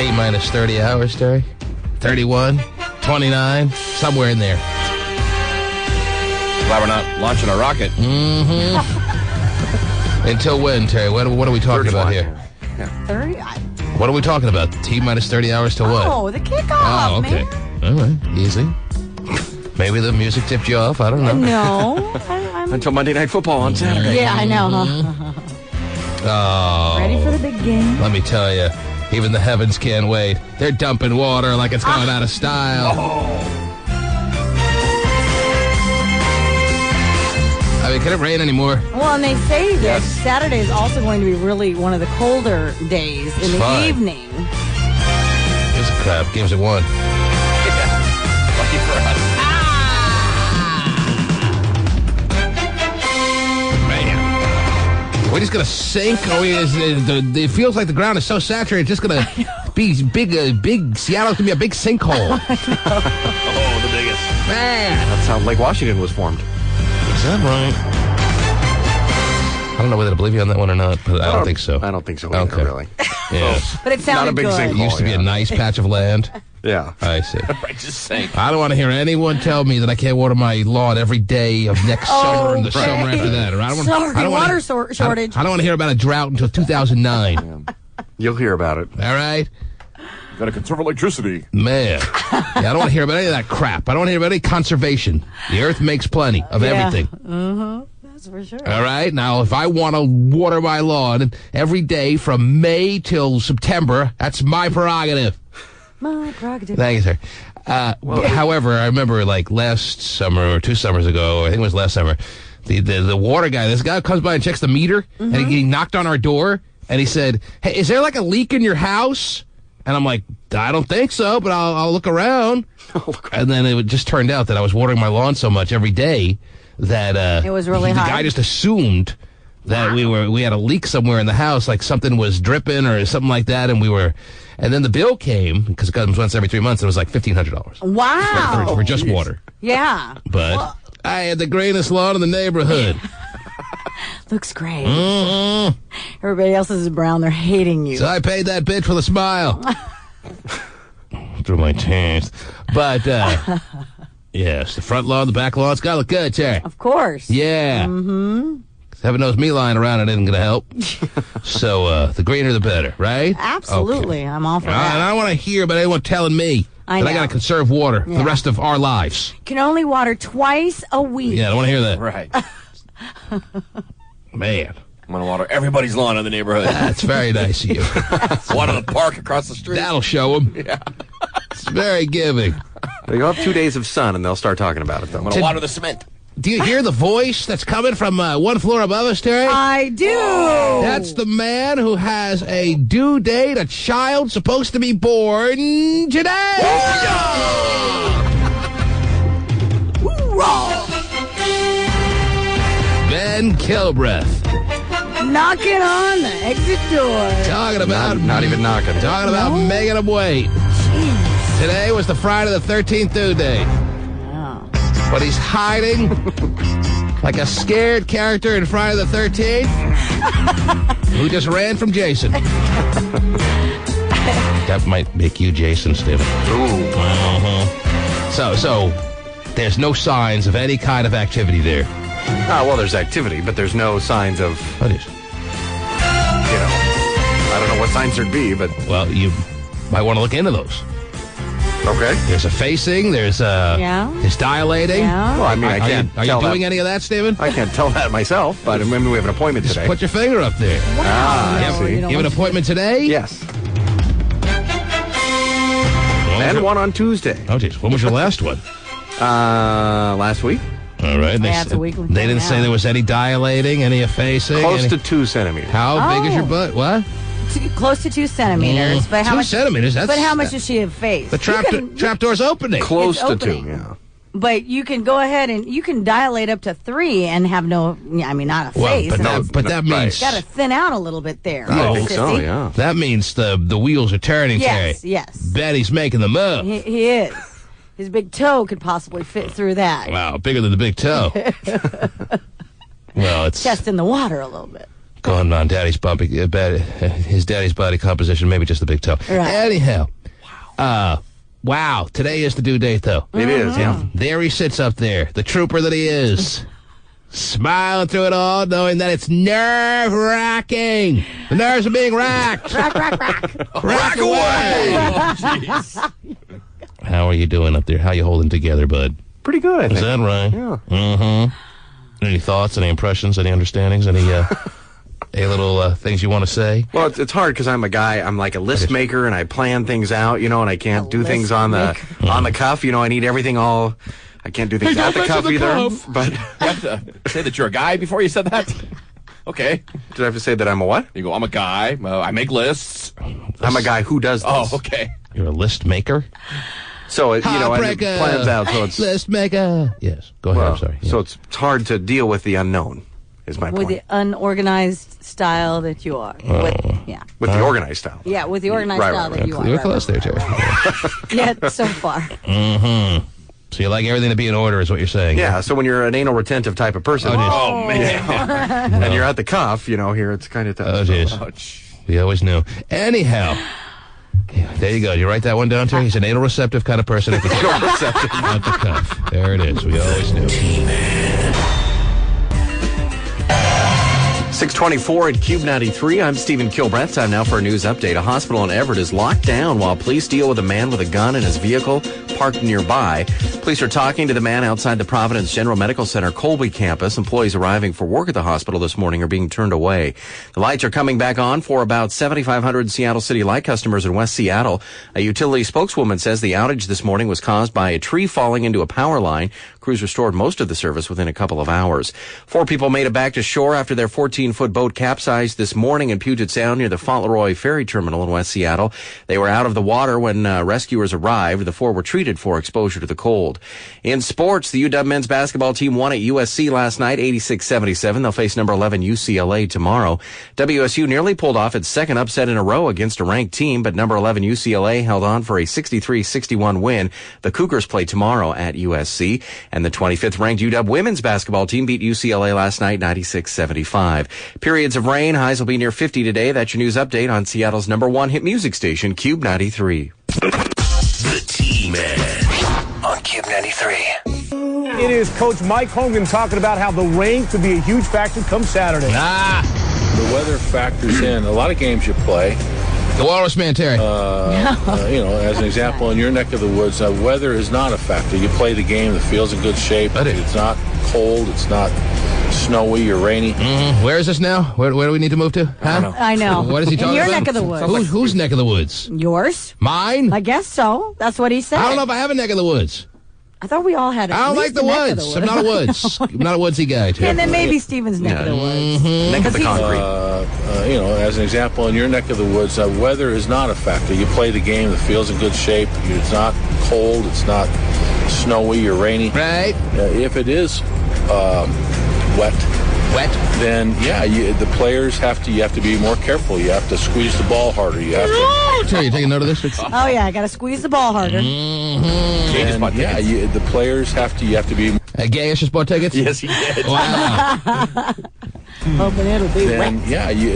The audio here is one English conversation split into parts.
T-minus 30 hours, Terry? 31? 29? Somewhere in there. Glad we're not launching a rocket. Mm-hmm. Until when, Terry? What are we talking about here? 30? What are we talking about? T-minus 30 hours to what? Oh, the kickoff, Oh, okay. man. All right. Easy. Maybe the music tipped you off. I don't know. No. Until Monday Night Football on Saturday. Yeah, I know, huh? Oh. Ready for the big game? Let me tell you, even the heavens can't wait. They're dumping water like it's going out of style. I mean, can it rain anymore? Well, and they say that Yes. Saturday is also going to be really one of the colder days in the fine. evening. Gives a crap. Gives it one. Lucky for us. Man. We're just going to sink. It feels like the ground is so saturated. It's just going to be big. Seattle's going to be a big sinkhole. Oh, the biggest. Man. That's how Lake Washington was formed. Is that right? I don't know whether to believe you on that one or not, but I don't think so. I don't think so either, Okay. really. Yeah. But it sounded Not a big good. sinkhole. It used to be a nice patch of land. Yeah. I see. Right, just saying. I don't want to hear anyone tell me that I can't water my lawn every day of next summer and the Okay. summer after that. Or I don't want, Sorry, I don't want water to, shortage. I don't want to hear about a drought until 2009. You'll hear about it. All right? Got to conserve electricity. Man. Yeah, I don't want to hear about any of that crap. I don't want to hear about any conservation. The earth makes plenty of everything. That's for sure. All right? Now, if I want to water my lawn every day from May till September, that's my prerogative. My prerogative. Thank you, sir. However, I remember like last summer or 2 summers ago, I think it was last summer, the water guy, this guy comes by and checks the meter, and he knocked on our door, and he said, "Hey, is there like a leak in your house?" And I'm like, "I don't think so, but I'll look around." And then it just turned out that I was watering my lawn so much every day that It was really the high. guy just assumed that we had a leak somewhere in the house, like something was dripping or something like that, and then the bill came, because it comes once every 3 months, and it was like $1,500 Wow. for just water. Yeah. But I had the greenest lawn in the neighborhood. Looks great. Mhm. Everybody else is brown. They're hating you. So I paid that bitch with a smile. Through my teeth. But, yes, the front lawn, the back lawn, it's got to look good, Terry. Of course. Yeah. Mm-hmm. Heaven knows me lying around it isn't going to help. So the greener the better, right? Absolutely. Okay. I'm all for And I that. don't want to hear about anyone telling me I that I know. got to conserve water for the Yeah. rest of our lives. Can only water twice a week. Yeah, I don't want to hear that. Right. Man, I'm going to water everybody's lawn in the neighborhood. that's very nice of you. Water the park across the street. That'll show them. Yeah. It's very giving. You'll have 2 days of sun, and they'll start talking about it, though. I'm going to water the cement. Do you hear the voice that's coming from one floor above us, Terry? I do. That's the man who has a due date, a child supposed to be born today. Ben Kilbreth. Knocking on the exit door. Talking about Not even knocking. talking about making him wait. Today was the Friday the 13th due date. But he's hiding like a scared character in Friday the 13th who just ran from Jason. That might make you Jason, Stephen. Ooh. So there's no signs of any kind of activity there. Well, there's activity, but there's no signs of, What is? I don't know what signs there'd be, but Well, you might want to look into those. okay. There's a facing. There's There's dilating. Yeah. Well, I mean, I can't Are you tell doing that. any of that, Stephen? I can't tell that myself, but I mean, we have an appointment Just today. put your finger up there. Ah, No, I see. you don't You have an want appointment today? Yes. When was And your- one on Tuesday. Oh, geez. When was your last one? Last week. All right. Yeah, it's a weekly They thing didn't say now. there was any dilating, any effacing. Close any- to 2 centimeters. How big is your Oh. butt? What? Close to 2 centimeters. But how 2 much? centimeters. That's But how much does she have face? The trapdoor's opening. Close It's to opening. 2, yeah. But you can go ahead and you can dilate up to 3 and have no. I mean, not a Well, face. but It's that means got to thin out a little bit there. Oh, I think so, sissy. yeah. that means the wheels are turning. Yes, Terry. yes. Betty's making the move. He is. His big toe could possibly fit through that. Wow, bigger than the big toe. Well, it's Chest in the water a little bit. going on Daddy's his daddy's body composition, maybe just the big toe. Right. Anyhow, wow, today is the due date, though. It is, yeah. There he sits up there, the trooper that he is, smiling through it all, knowing that it's nerve-wracking. The nerves are being racked. Rack away. How are you doing up there? How you holding together, bud? Pretty good, I think. Is that right? Yeah. Mm-hmm. Any thoughts, any impressions, any understandings, any little things you want to say? Well, it's hard because I'm a guy. I'm like a list maker, and I plan things out, and I can't do things on the cuff. I need everything all. I can't do things at the cuff either. But You have to say that you're a guy before you said that? Okay. did I have to say that I'm a what? You go, I'm a guy. I make lists. I'm a guy who does this. Oh, okay. You're a list maker? So, and it Heartbreaker. plans out, so it's... List maker. Yes, go ahead, I'm sorry. So it's hard to deal with the unknown, is my With point. the unorganized style that you are. With With the organized style. Yeah, with the organized style that you are. You're close there, Terry. Yeah, so far. Mm-hmm. So you like everything to be in order is what you're saying? Yeah, so when you're an anal retentive type of person, Oh, man. and you're at the cuff, here it's kind of tough. Oh, jeez. Ouch. We always knew. Anyhow, there you go. You write that one down, Terry? He's an anal receptive kind of person at the cuff. At the cuff. There it is. We always knew. 624 at Cube 93. I'm Stephen Kilbreth. Time now for a news update. A hospital in Everett is locked down while police deal with a man with a gun in his vehicle parked nearby. Police are talking to the man outside the Providence General Medical Center Colby campus. Employees arriving for work at the hospital this morning are being turned away. The lights are coming back on for about 7,500 Seattle City Light customers in West Seattle. A utility spokeswoman says the outage this morning was caused by a tree falling into a power line. Crews restored most of the service within a couple of hours. 4 people made it back to shore after their 14-foot boat capsized this morning in Puget Sound near the Fauntleroy Ferry Terminal in West Seattle. They were out of the water when rescuers arrived. The 4 were treated for exposure to the cold. In sports, the UW men's basketball team won at USC last night, 86-77. They'll face number 11 UCLA tomorrow. WSU nearly pulled off its second upset in a row against a ranked team, but number 11 UCLA held on for a 63-61 win. The Cougars play tomorrow at USC. And the 25th ranked UW women's basketball team beat UCLA last night, 96-75. Periods of rain. Highs will be near 50 today. That's your news update on Seattle's #1 hit music station, Cube 93. The T-Man on Cube 93. It is Coach Mike Hogan talking about how the rain could be a huge factor come Saturday. The weather factors in. A lot of games you play. The Walrus Man, Terry. As an example, in your neck of the woods, weather is not a factor. You play the game, the field's in good shape. It's not cold, it's not snowy or rainy. Mm-hmm. Where is this now? Where do we need to move to? Huh? I know. What is he talking In your about? neck of the woods. Whose neck of the woods? Yours? Mine? I guess so. That's what he said. I don't know if I have a neck of the woods. I thought we all had. I don't like the woods. I'm not a woods. I'm not a woodsy guy, Terry. And then maybe Steven's neck of the woods. Neck of the concrete. As an example, in your neck of the woods, weather is not a factor. You play the game, the field's in good shape. It's not cold, it's not snowy or rainy. Right. If it is wet, then the players have to be more careful. You have to squeeze the ball harder. You have to. Terry, you taking note of this? Oh yeah, I got to squeeze the ball harder. The players have to be. Gayish just bought tickets? Yes, he did. Wow. Hoping it'll be wet.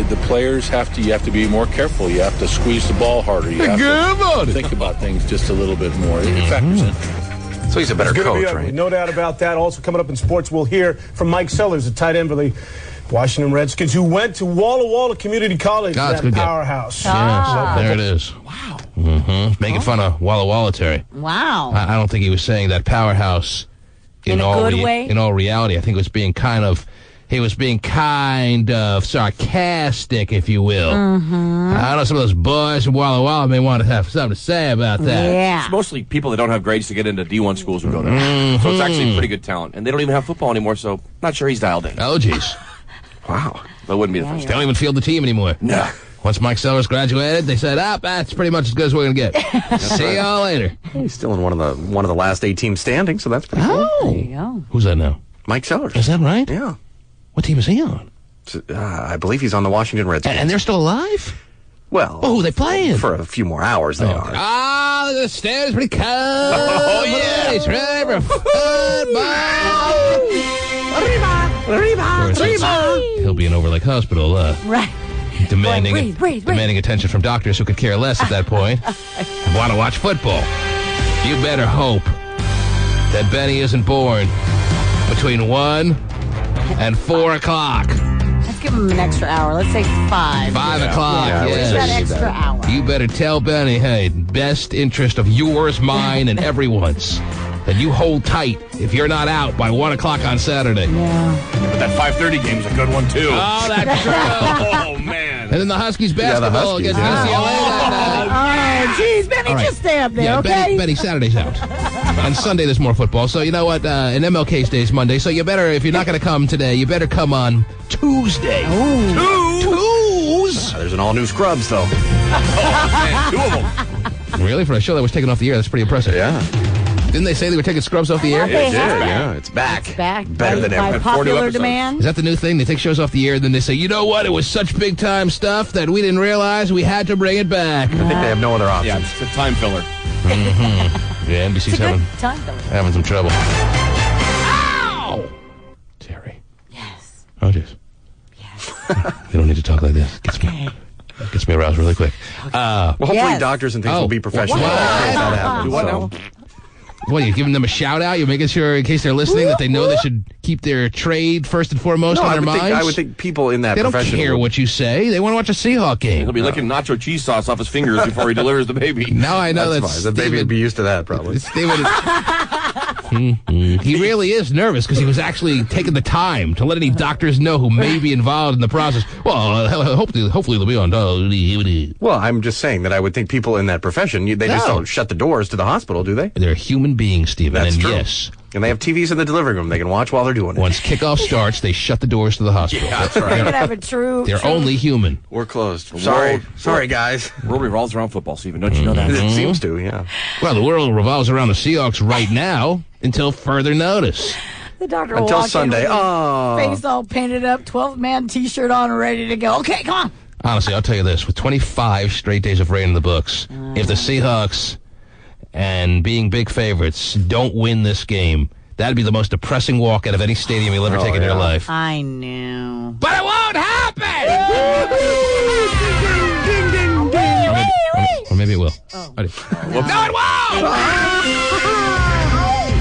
The players have to be more careful. You have to squeeze the ball harder. You have to think about things just a little bit more. It factors in. So he's a better coach, right? No doubt about that. Also coming up in sports, we'll hear from Mike Sellers, the tight end for the Washington Redskins, who went to Walla Walla Community College, that powerhouse. Yes, there it is. Wow. Mm-hmm. Making fun of Walla Walla, Terry. Wow. I don't think he was saying that powerhouse in a good way. In all reality, I think it was being kind of sarcastic, if you will. Mm-hmm. I know some of those boys from Walla Walla may want to have something to say about that. Yeah. It's mostly people that don't have grades to get into D1 schools who go there. Mm-hmm. So it's actually pretty good talent. And they don't even have football anymore, so not sure he's dialed in. Oh, jeez. Wow. That wouldn't be the first They time. don't even field the team anymore. No. Once Mike Sellers graduated, they said, that's pretty much as good as we're going to get. See y'all later. He's still in one of the last 8 teams standing, so that's pretty cool. There you go. Who's that now? Mike Sellers. Is that right? Yeah. What team is he on? I believe he's on the Washington Redskins. And they're still alive? Well, who are they playing? For a few more hours, they are. Look at the stairs, pretty cold. Oh, yeah. It's ready for football. He'll be in Overlake Hospital, Right. demanding breathe. demanding attention from doctors who could care less at that point. Want to watch football? You better hope that Benny isn't born between 1 and 4 o'clock. Let's give him an extra hour. Let's say 5. 5 o'clock, Where's that yes. extra hour? You better tell Benny, hey, best interest of yours, mine, and everyone's, that you hold tight if you're not out by 1 o'clock on Saturday. Yeah. But that 5:30 game's a good one, too. Oh, that's true. Oh, man. And then the Huskies basketball Huskies, against UCLA that night. Oh, jeez, Benny, All right. just stay up there, Yeah, okay? Benny, Saturday's out. On Sunday, there's more football. So, you know what? And MLK's Day is Monday. So, you better, if you're not going to come today, you better come on Tuesday. Tuesday. There's an all-new Scrubs, though. Oh, man, 2 of them. Really? For a show that was taken off the air, that's pretty impressive. Yeah. Didn't they say they were taking Scrubs off the air? They It did, have. yeah. It's back. Back. Better than by ever. 40 popular episodes. demand. Is that the new thing? They take shows off the air, and then they say, you know what? It was such big-time stuff that we didn't realize we had to bring it back. I think they have no other Yeah, options. it's a time filler. Yeah, NBC's It's a having, good time, though. having some trouble. Ow! Terry. Yes. Oh, jeez. You don't need to talk like this. Gets me aroused really quick. Well, hopefully Yes. doctors and things Oh. will be professional. What? In case that happens, Do what so. now? What, are you giving them a shout-out? You're making sure, in case they're listening, that they know they should keep their trade first and foremost No, on I their would, minds? think, I would think people in that They don't profession care would- what you say. They want to watch a Seahawk game. He'll be licking nacho cheese sauce off his fingers before he delivers the baby. Now I know That's that's fine. The baby would be used to that, probably. Steven. He really is nervous because he was actually taking the time to let any doctors know who may be involved in the process. Well, hopefully they'll be on. Well, I'm just saying that I would think people in that profession, they just No. don't shut the doors to the hospital, do they? They're human beings, Stephen. That's and true. yes, And they have TVs in the delivery room they can watch while they're doing it. once kickoff starts, they shut the doors to the hospital. That's They're right. going to have a true... They're only human. We're closed. Sorry. Sorry, guys. The world revolves around football, Stephen. Don't you know that? It seems to, yeah. Well, the world revolves around the Seahawks right now until further notice. The doctor will Until walk Sunday. in with Oh. his face all painted up, 12-man T-shirt on, ready to go. Okay, come on. Honestly, I'll tell you this. With 25 straight days of rain in the books, if the Seahawks and being big favorites don't win this game, that'd be the most depressing walk out of any stadium you'll ever take in your life. I knew. But it won't happen! Or maybe it will. Oh. No, it won't!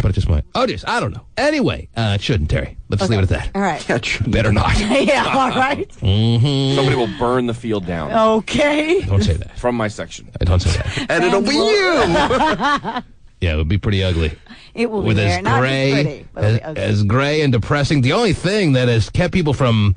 But it just might. Oh, just, I don't know. Anyway, it shouldn't, Terry. Let's leave it at that. All right. Better not. Yeah, all right. Somebody will burn the field down. Okay. Don't say that. From my section. Don't say that. And it'll be you. Yeah, it would be pretty ugly. It will With be there. as Not gray, just pretty, but it'll be ugly. as gray and depressing. The only thing that has kept people from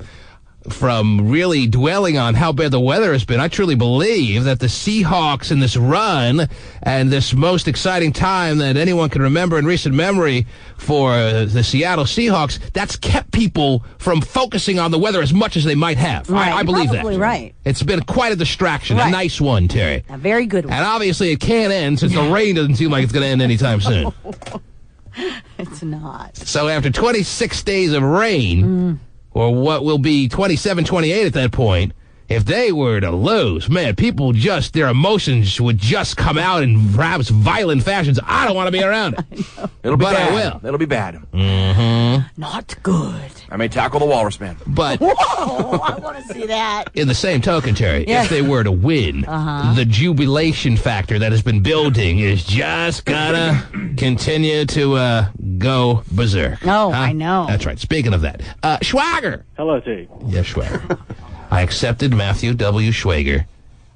really dwelling on how bad the weather has been, I truly believe that the Seahawks in this run and this most exciting time that anyone can remember in recent memory for the Seattle Seahawks, that's kept people from focusing on the weather as much as they might have. Right, I believe you're that. probably right. It's been quite a distraction. Right. A nice one, Terry. A very good one. And obviously it can't end since the rain doesn't seem like it's going to end anytime soon. It's not. So after 26 days of rain, or what will be 27, 28 at that point, if they were to lose, man, people just, their emotions would just come out in perhaps violent fashions. I don't want to be around it. It'll be But I bad. will. It'll be bad. Not good. I may tackle the walrus man. But Whoa, I want to see that. in the same token, Terry, Yes. if they were to win, the jubilation factor that has been building is just gonna continue to go berserk. Oh, I know. That's right. Speaking of that, Schwager. Hello, T. Yes, Schwager. I accepted Matthew W. Schwager,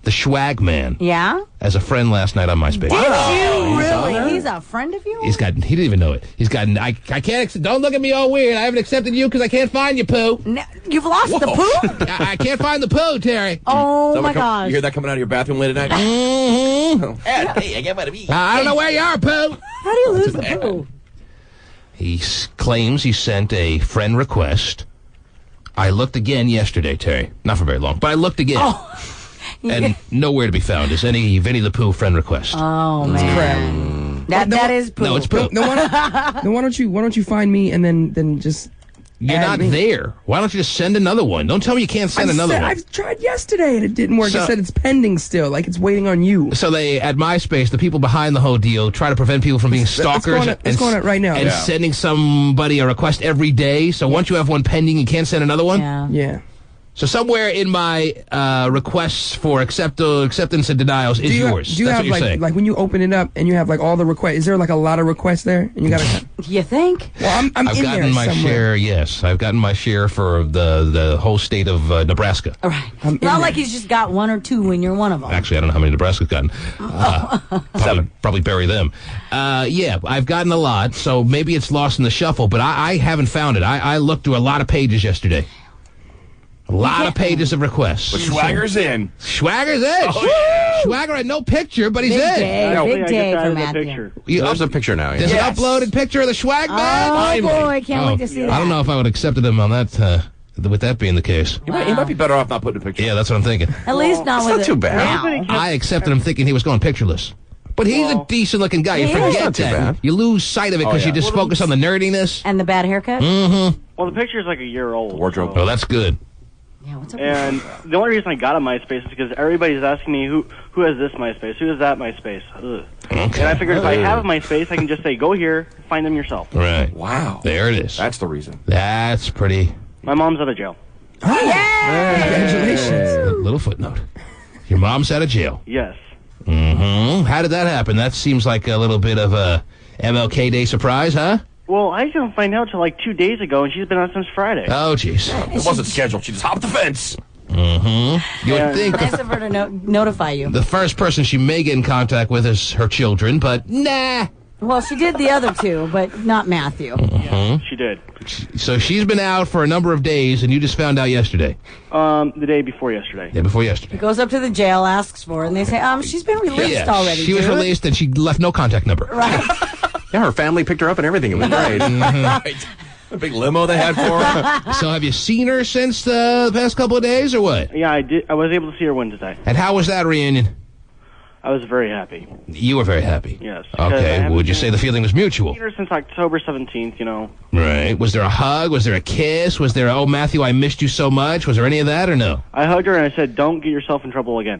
the Schwag Man, Yeah? as a friend last night on MySpace. Did you really? He's a friend of yours? He didn't even know it. He's got, I can't, don't look at me all weird. I haven't accepted you because I can't find you, Pooh. You've lost the poo? I can't find the Pooh, Terry. Oh, my You gosh. hear that coming out of your bathroom late at night? Mm-hmm. Hey, I get what I mean. I don't know where you are, Pooh. How do you lose the poo? He claims he sent a friend request. I looked again yesterday, Terry. Not for very long, but I looked again. And nowhere to be found is any Vinny the Pooh friend request. Oh, man. That is poo. No, it's Pooh. No, why don't you find me and then just You're not there. Why don't you just send another one? Don't tell me you can't send another one. I've tried yesterday and it didn't work. It said it's pending still, like it's waiting on you. So they, at MySpace, the people behind the whole deal try to prevent people from being stalkers. It's going on right now. And sending somebody a request every day. So once you have one pending, you can't send another one? Yeah. So somewhere in my requests for acceptance and denials is yours. Do you That's have what you're saying. like when you open it up and you have like all the requests? Is there like a lot of requests there? And you gotta. You think? Well, I've in gotten there my somewhere. share. Yes, I've gotten my share for the whole state of Nebraska. All right. Not like he's just got one or two when you're one of them. Actually, I don't know how many Nebraska's gotten. Probably bury them. Yeah, I've gotten a lot, so maybe it's lost in the shuffle, but I haven't found it. I looked through a lot of pages yesterday. A lot of pages of requests. But Swagger's in. Swagger's in. Swagger had no picture, but he's Big in. day, big day for Matthew. There's a picture now. There's an uploaded picture of the Swag Man. Oh, boy, can't wait to see that. I don't know if I would have accepted him on that, with that being the case. He might be better off not putting a picture. Yeah, that's what I'm thinking. At least not with not too bad. Now. I accepted him thinking he was going pictureless. But he's a decent-looking guy. You he is. forget Not too that. bad. You lose sight of it because you just focus on the nerdiness. And the bad haircut? Well, the picture's like a year old. Wardrobe. Oh, that's good. Yeah, what's up? And the only reason I got on MySpace is because everybody's asking me who has this MySpace, who has that MySpace. Ugh. Okay. And I figured if I have a MySpace, I can just say, go here, find them yourself. Right. Wow. There it is. That's the reason. That's pretty. My mom's out of jail. Congratulations. Little footnote. Your mom's out of jail. Yes. How did that happen? That seems like a little bit of a MLK Day surprise, huh? Well, I didn't find out till like 2 days ago, and she's been out since Friday. Oh, jeez. It wasn't scheduled. She just hopped the fence. You would think Nice of her to notify you. the first person she may get in contact with is her children, but nah. Well, she did the other two, but not Matthew. She did. So she's been out for a number of days, and you just found out yesterday. The day before yesterday. Yeah, before yesterday. Goes up to the jail, asks for her, and they say, she's been released already. She was dude. released, and she left no contact number. Right. Yeah, her family picked her up and everything. It was great. Right. A big limo they had for her. So have you seen her since the past couple of days, or what? Yeah, I did. I was able to see her Wednesday. And how was that reunion? I was very happy. You were very happy. Yes. because I Okay. haven't Would you seen say the feeling was mutual? her since October 17th, you know. Right. Was there a hug? Was there a kiss? Was there, oh, Matthew, I missed you so much? Was there any of that, or no? I hugged her and I said, don't get yourself in trouble again.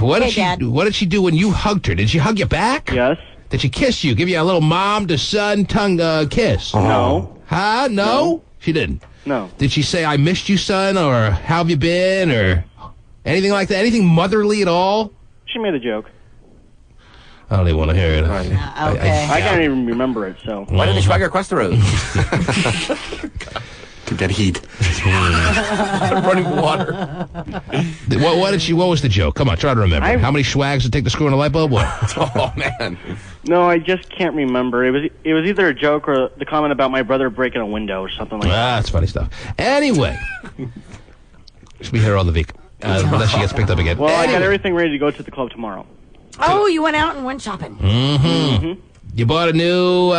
What did Hey, she? Dad. What did she do when you hugged her? Did she hug you back? Yes. Did she kiss you? Give you a little mom to son tongue kiss? No. Huh? No? She didn't. No. Did she say, I missed you, son, or how have you been, or anything like that? Anything motherly at all? She made a joke. I don't even want to hear it. Okay. I can't even remember it, so. Why didn't Swagger request the road? To get heat. Running water. What was the joke? Come on, try to remember. How many swags did it take to screw in a light bulb? What? Oh, man. No, I just can't remember. It was either a joke or the comment about my brother breaking a window or something like that. That's funny stuff. Anyway. Should be here all the week. Unless she gets picked up again. Well, I got Anyway. everything ready to go to the club tomorrow. Oh, you went out and went shopping. You bought a new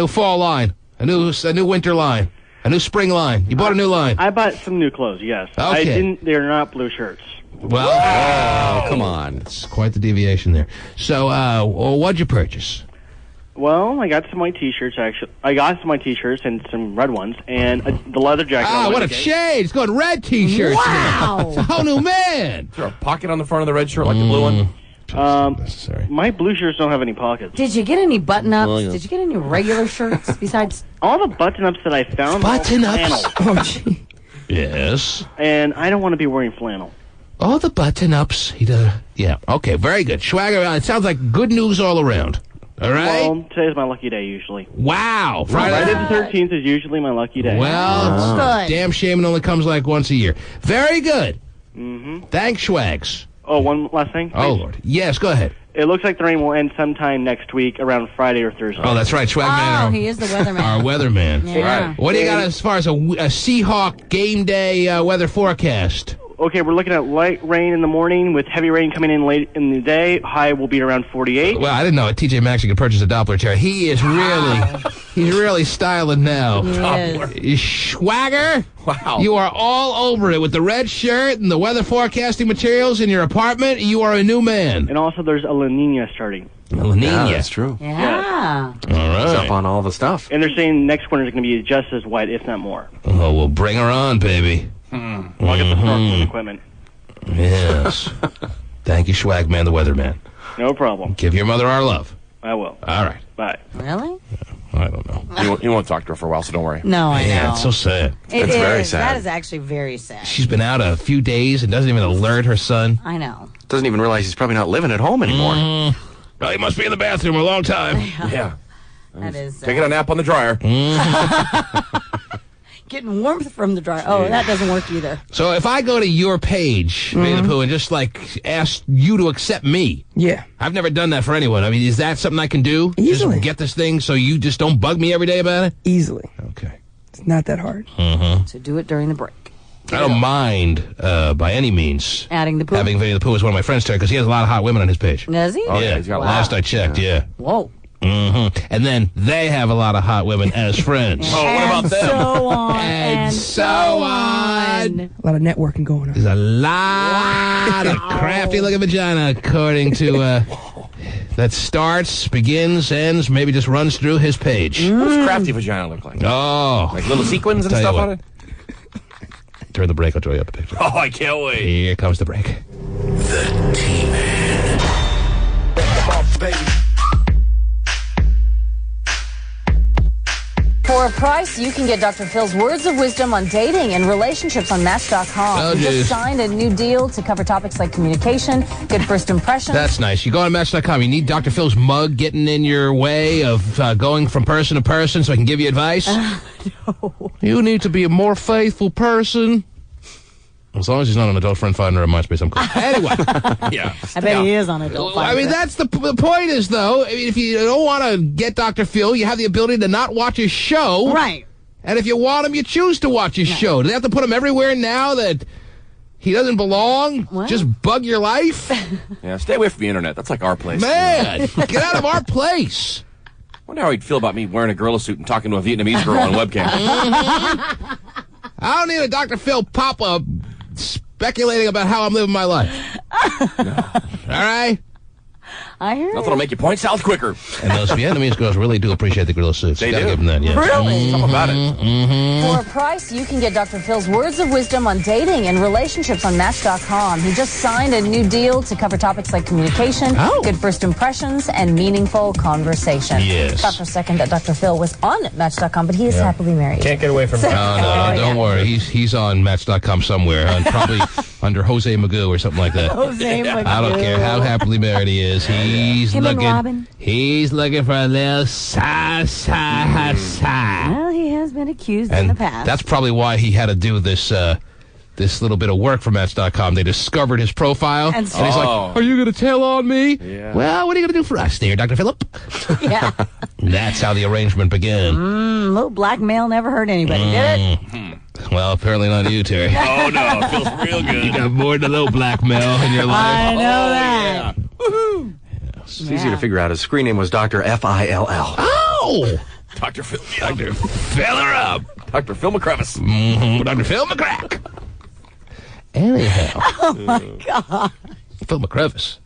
fall line, a new winter line, a new spring line. You bought a new line. I bought some new clothes, yes. Okay. I didn't. They're not blue shirts. Well, Oh, come on. it's quite the deviation there. So, what'd you purchase? Well, I got some white T-shirts, actually. I got some white T-shirts and some red ones, and the leather jacket. Ah, what a shade! It's going red T-shirts. Wow. It's a whole new man. Is there a pocket on the front of the red shirt like the blue one? Necessary. My blue shirts don't have any pockets. Did you get any button-ups? Did you get any regular shirts besides... All the button-ups that I found were all Button-ups? flannel, Oh, gee. Yes. and I don't want to be wearing flannel. All the button-ups. Yeah. Okay. Very good. Swagger. It sounds like good news all around. All right. Well, today's my lucky day, usually. Wow. Friday the 13th is usually my lucky day. Well, Good. damn shame it only comes like once a year. Very good. Mm-hmm. Thanks, Schwags. Oh, one last thing? Oh, please? Lord. Yes, go ahead. It looks like the rain will end sometime next week, around Friday or Thursday. Oh, that's right. Oh, Swagman, he is the weatherman. our weatherman. Yeah. Right. What do you got as far as a Seahawk game day weather forecast? okay, we're looking at light rain in the morning with heavy rain coming in late in the day. High will be around 48. Well, I didn't know TJ Maxx could purchase a Doppler, Terry. He is he's really styling now. Swagger. Wow. You are all over it with the red shirt and the weather forecasting materials in your apartment. You are a new man. And also, there's a La Nina starting. La Nina. Yeah, that's true. Yeah. All right. He's up on all the stuff. And they're saying next winter is going to be just as wet, if not more. Oh, well, bring her on, baby. Well, I'll get the snorkeling equipment. Yes. Thank you, Swagman, the weatherman. No problem. Give your mother our love. I will. All right. Bye. Really? I don't know. You won't talk to her for a while, so don't worry. No, I know. Yeah, it's so sad. It's very sad. That is actually very sad. She's been out a few days and doesn't even alert her son. I know. Doesn't even realize he's probably not living at home anymore. Well, he must be in the bathroom a long time. Yeah. That is Taking a nap on the dryer. getting warmth from the dryer. Oh, that doesn't work either. So if I go to your page, Winnie the Pooh, and just like ask you to accept me, Yeah. I've never done that for anyone. I mean, is that something I can do? Easily. Just get this thing so you just don't bug me every day about it? Easily. Okay. It's not that hard. So do it during the break. I don't mind by any means Adding the Pooh. having Winnie the Pooh as one of my friends, Terry, because he has a lot of hot women on his page. Does he? Oh, yeah, he's got last I checked, yeah. Whoa. And then they have a lot of hot women as friends. Oh, what about them? So on. And so on. A lot of networking going on. There's a lot of crafty-looking vagina, according to that starts, begins, ends, maybe just runs through his page. What does crafty vagina look like? Oh, Like little sequins and Tell you stuff what. on it? During the break, I'll draw you up a picture. Oh, I can't wait. Here comes the break. The T-Man. For a price, you can get Dr. Phil's words of wisdom on dating and relationships on Match.com. Oh, He geez. just signed a new deal to cover topics like communication, good first impressions. That's nice. You go on Match.com. You need Dr. Phil's mug getting in your way of going from person to person so I can give you advice? No. You need to be a more faithful person. As long as he's not an adult friend finder on MySpace, I'm cool. Anyway. Yeah. I bet he is on Adult I mean, that's the point is, though, I mean, if you don't want to get Dr. Phil, you have the ability to not watch his show. Right. And if you want him, you choose to watch his show. Do they have to put him everywhere now that he doesn't belong? What? Just bug your life? Yeah, stay away from the internet. That's like our place. Man, get out of our place. Wonder how he'd feel about me wearing a gorilla suit and talking to a Vietnamese girl on webcam. I don't need a Dr. Phil pop-up speculating about how I'm living my life. All right? I hear Nothing will make you point south quicker. And those Vietnamese girls really do appreciate the gorilla suits. They Gotta do. give them that, yeah. Really? Something about it. For a price, you can get Dr. Phil's words of wisdom on dating and relationships on Match.com. He just signed a new deal to cover topics like communication, good first impressions, and meaningful conversation. Yes. Thought for a second that Dr. Phil was on Match.com, but he is happily married. Can't get away from No, that. don't worry. He's on Match.com somewhere, and probably under Jose Magoo or something like that. Jose Magoo. I don't care how happily married he is. He's Him and looking. Robin. He's looking for a little sa. Well, he has been accused in the And past. that's probably why he had to do this. This little bit of work for Match.com. They discovered his profile, And he's like, "Are you going to tell on me? Yeah. Well, what are you going to do for us, there, Dr. Phillip?" Yeah. That's how the arrangement began. Little blackmail never hurt anybody, did it? Well, apparently not you, Terry. Oh, no. It feels real You good. got more than a little blackmail in your life. I know that. It's easy to figure out. His screen name was Dr. Fill. Oh! Dr. Phil. Dr. Fill her up. Dr. Phil McCrevis. Dr. Phil McCrack. Anyhow. Oh, my God. Phil McCrevis.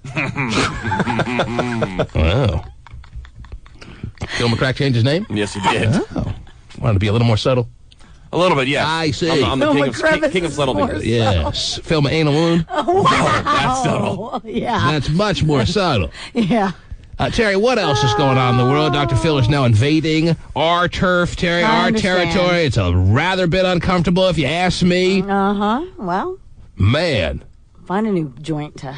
Wow. Phil McCrack changed his name? Yes, he did. Oh. Wanted to be a little more subtle. A little bit, yes. I see. I'm the Phil king of McCrevis is subtlety. more Yes. Phil my anal wound. That's subtle. Oh, yeah. That's much more subtle. Yeah. Terry, what else is going on in the world? Dr. Phil is now invading our turf, Terry, I our understand. territory. It's a rather bit uncomfortable, if you ask me. Uh-huh. Well, Man. find a new joint to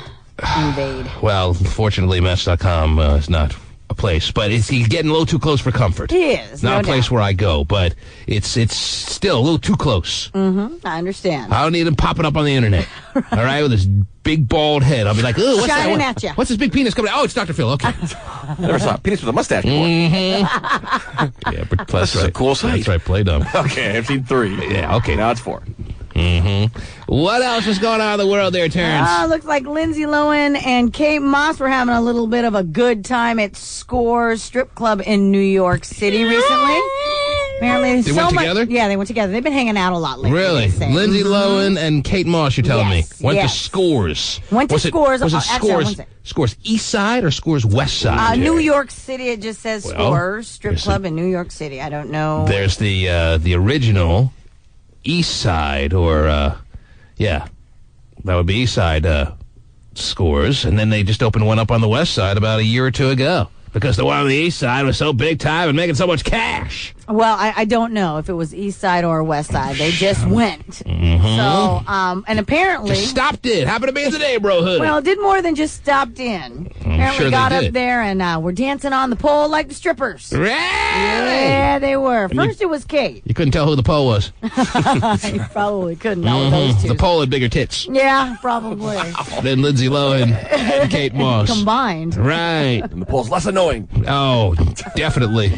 invade. Well, fortunately, Match.com is not a place, but he's getting a little too close for comfort. He is, Not no a place doubt. where I go, but it's still a little too close. I understand. I don't need him popping up on the internet. All right, with his big bald head. I'll be like, "Ooh, what's Shining that? at ya. What's this big penis coming out? Oh, it's Dr. Phil. Okay. Never saw a penis with a mustache before. Yeah, but that's is a right. cool sight. That's right. Play dumb. Okay, I've seen 3. Yeah, okay. Now it's 4. Mm-hmm. What else is going on in the world there, Terrence? Looks like Lindsay Lohan and Kate Moss were having a little bit of a good time at Scores Strip Club in New York City recently. Apparently, they went together? Yeah, they went together. They've been hanging out a lot lately. Really? Lindsay Lohan and Kate Moss, you're telling me, went to Scores. Went to Scores. Was it Scores? Scores East Side or Scores West Side? New York City. It just says Scores Strip Club in New York City. I don't know. There's the original East Side, or that would be East Side Scores, and then they just opened one up on the West Side about a year or two ago. Because the one on the East Side was so big time and making so much cash. Well, I don't know if it was East Side or West Side. They just went. Mm-hmm. So, and apparently... Just stopped in. Happened to be in the neighborhood. Well, it did more than just stopped in. Apparently got up there and were dancing on the pole like the strippers. Really? Yeah, they were. First it was Kate. You couldn't tell who the pole was. You probably couldn't. Not with those two. The pole had bigger tits. Yeah, probably. Than Lindsay Lohan and Kate Moss. Combined. Right. And the pole's less annoying. Oh, definitely.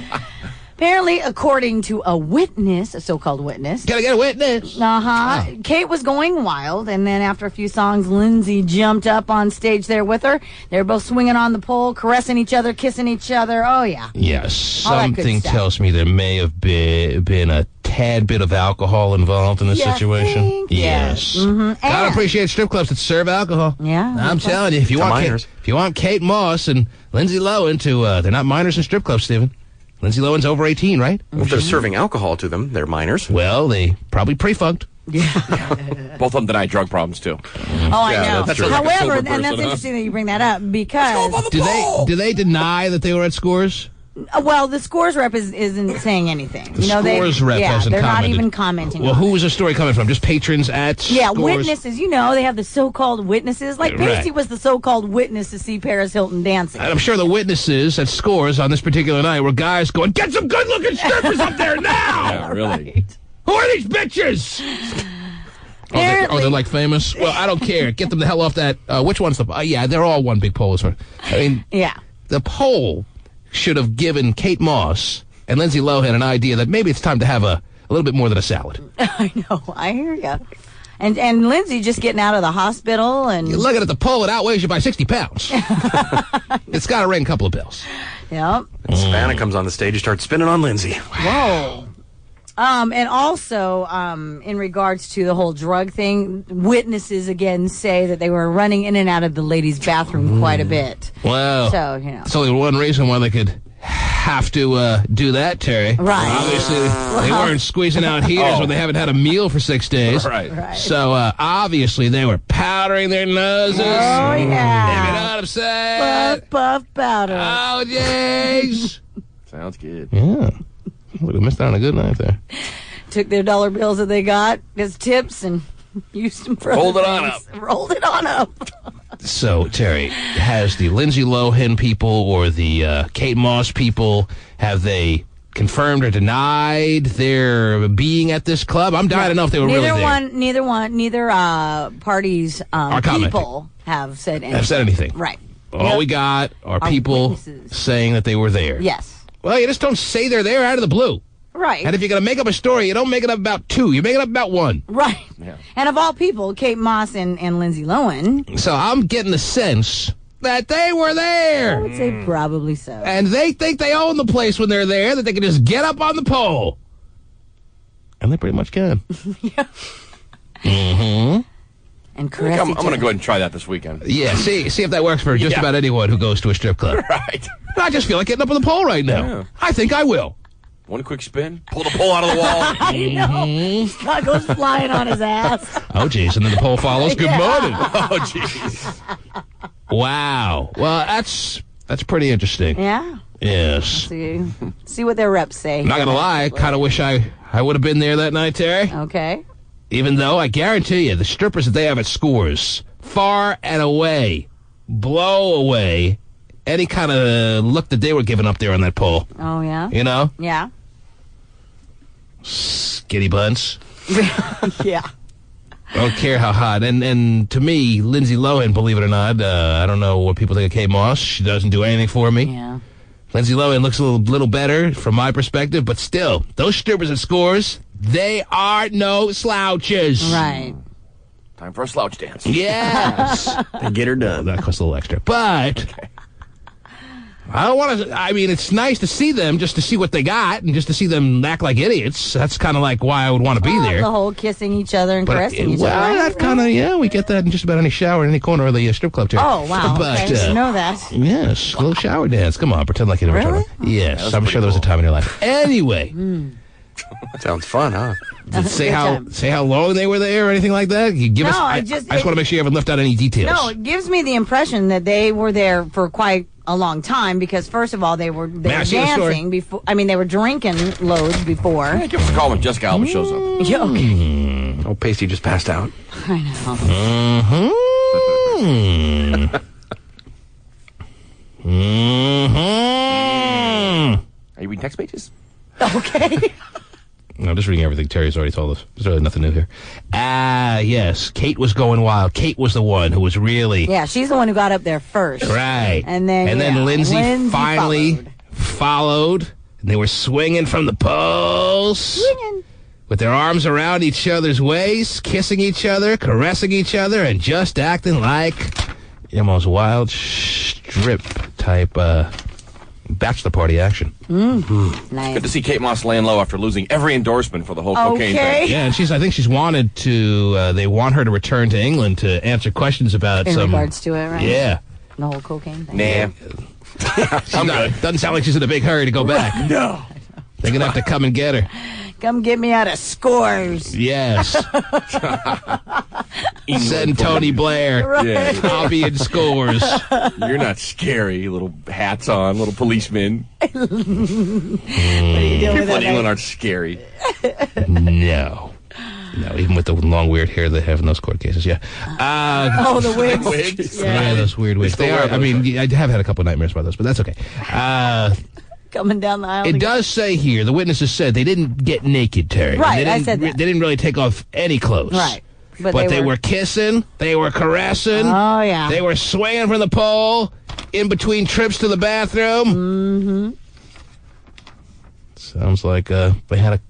Apparently, according to a witness, a so-called witness. Gotta get a witness. Uh-huh. Oh. Kate was going wild, and then after a few songs, Lindsay jumped up on stage there with her. They were both swinging on the pole, caressing each other, kissing each other. Oh, yeah. Yes. Something tells me there may have been a tad bit of alcohol involved in this situation. Yes. Mm-hmm. Gotta appreciate strip clubs that serve alcohol. Yeah. I'm telling you, if you want Kate Moss and Lindsay Lohan to, they're not minors in strip clubs, Stephen. Lindsay Lohan's over 18, right? Well, if they're serving alcohol to them, they're minors. Well, they probably pre-funked. Yeah. Both of them deny drug problems, too. Oh, I know. That's However, and that's interesting that you bring that up, because... Do they deny that they were at Scores? Well, the Scores rep isn't saying anything. The Scores rep hasn't they're commented. Not even commenting. Well, who was the story coming from? Just patrons at Scores? Yeah, witnesses. You know, they have the so-called witnesses. Like Pasty was the so-called witness to see Paris Hilton dancing. And I'm sure the witnesses at Scores on this particular night were guys going, "Get some good-looking strippers up there now!" Yeah, really. Right. Who are these bitches? They're like famous? Well, I don't care. Get them the hell off that. Which one's the... yeah, they're all one big pole. I mean, the pole should have given Kate Moss and Lindsay Lohan an idea that maybe it's time to have a little bit more than a salad. I know. I hear you. And Lindsay just getting out of the hospital and... You're looking at the pole, it outweighs you by 60 pounds. It's got to ring a couple of bells. Yep. And Savannah comes on the stage and starts spinning on Lindsay. Whoa. And also, in regards to the whole drug thing, witnesses again say that they were running in and out of the ladies' bathroom quite a bit. Well, so, you know. There's only one reason why they could have to do that, Terry. Right. Obviously, they weren't squeezing out heaters when they haven't had a meal for 6 days. Right. So, obviously, they were powdering their noses. Oh, yeah. If you know what I'm saying. Puff powder. Oh, jeez. Sounds good. Yeah. Would have missed out on a good night there. Took their dollar bills that they got as tips and used them for Rolled it on up. Rolled it on up. So, Terry, has the Lindsay Lohan people or the Kate Moss people, have they confirmed or denied their being at this club? I'm dying to know if they were really there. Neither parties' people have said anything. Right. All we got are people witnesses saying that they were there. Yes. Well, you just don't say they're there out of the blue. Right. And if you're going to make up a story, you don't make it up about 2. You make it up about 1. Right. Yeah. And of all people, Kate Moss and Lindsay Lohan. So I'm getting the sense that they were there. I would say probably so. And they think they own the place when they're there, that they can just get up on the pole. And they pretty much can. Yeah. Mm-hmm. And caress I'm going to go ahead and try that this weekend. Yeah, see if that works for just about anyone who goes to a strip club. Right. I just feel like getting up on the pole right now. Yeah. I think I will. One quick spin, pull the pole out of the wall. I know. Scott goes flying on his ass. Oh, geez. And then the pole follows. Good morning. Oh, jeez. Wow. Well, that's pretty interesting. Yeah. Yes. See what their reps say. I'm not going to lie. I kind of wish I would have been there that night, Terry. Okay. Even though I guarantee you, the strippers that they have at Scores, far and away, blow away any kind of look that they were giving up there on that pole. Oh, yeah? You know? Yeah. Skinny buns. Yeah. I don't care how hot. And to me, Lindsay Lohan, believe it or not, I don't know what people think of Kate Moss. She doesn't do anything for me. Yeah. Lindsay Lohan looks a little better from my perspective, but still, those strippers at Scores, They are no slouches. Right. Time for a slouch dance. Yes. They get her done. That costs a little extra. But I don't want to. I mean, it's nice to see them, just to see what they got, and just to see them act like idiots. That's kind of like why I would want to be there. The whole kissing each other and caressing each other. Well, that kind of, we get that in just about any shower in any corner of the strip club, too. Oh, wow. But, okay. You know that. Yes, a little shower dance. Come on, pretend like you never Really? tried one. Yes, I'm sure there was a time in your life. Anyway. Sounds fun, huh? Say how long they were there or anything like that? You give us. I just want to make sure you haven't left out any details. No, it gives me the impression that they were there for quite a long time because, first of all, they were dancing before. I mean, they were drinking loads before. Yeah, give us a call when Jessica Alba shows up. Yeah, okay. Oh, Pasty just passed out. I know. Are you reading text pages? Okay. No, I'm just reading everything Terry's already told us. There's really nothing new here. Yes. Kate was going wild. Kate was the one who was really... Yeah, she's the one who got up there first. Right. And then Lindsay finally followed. And they were swinging from the poles. Swinging. With their arms around each other's waists, kissing each other, caressing each other, and just acting like almost wild strip type bachelor party action. Nice. Good to see Kate Moss laying low after losing every endorsement for the whole cocaine thing. Yeah, and I think she's wanted to, they want her to return to England to answer questions about in regards to it, right? Yeah. The whole cocaine thing. Nah. I'm good. Doesn't sound like she's in a big hurry to go back. No. They're going to have to come and get her. Come get me out of Scores. Yes. Send Tony Blair. Right. Yeah. I'll be in Scores. You're not scary, little hats on, little policemen. What are you doing with People that? in England aren't scary. No. No, even with the long weird hair they have in those court cases, yeah. The wigs. Wigs. Yeah, those weird wigs. They are, I mean, I have had a couple of nightmares about those, but that's okay. Coming down the aisle. It does say here, the witnesses said they didn't get naked, Terry. Right, I said that. They didn't really take off any clothes. Right. But they were kissing, they were caressing. Oh, yeah. They were swinging from the pole in between trips to the bathroom. Mm-hmm. Sounds like they had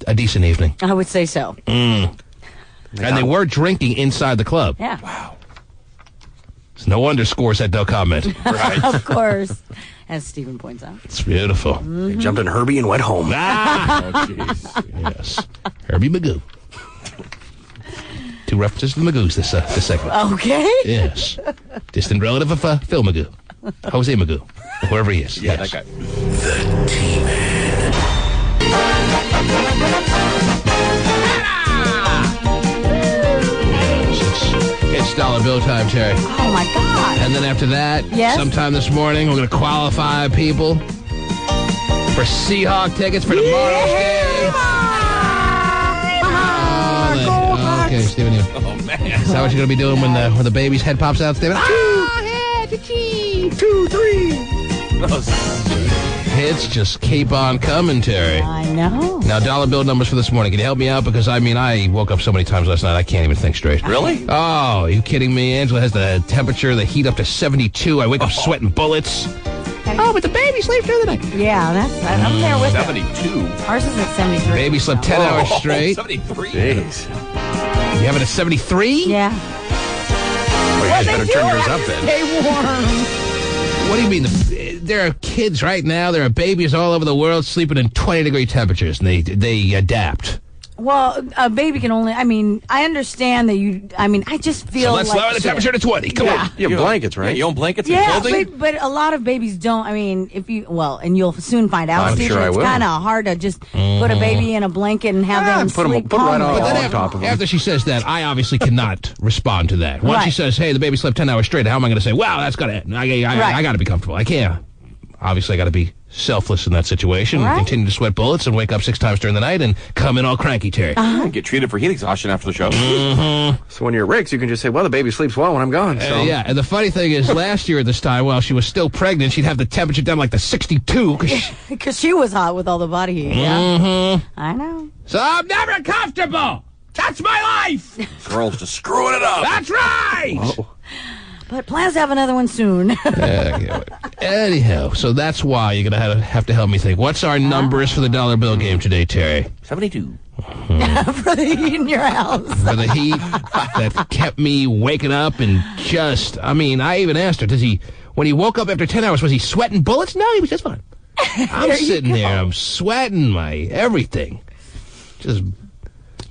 a decent evening. I would say so. And they were drinking inside the club. Yeah. Wow. It's no wonder Scores had no comment. Right. Of course. As Stephen points out. It's beautiful. They jumped in Herbie and went home. Ah! Oh, jeez. Yes. Herbie Magoo. Two references to the Magoos this segment. Okay. Yes. Distant relative of Phil Magoo. Jose Magoo. Whoever he is. Yeah, yes. that guy. The T-Man. It's dollar bill time, Terry. Oh, my God. And then after that, Yes? sometime this morning, we're going to qualify people for Seahawk tickets for tomorrow's game. Okay, Steven. Oh, man. Is that what you're going to be doing when the baby's head pops out, Steven? Hits just keep on coming, Terry. I know. Now, dollar bill numbers for this morning. Can you help me out? Because, I mean, I woke up so many times last night, I can't even think straight. Really? Oh, are you kidding me? Angela has the temperature, the heat up to 72. I wake up sweating bullets. Oh, but the baby sleeps through the night. Yeah, I'm there with 72. Ours is at 73. Baby slept 10 hours straight. 73. Jeez. You have it at 73? Yeah. Well, you guys better turn yours up then. Stay warm. What do you mean? There are kids right now, there are babies all over the world sleeping in 20-degree temperatures, and they adapt. Well, a baby can only, I understand that I just feel So let's like lower the temperature to 20. Come on. You have blankets, right? Yeah, you own blankets and Yeah, clothing? but a lot of babies don't. And you'll soon find out, I'm Steve, sure I it's will. kind of hard to just put a baby in a blanket and have them put 'em- sleep put 'em right calmly. on But then on top of them. after she says that, I obviously cannot respond to that. Once she Right. says, hey, the baby slept 10 hours straight, how am I going to say, wow, that's got to, I got to be comfortable. I can't. Obviously, I got to be selfless in that situation, Right. continue to sweat bullets and wake up 6 times during the night and come in all cranky, Terry. Get treated for heat exhaustion after the show. So when you're at Rick's, you can just say, well, the baby sleeps well when I'm gone. So. Yeah, and the funny thing is, last year at this time, while she was still pregnant, she'd have the temperature down like the 62. Because she was hot with all the body heat. Yeah. I know. So I'm never comfortable. That's my life. Girls just screwing it up. That's right. But plans to have another one soon. Anyhow, so that's why you're going to have to help me think. What's our numbers for the dollar bill game today, Terry? 72. For the heat in your house. For the heat that kept me waking up and just, I even asked her, when he woke up after 10 hours, was he sweating bullets? No, he was just fine. I'm sitting there, I'm sweating my everything. Just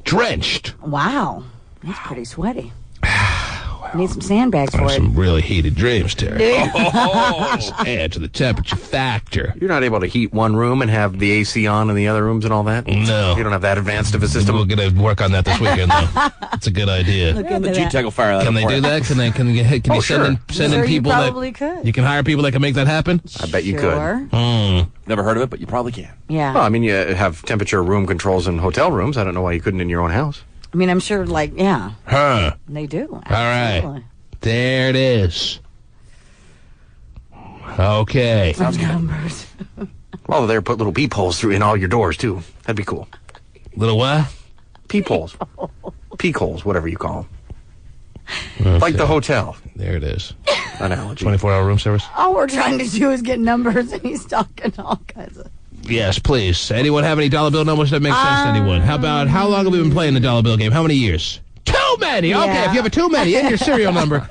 drenched. Wow. That's pretty sweaty. Need some sandbags for it. Some really heated dreams, Terry. Add to the temperature factor. You're not able to heat one room and have the AC on in the other rooms and all that? No. You don't have that advanced of a system? We're going to work on that this weekend, though. It's a good idea. The G-Tech will fire that. Can they do that? Can you send in people could. You can hire people that can make that happen? I bet you could. Never heard of it, but you probably can. Yeah. Well, you have temperature room controls in hotel rooms. I don't know why you couldn't in your own house. I'm sure, Huh. They do. All right. There it is. Okay. Sounds numbers. Well, they're put little peepholes through in all your doors, too. That'd be cool. Little what? Peepholes. Peek holes, whatever you call them. Okay. Like the hotel. There it is. Analogy. 24-hour room service. All we're trying to do is get numbers, and he's talking all kinds of... Yes, please. Anyone have any dollar bill numbers that make sense to anyone? How about, how long have we been playing the dollar bill game? How many years? Too many! Yeah. Okay, if you have a too many, in your serial number.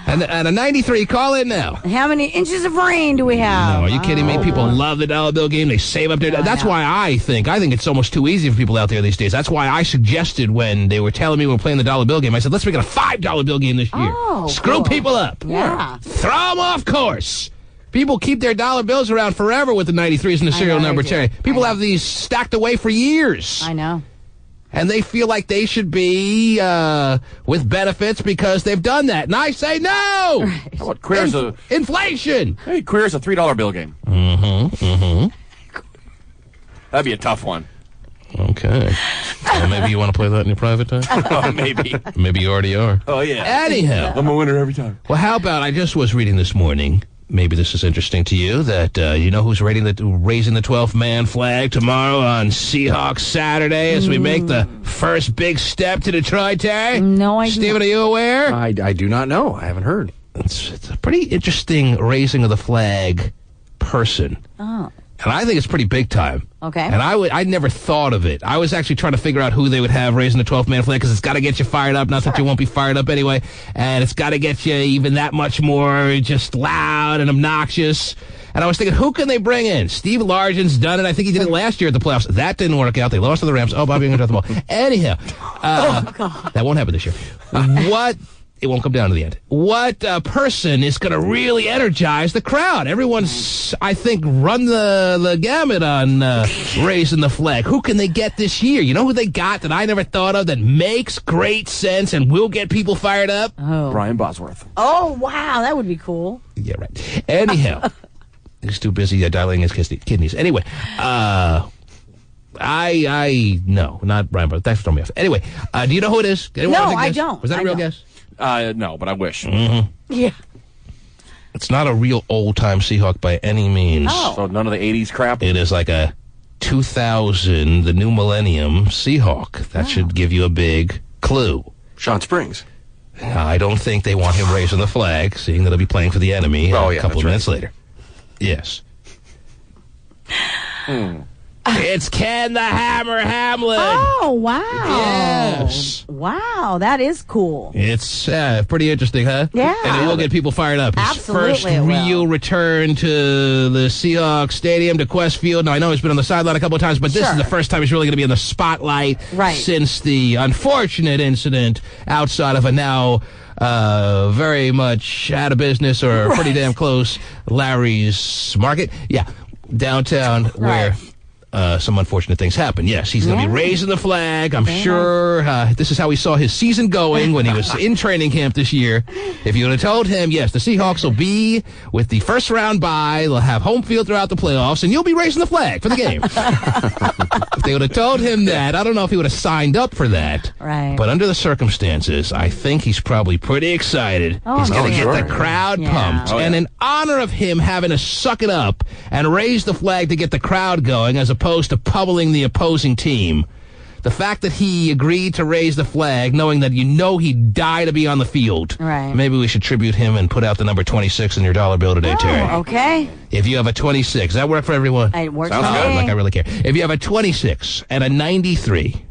And a 93, call in now. How many inches of rain do we have? No, are you kidding me? People love the dollar bill game. They save up their... That's why I think it's almost too easy for people out there these days. That's why I suggested when they were telling me we were playing the dollar bill game, I said, let's make it a $5 bill game this year. Screw people up. Yeah. Throw them off course. People keep their dollar bills around forever with the 93s and the serial number, Terry. People have these stacked away for years. I know. And they feel like they should be with benefits because they've done that. And I say no! Right. How about queers inflation? Hey, queers a $3 bill game. That'd be a tough one. Okay. Well, maybe you want to play that in your private time? Maybe. Maybe you already are. Oh, yeah. Anyhow. I'm a winner every time. Well, how about, I just was reading this morning, maybe this is interesting to you, that you know who's raising the 12th man flag tomorrow on Seahawks Saturday as we make the first big step to Detroit, Terry? No idea. Stephen, are you aware? I do not know. I haven't heard. It's a pretty interesting raising of the flag person. Oh. And I think it's pretty big time. Okay. And I never thought of it. I was actually trying to figure out who they would have raising the 12th man flag because it's got to get you fired up. Not that you won't be fired up anyway. And it's got to get you even that much more just loud and obnoxious. And I was thinking, who can they bring in? Steve Largent's done it. I think he did it last year at the playoffs. That didn't work out. They lost to the Rams. Oh, Bobby Ingram dropped the ball. Anyhow, that won't happen this year. What... It won't come down to the end. What person is going to really energize the crowd? Everyone's, I think, run the gamut on raising the flag. Who can they get this year? You know who they got that I never thought of that makes great sense and will get people fired up? Oh. Brian Bosworth. Oh, wow. That would be cool. Yeah, right. Anyhow, he's too busy dialing his kidneys. Anyway, no, not Brian Bosworth. That's throwing me off. Anyway, do you know who it is? No, I don't. Was that a real guess? No, but I wish. Yeah. It's not a real old-time Seahawk by any means. Oh. So none of the 80s crap? It is like a 2000, the new millennium Seahawk. That should give you a big clue. Sean Springs. I don't think they want him raising the flag, seeing that he'll be playing for the enemy a couple of minutes later. Yes. It's Ken the Hammer Hamlin. Oh, wow. Yes. Wow, that is cool. It's pretty interesting, huh? Yeah. And it will get people fired up. His Absolutely first it will. real return to the Seahawks Stadium, to Quest Field. Now, I know he's been on the sideline a couple of times, but this is the first time he's really going to be in the spotlight since the unfortunate incident outside of a now very much out of business or pretty damn close Larry's Market. Yeah, downtown where... some unfortunate things happen. Yes, he's going to be raising the flag. I'm sure this is how he saw his season going when he was in training camp this year. If you would have told him, yes, the Seahawks will be with the first round bye, they'll have home field throughout the playoffs, and you'll be raising the flag for the game. If they would have told him that, I don't know if he would have signed up for that. Right. But under the circumstances, I think he's probably pretty excited. He's going to get the crowd pumped. And in honor of him having to suck it up and raise the flag to get the crowd going, as opposed to pummeling the opposing team, the fact that he agreed to raise the flag, knowing that he'd die to be on the field, maybe we should tribute him and put out the number 26 in your dollar bill today, Terry. Okay. If you have a 26, does that work for everyone? It works for me. Like I really care. If you have a 26 and a 93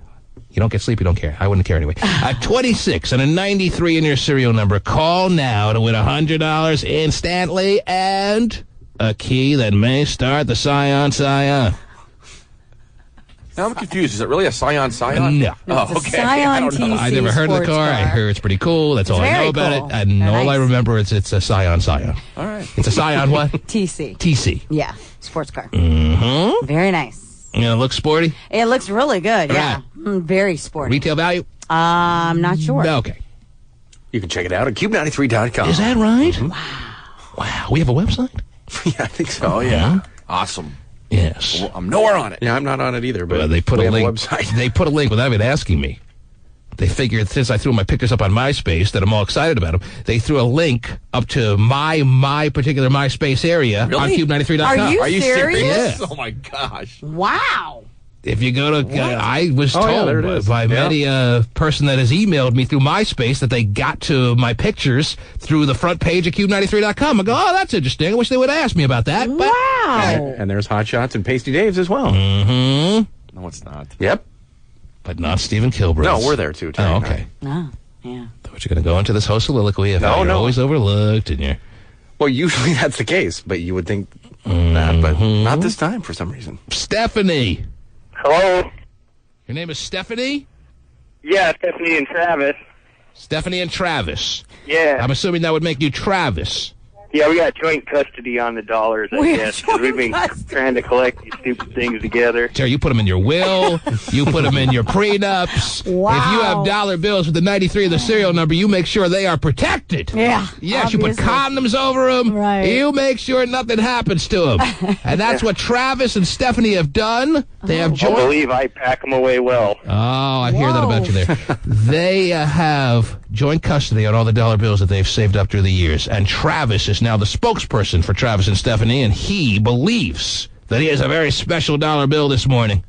You don't get sleep, you don't care. I wouldn't care anyway. 26 and a 93 in your serial number. Call now to win $100 instantly and a key that may start the Scion. Now I'm confused. Is it really a Scion? No. Oh, okay. I don't know. I never heard of the car. I heard it's pretty cool. That's all I know about it. And all I remember is it's a Scion. All right. It's a Scion what? TC. Yeah, sports car. Mm-hmm. Very nice. Yeah, it looks sporty? It looks really good, yeah. Right. Very sporty. Retail value? I'm not sure. Okay. You can check it out at cube93.com. Is that right? Mm-hmm. Wow. We have a website? Yeah, I think so. Oh, yeah. Awesome. Yes. Well, I'm nowhere on it. Yeah, I'm not on it either, but they put a link. Website. They put a link without even asking me. They figured since I threw my pictures up on MySpace that I'm all excited about them, they threw a link up to my particular MySpace area on cube93.com. Are you serious? Yes. Oh, my gosh. Wow. If you go to, I was told by many person that has emailed me through MySpace that they got to my pictures through the front page of cube93.com. I go, oh, that's interesting. I wish they would have asked me about that. But, Wow. And there's Hot Shots and Pasty Dave's as well. Mm-hmm. No, it's not. Yep. But not Stephen Kilbreth. No, we're there too. Oh, okay. Oh, yeah. Thought you're going to go into this whole soliloquy of how you're No. always overlooked and you're... Well, usually that's the case, but you would think that, but not this time for some reason. Stephanie. Hello? Your name is Stephanie? Yeah, Stephanie and Travis. Stephanie and Travis. Yeah. I'm assuming that would make you Travis. Yeah, we got joint custody on the dollars, I guess, because we've been trying to collect these stupid things together. Terry, you put them in your will. You put them in your prenups. Wow. If you have dollar bills with the 93 of the serial number, you make sure they are protected. Yeah. Yes, obviously. you put condoms over them. Right. You make sure nothing happens to them. And that's what Travis and Stephanie have done. They have I joint... believe I pack them away well. Oh, I hear that about you there. They have joint custody on all the dollar bills that they've saved up through the years. And Travis is now the spokesperson for Travis and Stephanie, and he believes that he has a very special dollar bill this morning.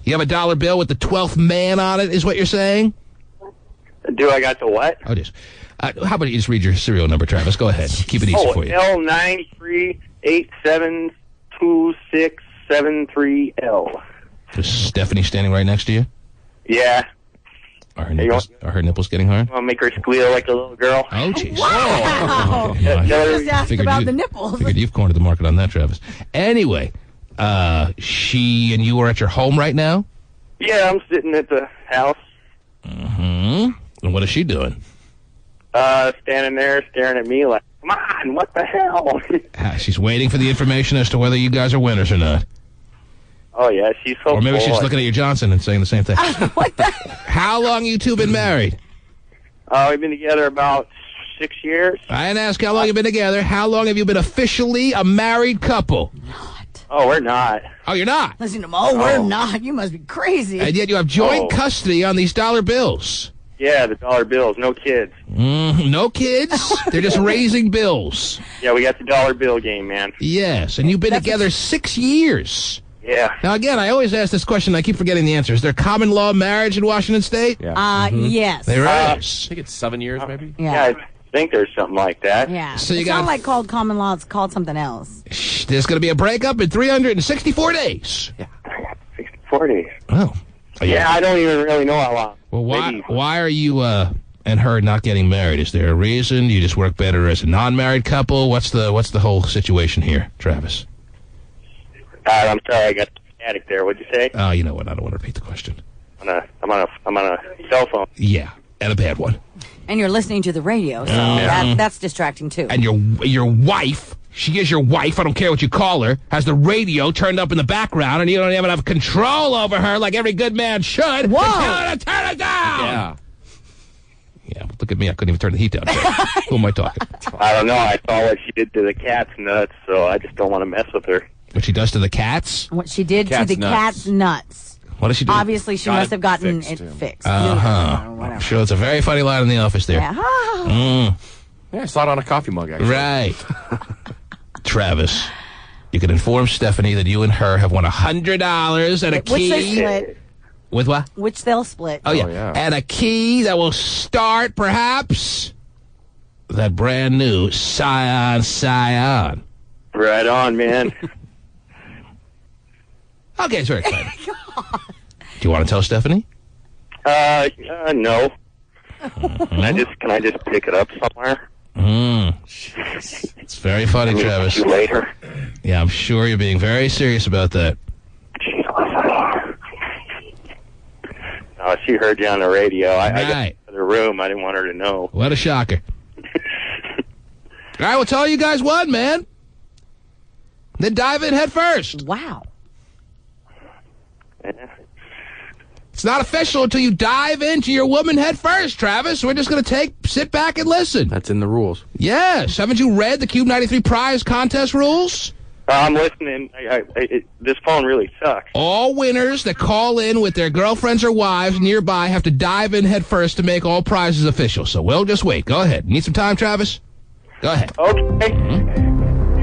You have a dollar bill with the 12th man on it, is what you're saying? Do I got the what? Oh, just. How about you just read your serial number, Travis? Go ahead. Keep it easy for you. L93872673L. Is Stephanie standing right next to you? Yeah. Are her nipples getting hard? I'll make her squeal like a little girl. Oh, jeez. Wow. Okay. You just asked Figured about the nipples. Figured you've cornered the market on that, Travis. Anyway, she and you are at your home right now? Yeah, I'm sitting at the house. Mm-hmm. And what is she doing? Standing there staring at me like, come on, what the hell? She's waiting for the information as to whether you guys are winners or not. Oh, yeah, she's so Or maybe she's bored. looking at your Johnson and saying the same thing. How long you two been married? We've been together about 6 years. I didn't ask how long you've been together. How long have you been officially a married couple? Oh, we're not. Oh, you're not? Listen to him. Oh, we're not. You must be crazy. And yet you have joint custody on these dollar bills. Yeah, the dollar bills, no kids. No kids? They're just raising bills. Yeah, we got the dollar bill game, man. Yes, and you've been together 6 years. Yeah. Now, again, I always ask this question. I keep forgetting the answer. Is there common law marriage in Washington State? Yeah. Yes. There is. I think it's 7 years, maybe. Yeah. I think there's something like that. Yeah. So you it's got- not like called common law. It's called something else. There's going to be a breakup in 364 days. 64 days. Oh. Yeah, I don't even really know how long. Well, Maybe- why are you and her not getting married? Is there a reason? Do you just work better as a non-married couple? What's the whole situation here, Travis? I'm sorry, I got static there. What'd you say? Oh, you know what? I don't want to repeat the question. I'm on a cell phone. Yeah, and a bad one. And you're listening to the radio, so that's distracting too. And your wife, she is your wife, I don't care what you call her, has the radio turned up in the background, and you don't even have control over her like every good man should. Whoa! Tell her to turn it down! Yeah. Yeah, look at me. I couldn't even turn the heat down. Who am I talking? I don't know. I saw what she did to the cat's nuts, so I just don't want to mess with her. What she does to the cats? What she did to Cat's the nuts. cat's nuts. What does she do? Obviously, she Got must it have gotten fixed, it too. fixed. Uh-huh. Whatever. I'm sure it's a very funny line in the office there. Yeah. Yeah, I saw it on a coffee mug, actually. Right. Travis, you can inform Stephanie that you and her have won $100 and a Which they key. split. With what? Which they'll split. Oh, yeah. yeah. And a key that will start, perhaps, that brand new Scion. Right on, man. Okay, it's very exciting. Do you want to tell Stephanie? No. Can I just pick it up somewhere? It's very funny, Travis. See you later. Yeah, I'm sure you're being very serious about that. She heard you on the radio. I Right. got to the room. I didn't want her to know. What a shocker. All right, well, tell you guys what, man. Then dive in head first. Wow. It's not official until you dive into your woman head first, Travis. We're just going to sit back and listen. That's in the rules. Yes. Haven't you read the Cube 93 prize contest rules? I'm listening. This phone really sucks. All winners that call in with their girlfriends or wives nearby have to dive in head first to make all prizes official. So we'll just wait. Go ahead. Need some time, Travis? Go ahead. Okay.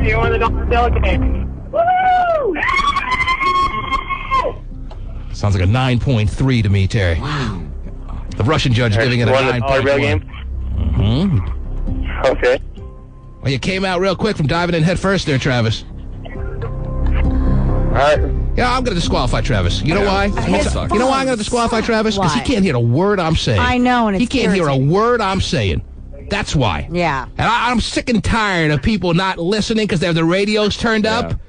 You won the dollar bill game. Woo! Sounds like a 9.3 to me, Terry. Wow. The Russian judge giving it a 9.1. You won the dollar bill game? Mm-hmm. Okay. Well, you came out real quick from diving in head first there, Travis. All right. Yeah, I'm going to disqualify Travis. You know why? You know why I'm going to disqualify Travis? Because he can't hear a word I'm saying. I know, and it's he can't hear a word I'm saying. That's why. Yeah. And I'm sick and tired of people not listening because they have the radios turned up.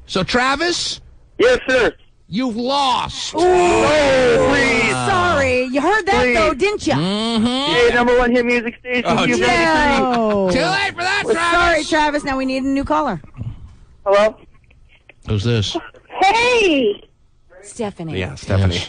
So, Travis? Yes, sir. You've lost. Ooh. Oh, please. Sorry. You heard that, though, didn't you? Mm-hmm. Yeah, number one hit music station. Oh, Cube 93. Too late for that, Travis. Sorry, Travis. Now we need a new caller. Hello? Who's this? Hey! Stephanie. Yeah, Stephanie.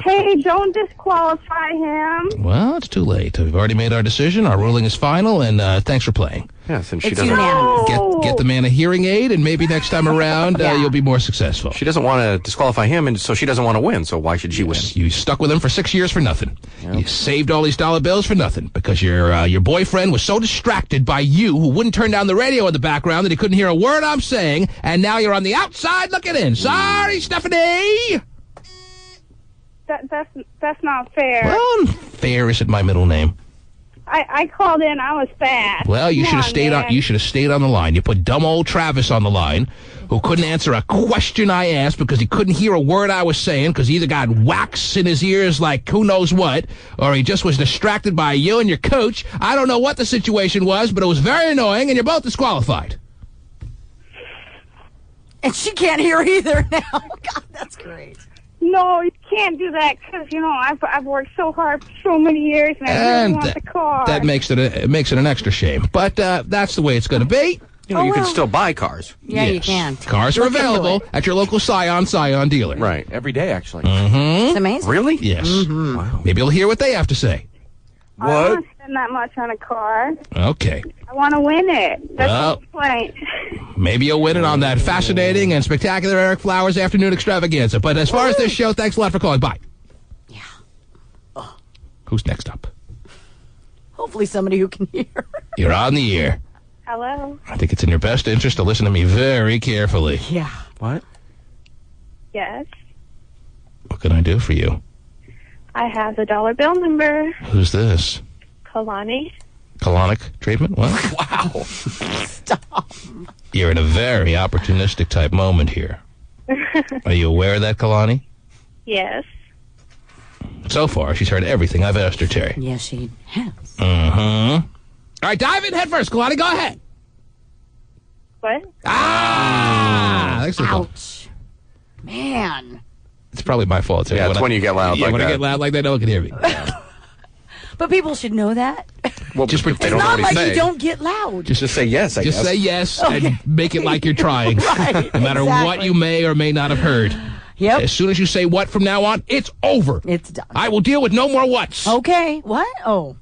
Hey, don't disqualify him. Well, it's too late. We've already made our decision. Our ruling is final, and thanks for playing. Yeah, since she It's doesn't get the man a hearing aid, and maybe next time around you'll be more successful. She doesn't want to disqualify him, and so she doesn't want to win. So why should she win? You stuck with him for 6 years for nothing. Yep. You saved all these dollar bills for nothing because your boyfriend was so distracted by you, who wouldn't turn down the radio in the background, that he couldn't hear a word I'm saying, and now you're on the outside looking in. Sorry, Stephanie. That's not fair. Well, fair isn't my middle name. I called in. I was fast. Well, you should have stayed on. You should have stayed on the line. You put dumb old Travis on the line, who couldn't answer a question I asked because he couldn't hear a word I was saying because he either got wax in his ears like who knows what, or he just was distracted by you and your coach. I don't know what the situation was, but it was very annoying, and you're both disqualified. And she can't hear either now. God, that's great. No, you can't do that because, I've worked so hard for so many years and I really want the car. That makes it an extra shame. But that's the way it's going to be. You can still buy cars. Yeah, you can. Cars are available at your local Scion dealer. Right. Every day, actually. Mm-hmm. It's amazing. Really? Yes. Mm-hmm. Wow. Maybe you'll hear what they have to say. I don't want to spend that much on a car. Okay. I want to win it. That's the point. Maybe you'll win it on that fascinating and spectacular Eric Flowers afternoon extravaganza. But as far as this show, thanks a lot for calling. Bye. Yeah. Who's next up? Hopefully somebody who can hear. You're on the air. Hello? I think it's in your best interest to listen to me very carefully. Yeah. What? Yes. What can I do for you? I have the dollar bill number. Who's this? Kalani. Colonic treatment? What? Wow. Stop. You're in a very opportunistic type moment here. Are you aware of that, Kalani? Yes. So far, she's heard everything I've asked her, Terry. Yes, she has. Uh-huh. All right, dive in head first, Kalani. Go ahead. What? Thanks for the call. Ouch. Man. It's probably my fault, Terry. Yeah, it's when you get loud like when that. I get loud like that, no one can hear me. But people should know that. Well, just It's not like you don't get loud. Just say yes, I guess. Just say yes and make it like you're trying. Right, no matter what you may or may not have heard. Yep. As soon as you say what from now on, it's over. It's done. I will deal with no more whats. Okay. What? Oh.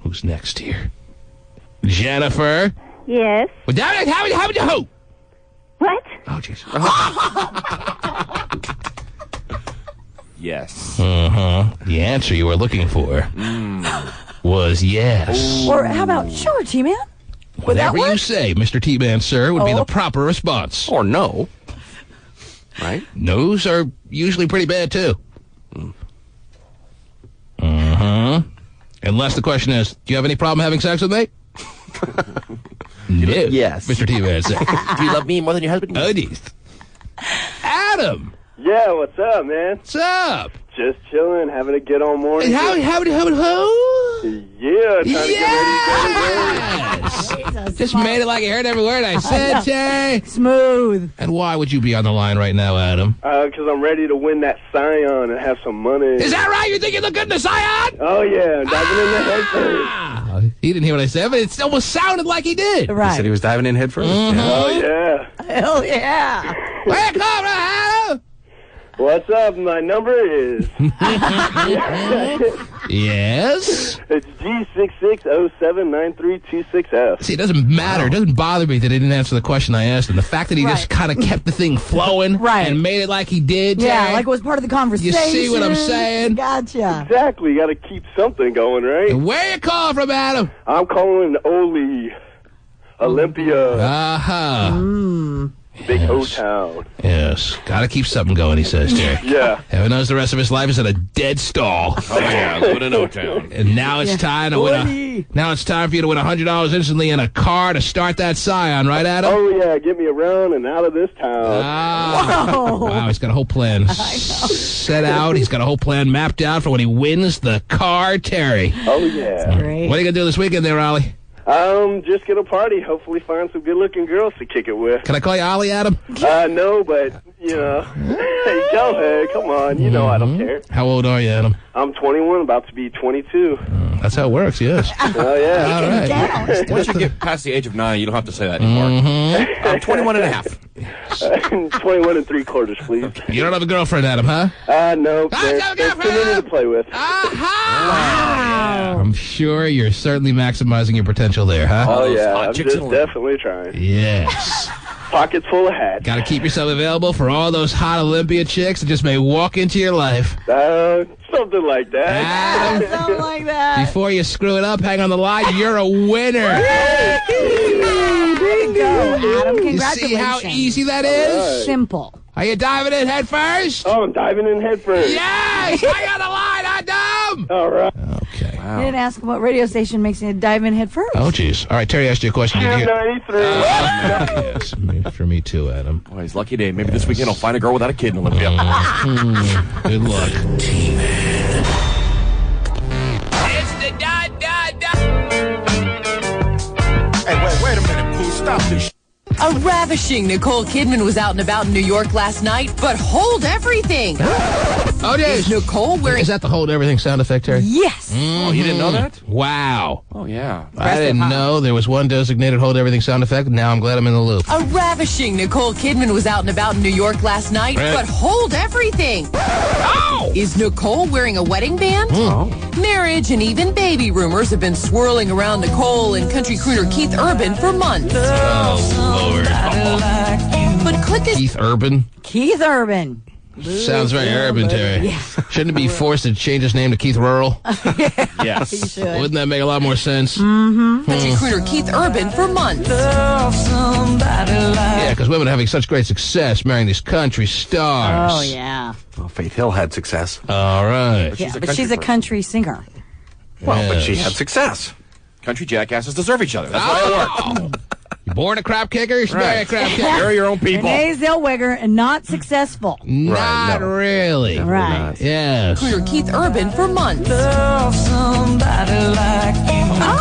Who's next here? Jennifer? Yes. Well, how would you who? What? Oh, jeez. Yes. Uh-huh. The answer you were looking for was yes. Or how about sure, T-Man? Whatever you say, Mr. T-Man, sir, would be the proper response. Or no. Right? No's are usually pretty bad, too. Uh-huh. Unless the question is, do you have any problem having sex with me? No. Yes. Mr. T-Man said. Do you love me more than your husband? Oh, geez. Adam. Yeah, what's up, man? What's up? Just chilling, having a good old morning. How? Yeah, trying to get ready. Just made it like I heard every word I said, Jay. Smooth. And why would you be on the line right now, Adam? Because I'm ready to win that Scion and have some money. Is that right? You think you look good in the Scion? Oh, yeah. I'm diving in the head first. He didn't hear what I said, but it almost sounded like he did. Right. He said he was diving in head first. Mm-hmm. Oh, yeah. Hell yeah. Where you come from, Adam? What's up? My number is... Yes? It's G66079326F. See, it doesn't matter. It doesn't bother me that he didn't answer the question I asked him. The fact that he just kind of kept the thing flowing and made it like he did. Yeah, Jay. like it was part of the conversation. You see what I'm saying? Gotcha. Exactly. You got to keep something going, right? And where you calling from, Adam? I'm calling Ole. Olympia. Uh-huh. Big O-Town. Yes. Got to keep something going, he says, Jerry. Yeah. Heaven knows the rest of his life is in a dead stall. Oh, yeah. Living in O-Town. And now it's time to win now it's time for you to win $100 instantly in a car to start that Scion, right, Adam? Oh, yeah. Get me around and out of this town. Wow, he's got a whole plan set out. He's got a whole plan mapped out for when he wins the car, Terry. Oh, yeah. Great. What are you going to do this weekend there, Ollie? Just gonna party. Hopefully find some good-looking girls to kick it with. Can I call you Ollie, Adam? No, but, you know. Hey, go ahead. Come on. You know I don't care. How old are you, Adam? I'm 21, about to be 22. That's how it works, yes. Oh, yeah. All right. Once you get past the age of 9, you don't have to say that anymore. I'm 21 and a half. 21 and 3/4, please. You don't have a girlfriend, Adam, huh? No. There's too many to play with. Wow. I'm sure you're certainly maximizing your potential there, huh? Oh, yeah. I'm just definitely trying. Yes. Pockets full of hats. Got to keep yourself available for all those hot Olympia chicks that just may walk into your life. Something like that. Something like that. Before you screw it up, hang on the line. You're a winner. Bingo, Adam. Congratulations. You see how easy that is? Right. Simple. Are you diving in head first? Oh, I'm diving in head first. Yes! Hang on the line, Adam! All right. Okay. You didn't ask him what radio station makes you dive in head first. Oh, jeez. All right, Terry asked you a question. Did you hear? 93. Yes, for me too, Adam. Boy, it's lucky day. Maybe this weekend I'll find a girl without a kid in Olympia. Good luck. T-Man. It's the da-da-da. Hey, wait a minute, Pooh. Stop this. A ravishing Nicole Kidman was out and about in New York last night, but hold everything. Oh, yes. Nicole wearing... Is that the hold everything sound effect, Terry? Yes. Oh, you didn't know that? Wow. Oh, yeah. I didn't know there was one designated hold everything sound effect. Now I'm glad I'm in the loop. A ravishing Nicole Kidman was out and about in New York last night, but hold everything. Oh! Is Nicole wearing a wedding band? Marriage and even baby rumors have been swirling around Nicole and country crooner Keith Urban for months. Oh, Lord. But could this... Keith Urban? Keith Urban. Sounds very urban, Terry. Yeah. Shouldn't it be forced to change his name to Keith Rural? Yes. He should. Wouldn't that make a lot more sense? Country crooner Keith Urban for months. Yeah, because women are having such great success marrying these country stars. Oh, yeah. Well, Faith Hill had success. All right. But she's a country singer. Well, but she had success. Country jackasses deserve each other. That's why it works. You born a crap kicker? You should marry a crap kicker. Marry your own people. Renee Zellweger, and not successful. Not really. Right. Yes. Crooner Keith Urban for months.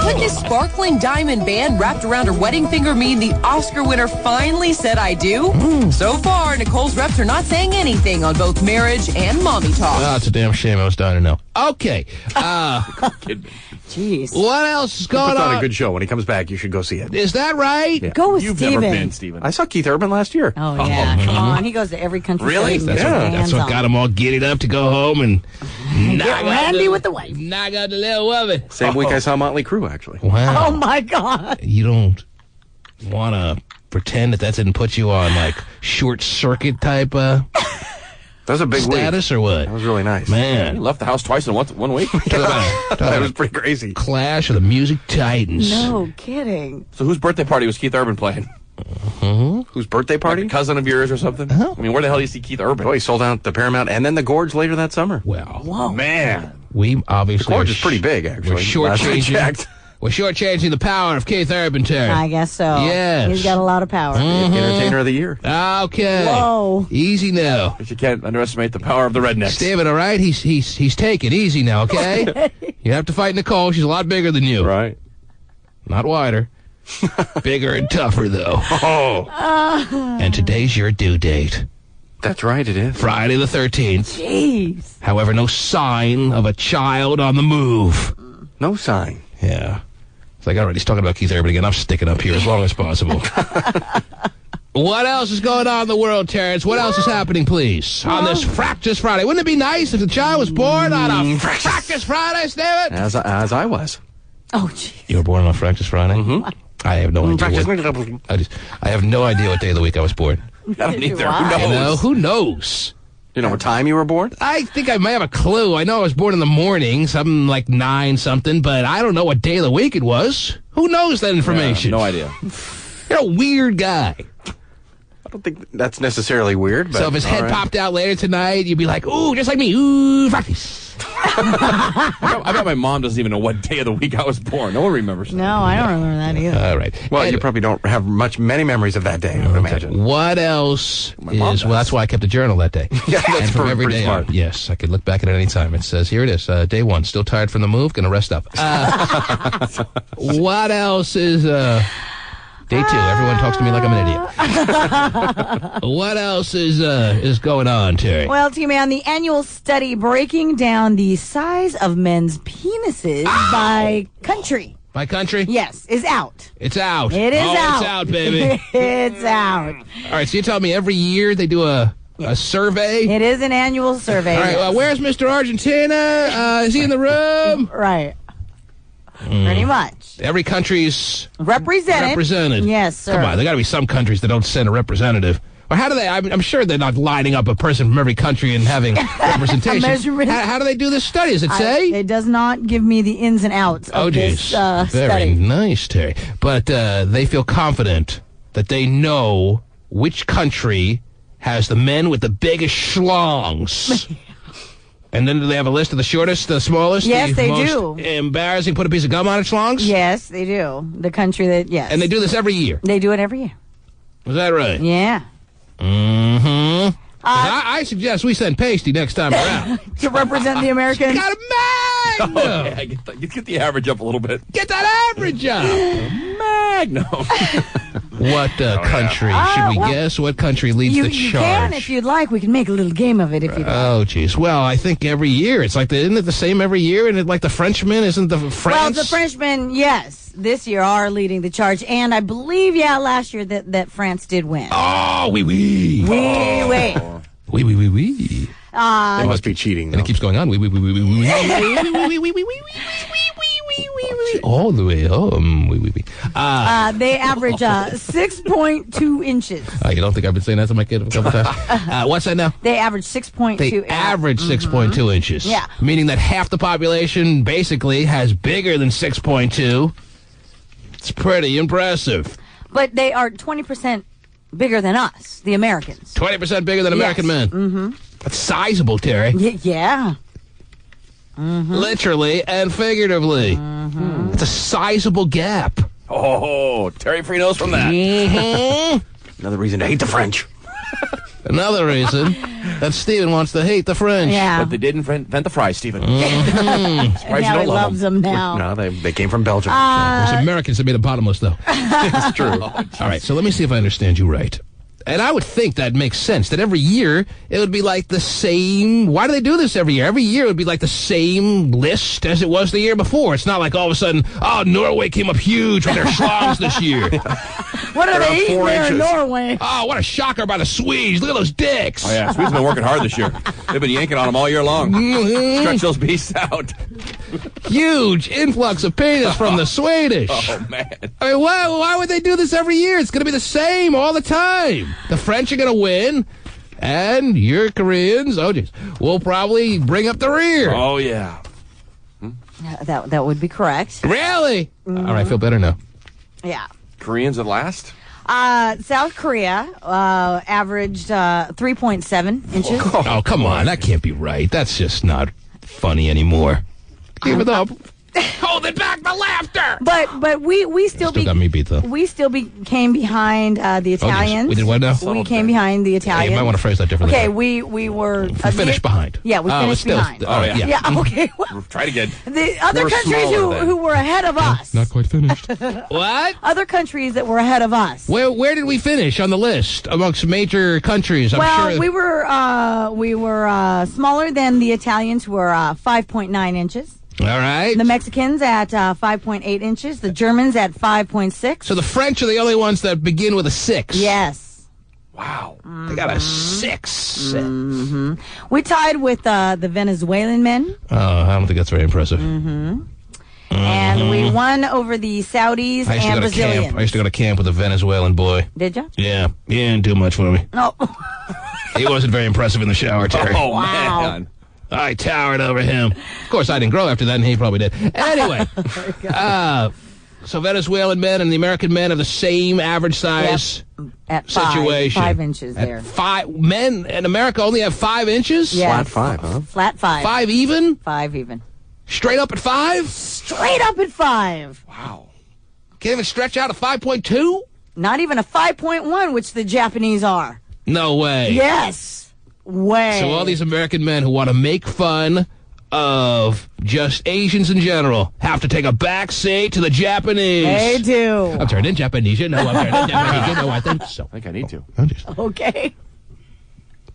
Could this sparkling diamond band wrapped around her wedding finger mean the Oscar winner finally said I do? So far, Nicole's reps are not saying anything on both marriage and mommy talk. Oh, it's a damn shame. I was dying to know. Okay. Jeez. What else is going Puts on on? a good show. When he comes back, you should go see it. Is that right? Yeah. Go with You've Steven. never been, Steven. I saw Keith Urban last year. Oh, yeah. Come on. He goes to every country. Really? place. That's what got them all giddied up to go home and Get randy with the wife. knock out the little woman. Same week I saw Motley Crue, actually. Wow. Oh, my God. You don't want to pretend that didn't put you on, like, short circuit type That was a big status week. or what? That was really nice. Man. You left the house twice in one week. That was pretty crazy. Clash of the Music Titans. No kidding. So whose birthday party was Keith Urban playing? Whose birthday party? Like a cousin of yours or something? I mean, where the hell do you see Keith Urban? Oh, he sold out the Paramount and then the Gorge later that summer. Well, Whoa. Man. we obviously The Gorge are is pretty big, actually. We're Last I shortchanging. checked. We're shortchanging the power of Keith Urban, Terry. I guess so. Yes. He's got a lot of power. Entertainer of the year. Okay. Whoa. Easy now. But you can't underestimate the power of the rednecks. Steven, all right? He's taking easy now, okay? You have to fight Nicole. She's a lot bigger than you. Right. Not wider. Bigger and tougher, though. Oh. And today's your due date. That's right, it is. Friday the 13th. Jeez. However, no sign of a child on the move. No sign. Yeah. It's like, all right, he's talking about Keith Urban again. I'm sticking up here as long as possible. What else is going on in the world, Terrence? What else is happening, please, on this Fractus Friday? Wouldn't it be nice if the child was born on a Fractus Friday, Steven? As I was. Oh, gee. You were born on a Fractus Friday? Mm-hmm. I have no idea. I have no idea what day of the week I was born. I don't either. Who knows? You know what time you were born? I think I might have a clue. I know I was born in the morning, something like 9 something, but I don't know what day of the week it was. Who knows that information? Yeah, no idea. You're a weird guy. I don't think that's necessarily weird. But so if his head popped out later tonight, you'd be like, ooh, just like me. Ooh, practice. I bet my mom doesn't even know what day of the week I was born. No one remembers that. No, I don't remember that either. All right. Well, you probably don't have many memories of that day, I would imagine. What else is... Well, that's why I kept a journal that day. Yeah, that's and from every day smart. on. Yes, I could look back at it any time. It says, here it is, day 1. Still tired from the move, gonna rest up. What else is... Day 2. Everyone talks to me like I'm an idiot. What else is going on, Terry? Well, T-Man, the annual study breaking down the size of men's penises by country. By country? Yes, is out. It's out. It is out. It's out, baby. It's out. All right, so you tell me every year they do a survey? It is an annual survey. All right, where's Mr. Argentina? Is he in the room? Right. Pretty much. Every country's represented. Yes, sir. Come on, there got to be some countries that don't send a representative. Or how do they? I'm sure they're not lining up a person from every country and having representation. How do they do this study? Does it say? It does not give me the ins and outs of this Very study. nice, Terry. But they feel confident that they know which country has the men with the biggest schlongs. And then do they have a list of the shortest, the smallest? Yes, they most do. Embarrassing, put a piece of gum on its schlongs? Yes, they do. The country that, yes. And they do this every year? They do it every year. Is that right? Yeah. Mm-hmm. I suggest we send Pasty next time around. To represent the Americans? Got a Magnum! Oh, yeah, get the average up a little bit. Get that average up! Magnum! What country? Should we guess? What country leads the charge? You can, if you'd like. We can make a little game of it if you'd like. Oh, jeez. Well, I think every year. It's like, isn't it the same every year? And like the Frenchmen? Isn't the France? Well, the Frenchmen, yes, this year are leading the charge. And I believe, last year that France did win. Oh, oui. Oui. They must be cheating, though. And it keeps going on. All the way home. They average 6.2 inches. You don't think I've been saying that to my kid a couple times? What's that now? They average 6.2. They average 6.2 inches. Yeah. Meaning that half the population basically has bigger than 6.2. It's pretty impressive. But they are 20% bigger than us, the Americans. 20% bigger than American men. Mm-hmm. That's sizable, Terry. Yeah. Mm-hmm. Literally and figuratively. Mm-hmm. It's a sizable gap. Oh, Terry Free knows from that. Mm-hmm. Another reason to hate the French. Another reason that Stephen wants to hate the French. Yeah. But they did invent the fries, Stephen. Mm-hmm. And now he loves them now. No, they came from Belgium. There's Americans that made a bottomless, though. It's true. All right, so let me see if I understand you right. And I would think that makes sense, that every year it would be like the same... Why do they do this every year? Every year it would be like the same list as it was the year before. It's not like all of a sudden, Norway came up huge with their schlongs this year. What are they eating there in Norway? Oh, what a shocker by the Swedes. Look at those dicks. Oh, yeah, Swedes have been working hard this year. They've been yanking on them all year long. Mm-hmm. Stretch those beasts out. Huge influx of penis from the Swedish. Oh, man. I mean, why would they do this every year? It's going to be the same all the time. The French are going to win, and your Koreans, will probably bring up the rear. Oh, yeah. That would be correct. Really? Mm-hmm. All right, I feel better now. Yeah. Koreans at last? South Korea averaged 3.7 inches. Oh, come on. That can't be right. That's just not funny anymore. Give it up. Hold it back. The laugh after. But we still got me beat though. We still came behind the Italians. We did what now? We came behind the Italians. You might want to phrase that differently. Okay, we were finished behind. Yeah, we finished behind. Oh yeah. Yeah. Okay. Try it again. The other countries who were ahead of us. Not quite finished. What? Other countries that were ahead of us. Where did we finish on the list amongst major countries? I'm sure we were smaller than the Italians, who were 5.9 inches. All right. The Mexicans at 5.8 inches. The Germans at 5.6. So the French are the only ones that begin with a 6. Yes. Wow. They got a 6. Mm-hmm. We tied with the Venezuelan men. Oh, I don't think that's very impressive. Mm-hmm. And we won over the Saudis and Brazilians. I used to go to camp with a Venezuelan boy. Did you? Yeah. He didn't do much for me. No. He wasn't very impressive in the shower, Terry. Oh, wow. Man. I towered over him. Of course, I didn't grow after that, and he probably did. Anyway, so Venezuelan men and the American men have the same average size situation. 5 inches there. Men in America only have 5 inches? Yes. Flat 5, huh? Flat 5. 5 even? 5 even. Straight up at 5? Straight up at 5. Wow. Can't even stretch out a 5.2? Not even a 5.1, which the Japanese are. No way. Yes. Way. So all these American men who want to make fun of just Asians in general have to take a back seat to the Japanese. They do. I'm turning in Japanese. No, I'm turning in Japanese. No, I think so. I think I need to. Okay.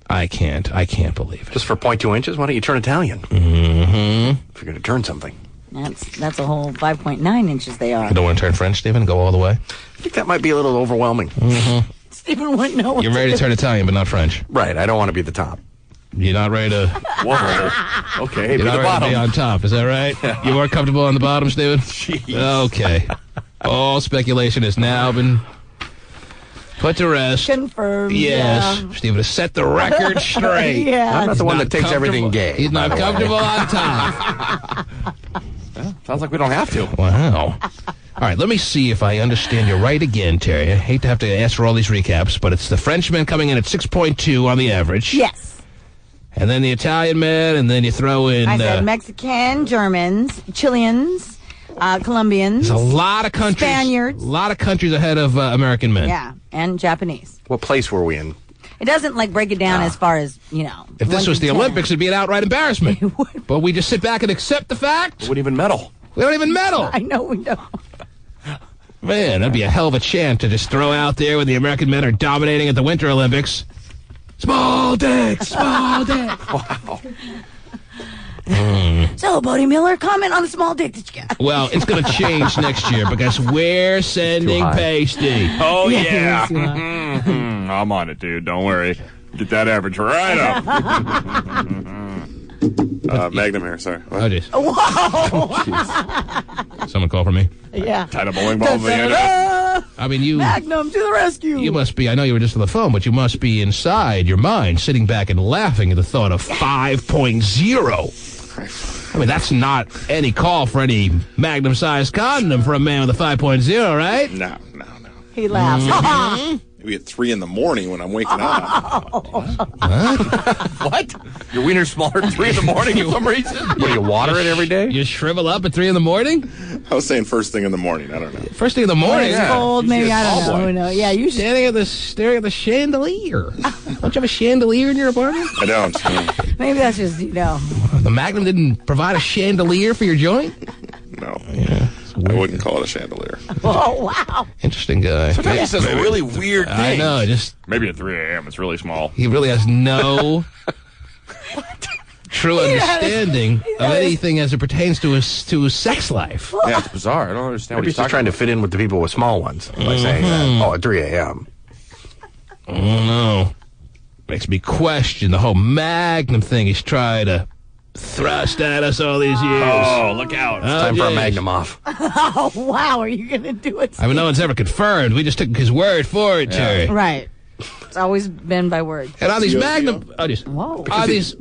I can't believe it. Just for 0.2 inches? Why don't you turn Italian? Mm-hmm. If you're going to turn something. That's a whole 5.9 inches they are. You don't want to turn French, Stephen? Go all the way? I think that might be a little overwhelming. Mm-hmm. Stephen wouldn't know what You're ready to turn Italian, but not French. Right. I don't want to be the top. You're not ready to... Whoa. Okay, You're not ready to be on top. Is that right? You're more comfortable on the bottom, Stephen? Jeez. Okay. All speculation has now been put to rest. Confirmed. Yes. Yeah. Stephen has set the record straight. Yeah. I'm not the one that takes everything gay. He's not comfortable on top. Well, sounds like we don't have to. Wow. All right, let me see if I understand you right again, Terry. I hate to have to ask for all these recaps, but it's the Frenchmen coming in at 6.2 on the average. Yes. And then the Italian men, and then you throw in... I said Mexican, Germans, Chileans, Colombians. There's a lot of countries. Spaniards. A lot of countries ahead of American men. Yeah, and Japanese. What place were we in? It doesn't, break it down as far as, If this was the Olympics, it'd be an outright embarrassment. But we just sit back and accept the fact. We wouldn't even medal. We don't even medal. I know we don't. Man, that'd be a hell of a chant to just throw out there when the American men are dominating at the Winter Olympics. Small dick, small dick. Wow. So, Bodie Miller, comment on the small dick that you got. Well, it's going to change next year because we're sending pasty. Oh, Yeah, yeah. I'm on it, dude. Don't worry. Get that average right up. Magnum here, sorry. What? Oh, jeez. Whoa! Someone call for me? Yeah. Tied a bowling ball. I mean, you... Magnum to the rescue. You must be, I know you were just on the phone, but you must be inside your mind sitting back and laughing at the thought of 5.0. I mean, that's not any call for any Magnum-sized condom for a man with a 5.0, right? No. He laughs. Maybe at 3 in the morning when I'm waking up. What? Your wiener's smaller at 3 in the morning for some reason? What, do you water it every day? You shrivel up at 3 in the morning? I was saying first thing in the morning. I don't know. First thing in the morning? It's cold, maybe. I don't know. No. Yeah, you should. Staring at the chandelier. Don't you have a chandelier in your apartment? I don't. Maybe that's just, The Magnum didn't provide a chandelier for your joint? No. Yeah. I wouldn't call it a chandelier. Oh, wow. Interesting guy. Sometimes he says really weird things. I know, Maybe at 3 a.m. it's really small. He really has no true understanding of anything as it pertains to his sex life. Yeah, it's bizarre. I don't understand Maybe what he's just trying to fit in with the people with small ones. By saying that, at 3 a.m. I don't know. Makes me question the whole Magnum thing he's trying to thrust at us all these years. Oh, look out. It's time for a Magnum off. Oh, wow. Are you going to do it? I mean, no one's ever confirmed. We just took his word for it, Terry. Right. It's always been by word. And on these Magnum... Whoa.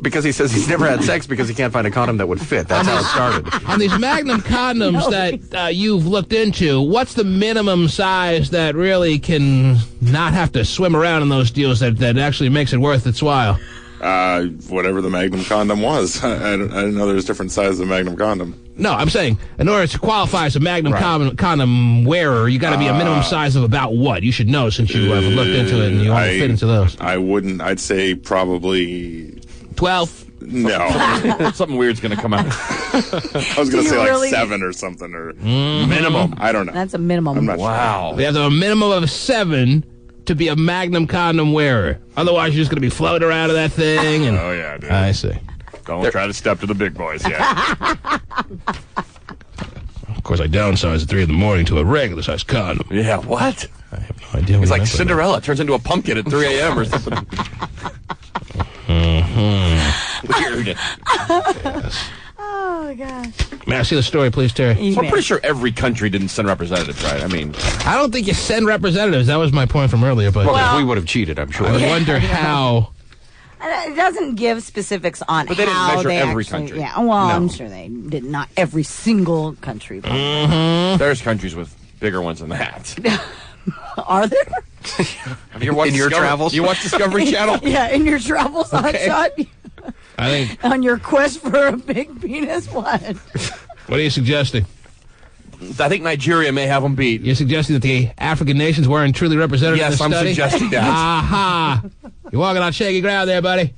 Because he says he's never had sex because he can't find a condom that would fit. That's how it started. On these Magnum condoms that you've looked into, what's the minimum size that really can not have to swim around in those deals that actually makes it worth its while? Whatever the Magnum condom was. I didn't know there was different sizes of Magnum condom. No, I'm saying in order to qualify as a Magnum condom wearer, you got to be a minimum size of about what? You should know since you have looked into it and you only fit into those. I wouldn't. I'd say probably 12. No. Something weird's going to come out. I was going to say like 7 or something. Or minimum. I don't know. That's a minimum. I'm not wow. You have to have a minimum of 7 to be a Magnum condom wearer. Otherwise, you're just going to be floating around in that thing. And oh, yeah, dude. I see. Don't try to step to the big boys yet. Of course, I downsized at 3 in the morning to a regular-sized condom. Yeah, what? I have no idea. He's like Cinderella. Turns into a pumpkin at 3 a.m. or something. Weird. Yes. Oh, gosh. May I see the story, please, Terry? So I'm pretty sure every country didn't send representatives, right? I mean, I don't think you send representatives. That was my point from earlier. But well, we would have cheated, I'm sure. I wonder how. It doesn't give specifics on but they didn't how measure they every actually, country. Yeah, well, I'm sure they did not every single country. There's countries with bigger ones than that. Are there? Have you watched your travels? You watch Discovery Channel? Yeah, in your travels, Hotshot? I think. On your quest for a big penis, what? What are you suggesting? I think Nigeria may have them beat. You're suggesting that the African nations weren't truly represented in the study? Yes, I'm suggesting that. Aha! You're walking on shaky ground there, buddy.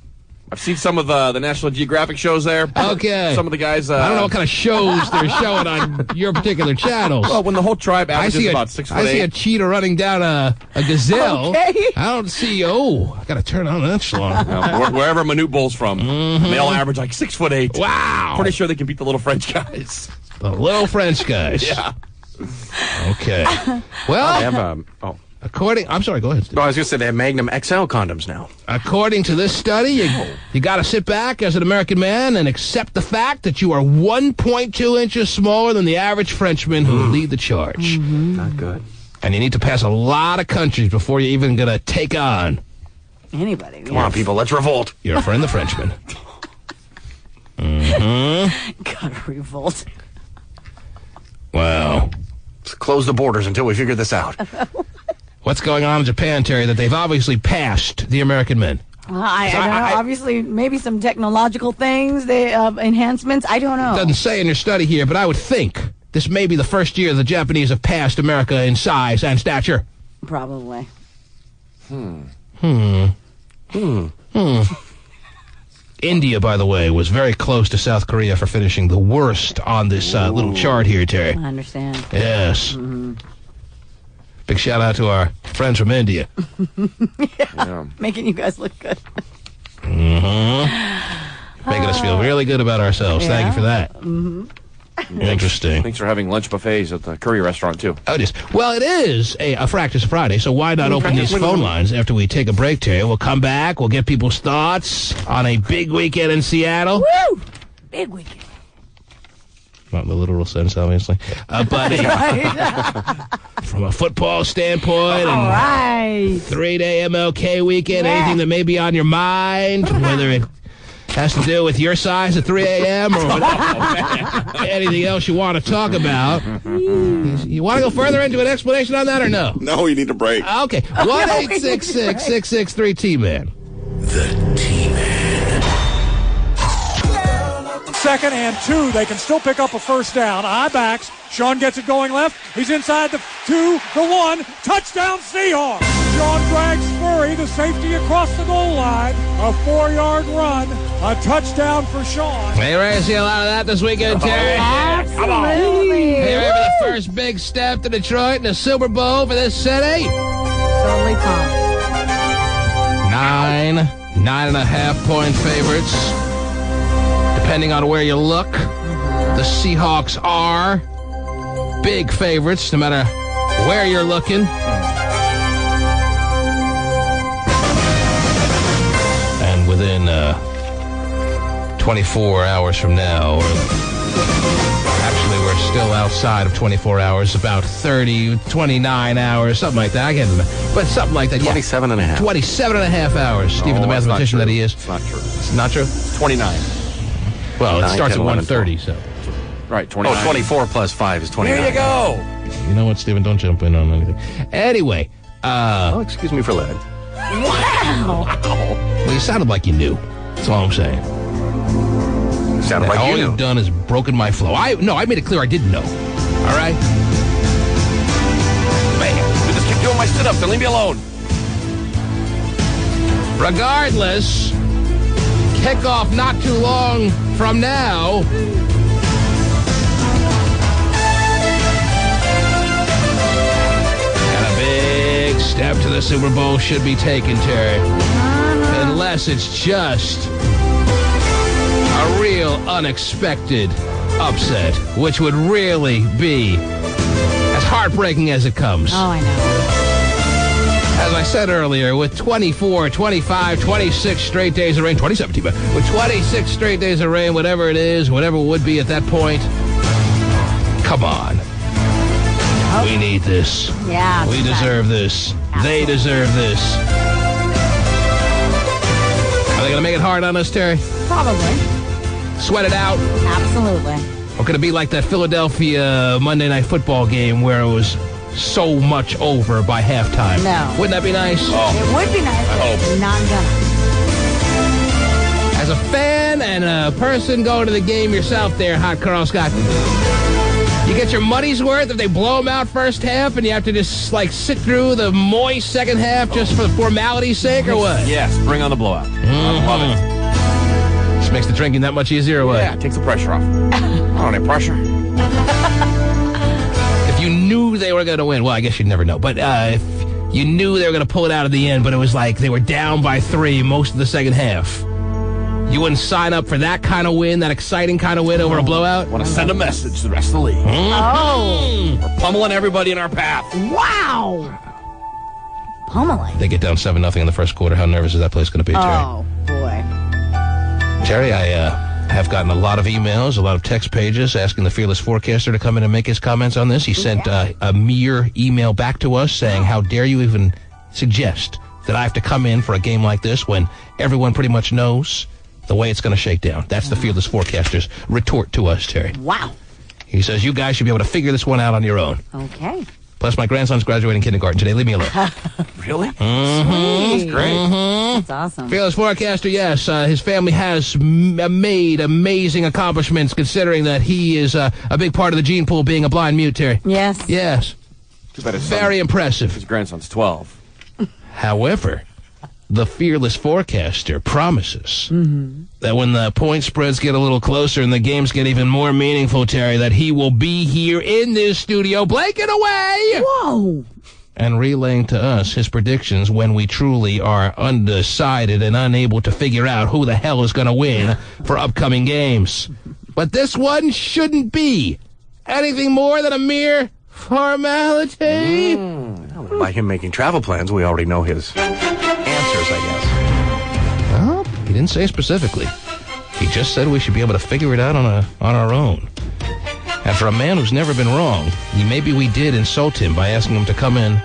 I've seen some of the National Geographic shows there. Okay. Some of the guys... I don't know what kind of shows they're showing on your particular channels. Well, when the whole tribe averages about 6'8". I see a cheetah running down a gazelle. Okay. I don't see... Oh, I got to turn on that schlong. Wherever Manute Bull's from, they'll average like 6'8". Wow. Pretty sure they can beat the little French guys. The little French guys. Yeah. Okay. Well, they have, I'm sorry, go ahead, Steve. No, I was going to say they have Magnum XL condoms now. According to this study, you got to sit back as an American man and accept the fact that you are 1.2 inches smaller than the average Frenchman who lead the charge. Not good. And you need to pass a lot of countries before you're even going to take on anybody. Come on, people, let's revolt. Your friend, the Frenchman. Gotta revolt. Wow. Let's close the borders until we figure this out. What's going on in Japan, Terry, that they've obviously passed the American men? I don't know. Obviously, maybe some technological things, enhancements. I don't know. It doesn't say in your study here, but I would think this may be the first year the Japanese have passed America in size and stature. Probably. India, by the way, was very close to South Korea for finishing the worst on this little chart here, Terry. I understand. Yes. Big shout out to our friends from India. Yeah. Making you guys look good. Making us feel really good about ourselves. Thank you for that. Interesting. Thanks for having lunch buffets at the Curry restaurant, too. Oh, it is. Well, it is a Fractus Friday, so why not open these phone lines after we take a break, Terry? We'll come back. We'll get people's thoughts on a big weekend in Seattle. Woo! Big weekend. Not in the literal sense, obviously. But from a football standpoint, all right. 3-day MLK weekend, anything that may be on your mind, whether it has to do with your size at 3 a.m. or anything else you want to talk about. You want to go further into an explanation on that or no? No, you need a break. Okay. 1-866-663-T-Man. The T-Man. Second and 2. They can still pick up a first down. I-backs. Sean gets it going left. He's inside the 2, the 1. Touchdown Seahawks. Sean drags Spurry, the safety, across the goal line. A 4-yard run. A touchdown for Sean. Hey, ready to see a lot of that this weekend, Terry? Absolutely. Hey, ready for the first big step to Detroit in the Super Bowl for this city? Totally pumped. 9.5 point favorites. Depending on where you look, the Seahawks are big favorites, no matter where you're looking. And within 24 hours from now, actually we're still outside of 24 hours, about 29 hours, something like that. I can't remember, but something like that. 27 and a half. 27 and a half hours, Stephen, the mathematician that he is. It's not true. It's not true? 29. Well, it 9, starts 10, at 11, 1:30, so. Right, 29. Oh, 24 plus 5 is 29. Here you go. You know what, Stephen? Don't jump in on anything. Anyway. Excuse me for that. Wow. Well, you sounded like you knew. That's all I'm saying. Sounded like all you knew. you've done is broken my flow. I made it clear I didn't know. All right? Man, we just keep doing my sit-ups. Then leave me alone. Regardless, kickoff not too long from now. And a big step to the Super Bowl should be taken, Terry. Unless it's just a real unexpected upset, which would really be as heartbreaking as it comes. Oh, I know. As I said earlier, with 24, 25, 26 straight days of rain, 2017, but with 26 straight days of rain, whatever it is, whatever it would be at that point, come on. Oh. We need this. Yeah. We deserve this. Absolutely. They deserve this. Are they going to make it hard on us, Terry? Probably. Sweat it out? Absolutely. Or could it be like that Philadelphia Monday Night Football game where it was so much over by halftime? No. Wouldn't that be nice? It would be nice, but it's not gonna. As a fan and a person going to the game yourself there, Hot Carl Scott, you get your money's worth if they blow them out first half and you have to just, like, sit through the moist second half just for the formality's sake, or what? Yes, bring on the blowout. I love it. Just makes the drinking that much easier, or what? Yeah, it takes the pressure off. I don't need pressure. If you knew they were going to win, well, I guess you'd never know, but if you knew they were going to pull it out at the end, but it was like they were down by 3 most of the second half, you wouldn't sign up for that kind of win, that exciting kind of win over a blowout? Want to send a message to the rest of the league. Oh. We're pummeling everybody in our path. Wow. Pummeling. They get down 7-0 in the first quarter. How nervous is that place going to be, Terry? Oh, boy. Terry, I have gotten a lot of emails, a lot of text pages asking the Fearless Forecaster to come in and make his comments on this. He sent a mere email back to us saying, how dare you even suggest that I have to come in for a game like this when everyone pretty much knows the way it's going to shake down. That's the Fearless Forecaster's retort to us, Terry. Wow. He says, you guys should be able to figure this one out on your own. Okay. Plus, my grandson's graduating kindergarten today. Leave me alone. Really? Sweet. Great. That's awesome. Fearless Forecaster, yes. His family has made amazing accomplishments considering that he is a big part of the gene pool being a blind mute, Terry. Yes. Yes. Too bad his Very impressive. His grandson's 12. However, the Fearless Forecaster promises that when the point spreads get a little closer and the games get even more meaningful, Terry, that he will be here in this studio, blanking away! Whoa! And relaying to us his predictions when we truly are undecided and unable to figure out who the hell is going to win for upcoming games. But this one shouldn't be anything more than a mere formality. By him making travel plans, we already know his answers, I guess. Well, he didn't say specifically. He just said we should be able to figure it out on our own. And for a man who's never been wrong, maybe we did insult him by asking him to come in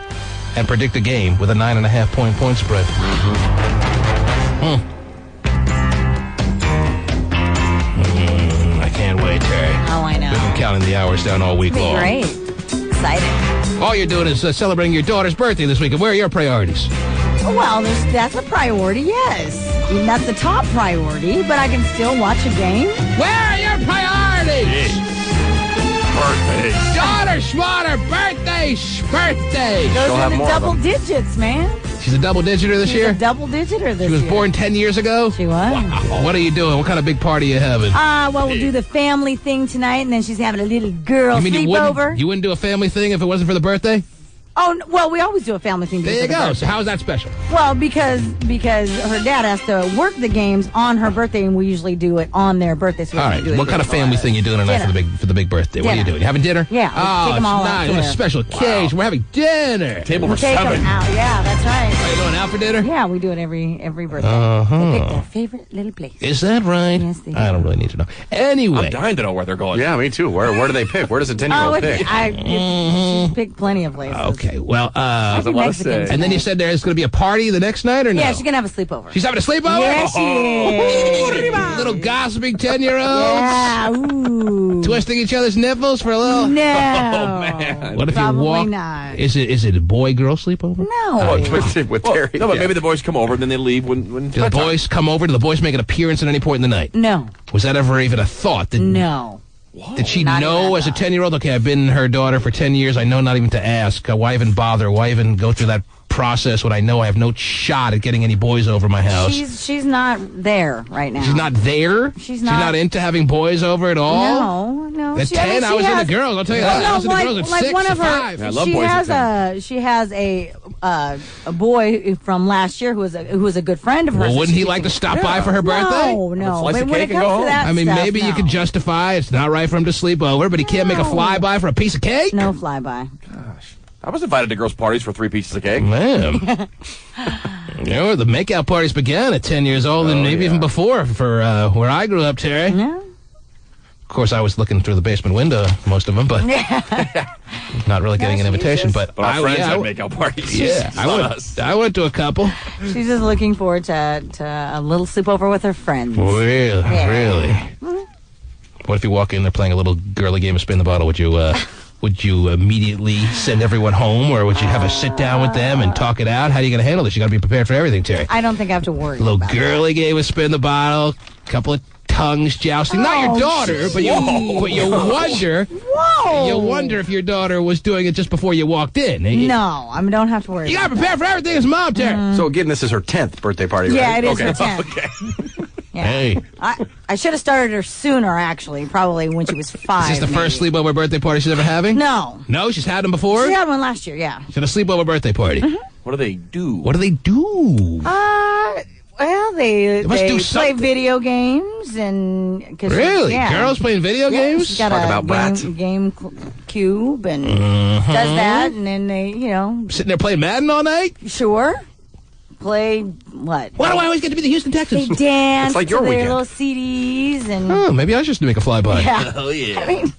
and predict a game with a 9.5 point spread. I can't wait, Terry. Oh, I know. We've been counting the hours down all week It'll be long. great. Exciting. All you're doing is celebrating your daughter's birthday this week. And where are your priorities? Well, that's a priority, yes. And that's the top priority, but I can still watch a game. Where are your priorities? Birthday. Daughter, schwatter, birthday, birthday. Those in the double digits, man. She's a double-digiter this year? A double-digiter this year. She was born 10 years ago? She was. Wow. What are you doing? What kind of big party are you having? Well, we'll do the family thing tonight, and then she's having a little girl sleepover. You wouldn't do a family thing if it wasn't for the birthday? Oh, well, we always do a family thing. There you go. So how is that special? Well, because her dad has to work the games on her birthday, and we usually do it on their birthday. So all right. What kind of family thing you doing tonight for the big birthday? What are you doing? You having dinner? Yeah. Oh, take them all nice. What a special occasion. We're having dinner. Table for take 7. Them out. Yeah, that's right. Are you going out for dinner? Yeah, we do it every birthday. They pick their favorite little place. Is that right? Yes, they do. I don't really need to know. Anyway. I'm dying to know where they're going. Yeah, me too. Where do they pick? Where does a 10-year-old pick? She's picked plenty of places. Okay. Okay, well, Mexicans and then you said there's going to be a party the next night, or no? Yeah, she's gonna have a sleepover. She's having a sleepover? Yes, she is. Little gossiping 10-year-olds? Yeah, ooh. Twisting each other's nipples for a little? No. Oh, man. What if Probably you walk? not. Is it a boy-girl sleepover? No. With Terry. No, but maybe the boys come over and then they leave when Do the boys come over? Do the boys make an appearance at any point in the night? No. Was that ever even a thought? No. Did she Not know even as a 10-year-old, okay, I've been her daughter for 10 years, I know not even to ask. Why even bother? Why even go through that process when I know I have no shot at getting any boys over my house? She's not there right now. She's not there? She's not into having boys over at all? No. At 10, I was into girls. I'll tell you that. I was into girls at 6 one or of her, 5. I love boys at 10. She has a boy from last year who was a good friend of hers. Well, wouldn't he like to stop by for her birthday? No. Slice But of when cake it and comes go to home. that I mean, stuff, maybe you no. could justify it's not right for him to sleep over, but he can't make a flyby for a piece of cake? No flyby. I was invited to girls' parties for 3 pieces of cake. Man. The makeout parties began at 10 years old and maybe even before for where I grew up, Terry. Yeah. Of course, I was looking through the basement window, most of them, but not really getting an invitation. But our friends had makeout parties. Yeah, I went to a couple. She's just looking forward to a little sleepover with her friends. Really? Yeah. Really? What if you walk in, they're playing a little girly game of spin the bottle? Would you immediately send everyone home, or would you have a sit down with them and talk it out? How are you going to handle this? You got to be prepared for everything, Terry. I don't think I have to worry. A little about girly game of spin the bottle, couple of tongues jousting. Not your daughter, but you wonder. Whoa! You wonder if your daughter was doing it just before you walked in. No, I don't have to worry. You got to prepare for everything as mom, Terry. So again, this is her 10th birthday party, right? Yeah, it is okay. her 10th. Okay. Yeah. Hey. I should have started her sooner, actually. Probably when she was 5. Is this the first sleepover birthday party she's ever having? No. No, she's had them before? She had one last year, yeah. She had a sleepover birthday party. Mm-hmm. What do they do? What do they do? Well, they must do play something. video games and Really? Yeah. Girls playing video games? She's got Talk about a game cube and Mm-hmm. does that, and then they, Sitting there playing Madden all night? Sure. Play what? Why do I always get to be the Houston Texans? They dance It's like to your their weekend. little CDs and. Oh, maybe I should make a flyby. Yeah. Oh, yeah. I mean,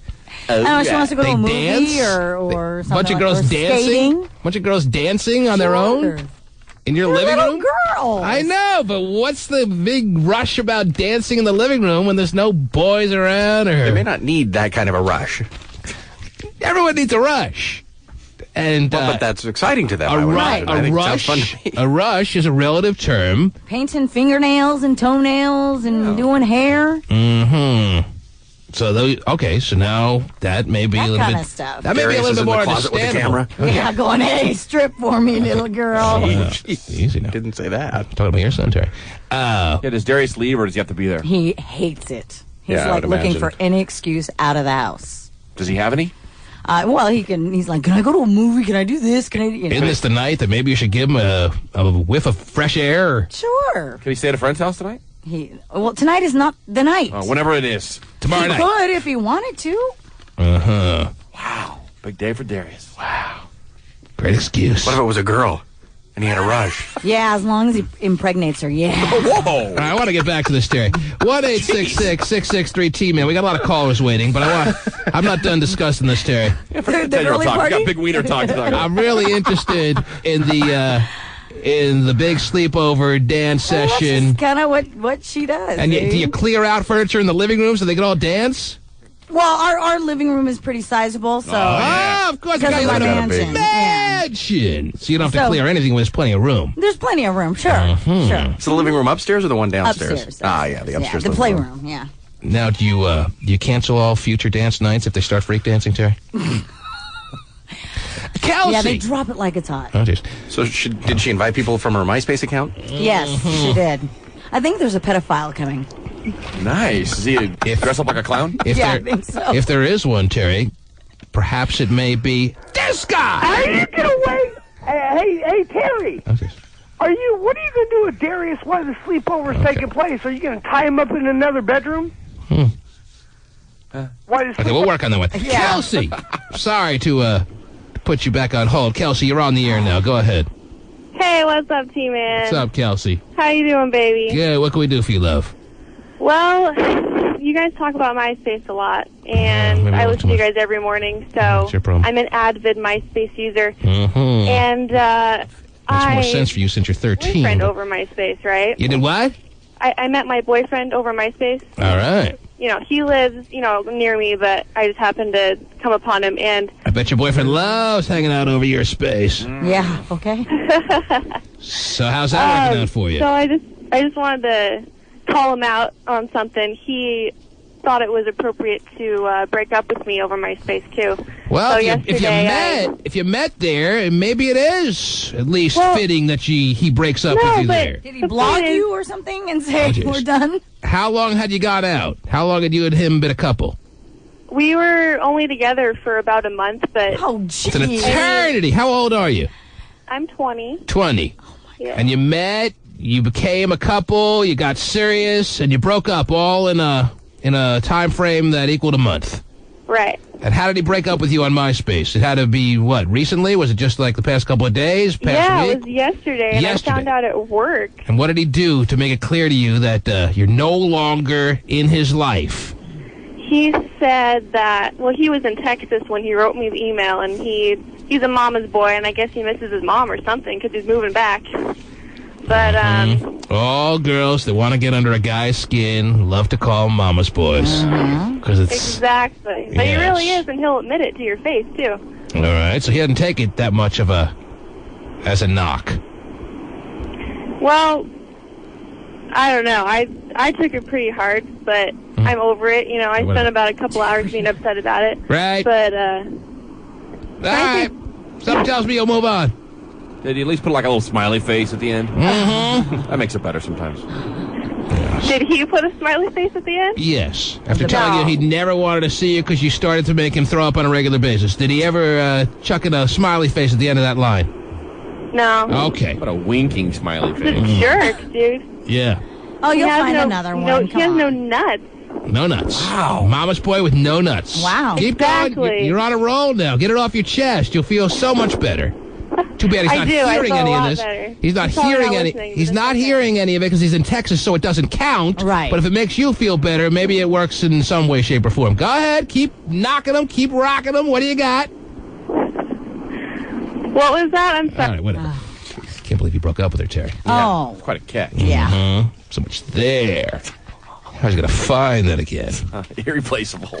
I don't know. She wants to go to They a movie dance? or something. Bunch of girls or dancing? skating. Bunch of girls dancing on their own? In your living little room? girls. I know, but what's the big rush about dancing in the living room when there's no boys around? They may not need that kind of a rush. Everyone needs a rush. And but that's exciting to them. I would imagine. I think it sounds fun to me. A rush is a relative term. Painting fingernails and toenails and doing hair. Mm-hmm. So so now that may be a little kind bit of stuff. That may be a Darius little is bit in the more closet with the understandable. camera. Yeah, going, hey, strip for me, little girl. Easy now. Didn't say that. Talking about your son, Terry. Yeah, does Darius leave or does he have to be there? He hates it. He's Yeah, I like would looking imagine. for any excuse out of the house. Does he have any? Well, he's like, can I go to a movie? Can I do this? Can I? Isn't this the night that maybe you should give him a whiff of fresh air? Or Sure. Can he stay at a friend's house tonight? Tonight is not the night. Whenever it is. Tomorrow He night. could if he wanted to. Uh-huh. Wow. Big day for Darius. Wow. Great excuse. What if it was a girl and he had a rush? Yeah, as long as he impregnates her, yeah. Whoa! I want to get back to this, Terry. 1-866-663-T-Man. We got a lot of callers waiting, but I'm not done discussing this, Terry. Yeah, for the 10-year-old talk. We got big wiener talk to talk about. I'm really interested in the big sleepover dance session. That's kind of what she does. And do you clear out furniture in the living room so they can all dance? Well, our living room is pretty sizable, so. Of course, because you of got the a mansion. mansion. So you don't have to So- clear anything when there's plenty of room. There's plenty of room, sure. Sure. Is the living room upstairs or the one downstairs? Upstairs. Ah, yeah, the upstairs. The living room. playroom, yeah. Now, do you cancel all future dance nights if they start freak dancing, Terry? Kelsey! Yeah, they drop it like it's hot. Oh, jeez. So did she invite people from her MySpace account? Yes, she did. I think there's a pedophile coming. Nice. Is he dressed up like a clown? I think so. If there is one, Terry, perhaps it may be this guy! How do you get away? Hey, Terry. Oh, jeez. What are you going to do with Darius while the sleepover's taking place? Are you going to tie him up in another bedroom? Okay, we'll work on that one. Yeah. Kelsey! Sorry to put you back on hold. Kelsey, you're on the air now. Go ahead. Hey, what's up, T-Man? What's up, Kelsey? How you doing, baby? Good. What can we do for you, love? Well, you guys talk about MySpace a lot, and I listen to you guys every morning, so I'm an avid MySpace user. And makes more sense for you since you're 13. Boyfriend over MySpace, right? You did what? I met my boyfriend over MySpace. All right. You know, he lives, near me, but I just happened to come upon him, and... I bet your boyfriend loves hanging out over your space. Yeah, okay. So how's that working out for you? So I just wanted to call him out on something. He thought it was appropriate to break up with me over MySpace, too. Well, so if you met there, maybe it is at least fitting that he breaks up with you there. Did he blog you or something and say, we're done? How long had you gone out? How long had you and him been a couple? We were only together for about a month, but... Oh, geez. It's an eternity. How old are you? I'm 20. 20. Yeah. And you met, you became a couple, you got serious, and you broke up all in a time frame that equaled a month. Right. And how did he break up with you on MySpace? It had to be, what, recently? Was it just like the past couple of days, past week? It was yesterday, and I found out at work. And what did he do to make it clear to you that you're no longer in his life? He said that, he was in Texas when he wrote me the email, and he's a mama's boy, and I guess he misses his mom or something because he's moving back. But, all girls that want to get under a guy's skin love to call mama's boys. Because it's... Exactly. But he really is, and he'll admit it to your face, too. All right, so he didn't take it that much as a knock. Well, I don't know. I took it pretty hard, but I'm over it. I spent about a couple hours being upset about it. Right. But, all right. Something tells me you'll move on. Did you at least put like a little smiley face at the end? That makes it better sometimes. Did he put a smiley face at the end? Yes. After telling you he never wanted to see you because you started to make him throw up on a regular basis. Did he ever chuck in a smiley face at the end of that line? No. Okay. What a winking smiley face. He's a jerk, dude. Yeah. Oh, you'll find another one. He has no nuts. No nuts. Wow. Mama's boy with no nuts. Wow. Keep going. You're on a roll now. Get it off your chest. You'll feel so much better. Too bad he's not hearing any of this. Better. He's not hearing any. He's not hearing any of it because he's in Texas, so it doesn't count. Right. But if it makes you feel better, maybe it works in some way, shape, or form. Go ahead, keep knocking them, keep rocking them. What do you got? What was that? I'm sorry. All right, whatever. Can't believe you broke up with her, Terry. Oh, quite a catch. Yeah. So much there. How's he gonna find that again? Irreplaceable.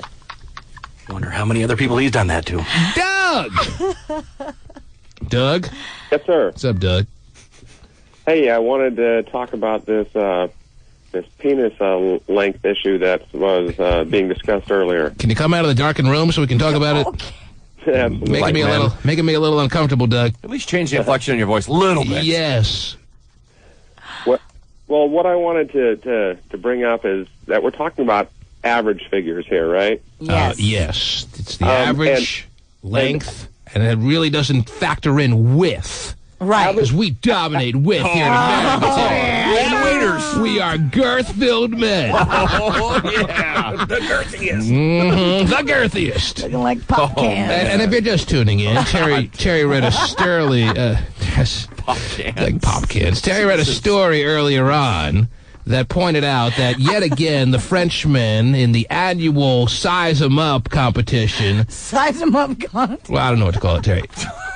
Wonder how many other people he's done that to. Doug. Doug? Yes, sir. What's up, Doug? Hey, I wanted to talk about this penis length issue that was being discussed earlier. Can you come out of the darkened room so we can talk about it? Absolutely. Making me a little uncomfortable, Doug. At least change the inflection in your voice a little bit. Yes. Well, what I wanted to bring up is that we're talking about average figures here, right? Yes. Yes. It's the average length, and it really doesn't factor in width. Right. Because we dominate width here in America. Waiters. We are girth-filled men. Oh, yeah. The girthiest. The girthiest. Looking like pop cans. And if you're just tuning in, Terry read a story. Like pop cans. Terry read a story earlier on that pointed out that yet again the Frenchmen in the annual Size 'em Up competition. Size 'em Up contest. Well, I don't know what to call it, Terry.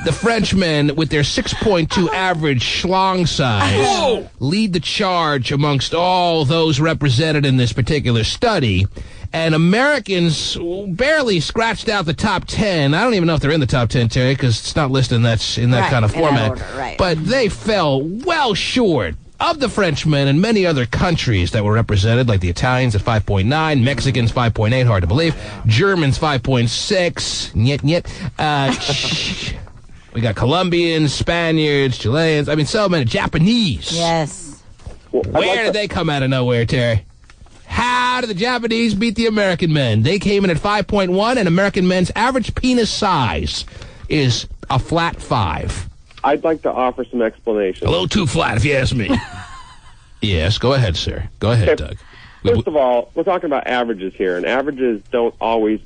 The Frenchmen, with their 6.2 average schlong size, lead the charge amongst all those represented in this particular study. And Americans barely scratched out the top 10. I don't even know if they're in the top 10, Terry, because it's not listed in that kind of format. Order, right. But they fell well short of the Frenchmen and many other countries that were represented, like the Italians at 5.9, Mexicans 5.8, hard to believe, Germans 5.6, we got Colombians, Spaniards, Chileans, I mean, so many, Japanese. Yes. Where did they come out of nowhere, Terry? How did the Japanese beat the American men? They came in at 5.1, and American men's average penis size is a flat 5. I'd like to offer some explanation. A little too flat, if you ask me. Yes, go ahead, sir. Go ahead, Doug. First of all, we're talking about averages here, and averages aren't always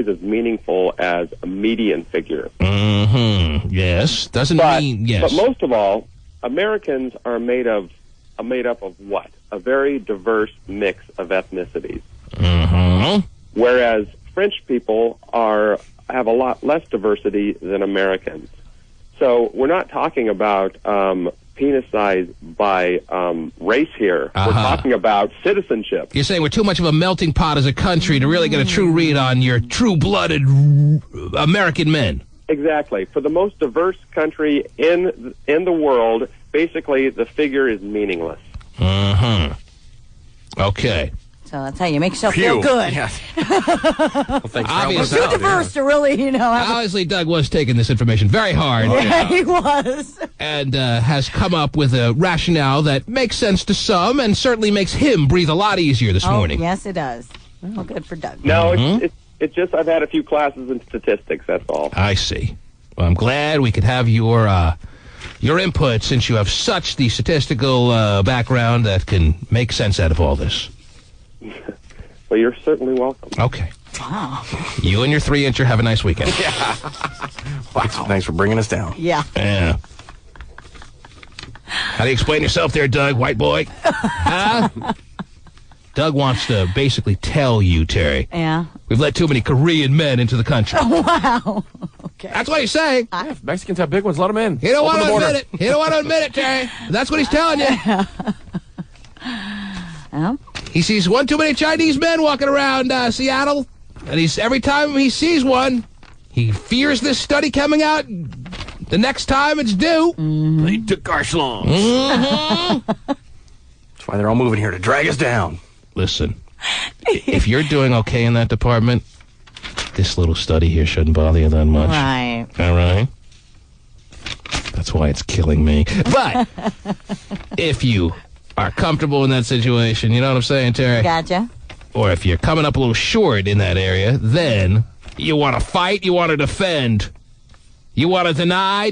as meaningful as a median figure. Yes, doesn't mean yes. But most of all, Americans are made up of what? A very diverse mix of ethnicities. Mm-hmm. Whereas French people have a lot less diversity than Americans. So we're not talking about penis size by race here. We're talking about citizenship. You're saying we're too much of a melting pot as a country to really get a true read on your true-blooded American men. Exactly. For the most diverse country in the world, basically the figure is meaningless. Mm-hmm. Okay. So that's how you make yourself feel good. Yes. Well, thanks Obviously, too diverse to really, Obviously, Doug was taking this information very hard. Yeah, he was. And has come up with a rationale that makes sense to some and certainly makes him breathe a lot easier this morning. Yes, it does. Well, good for Doug. No, it's just I've had a few classes in statistics, that's all. I see. Well, I'm glad we could have your input since you have such the statistical background that can make sense out of all this. Well, you're certainly welcome. Okay. Wow. You and your 3-incher have a nice weekend. Yeah. Wow. Thanks for bringing us down. Yeah. Yeah. How do you explain yourself there, Doug, white boy? Huh? Doug wants to basically tell you, Terry. Yeah. We've let too many Korean men into the country. Oh, wow. Okay. That's what he's saying. Yeah, if Mexicans have big ones, let them in. He don't want to admit it. He don't want to admit it, Terry. That's what he's telling you. Yeah. He sees one too many Chinese men walking around Seattle, and every time he sees one, he fears this study coming out the next time it's due. Mm-hmm. They took our schlongs. Mm-hmm. That's why they're all moving here to drag us down. Listen, if you're doing okay in that department, this little study here shouldn't bother you that much. Right. All right? That's why it's killing me. But if you are comfortable in that situation, you know what I'm saying, Terry? Gotcha. Or if you're coming up a little short in that area, then you want to fight, you want to defend. You want to deny.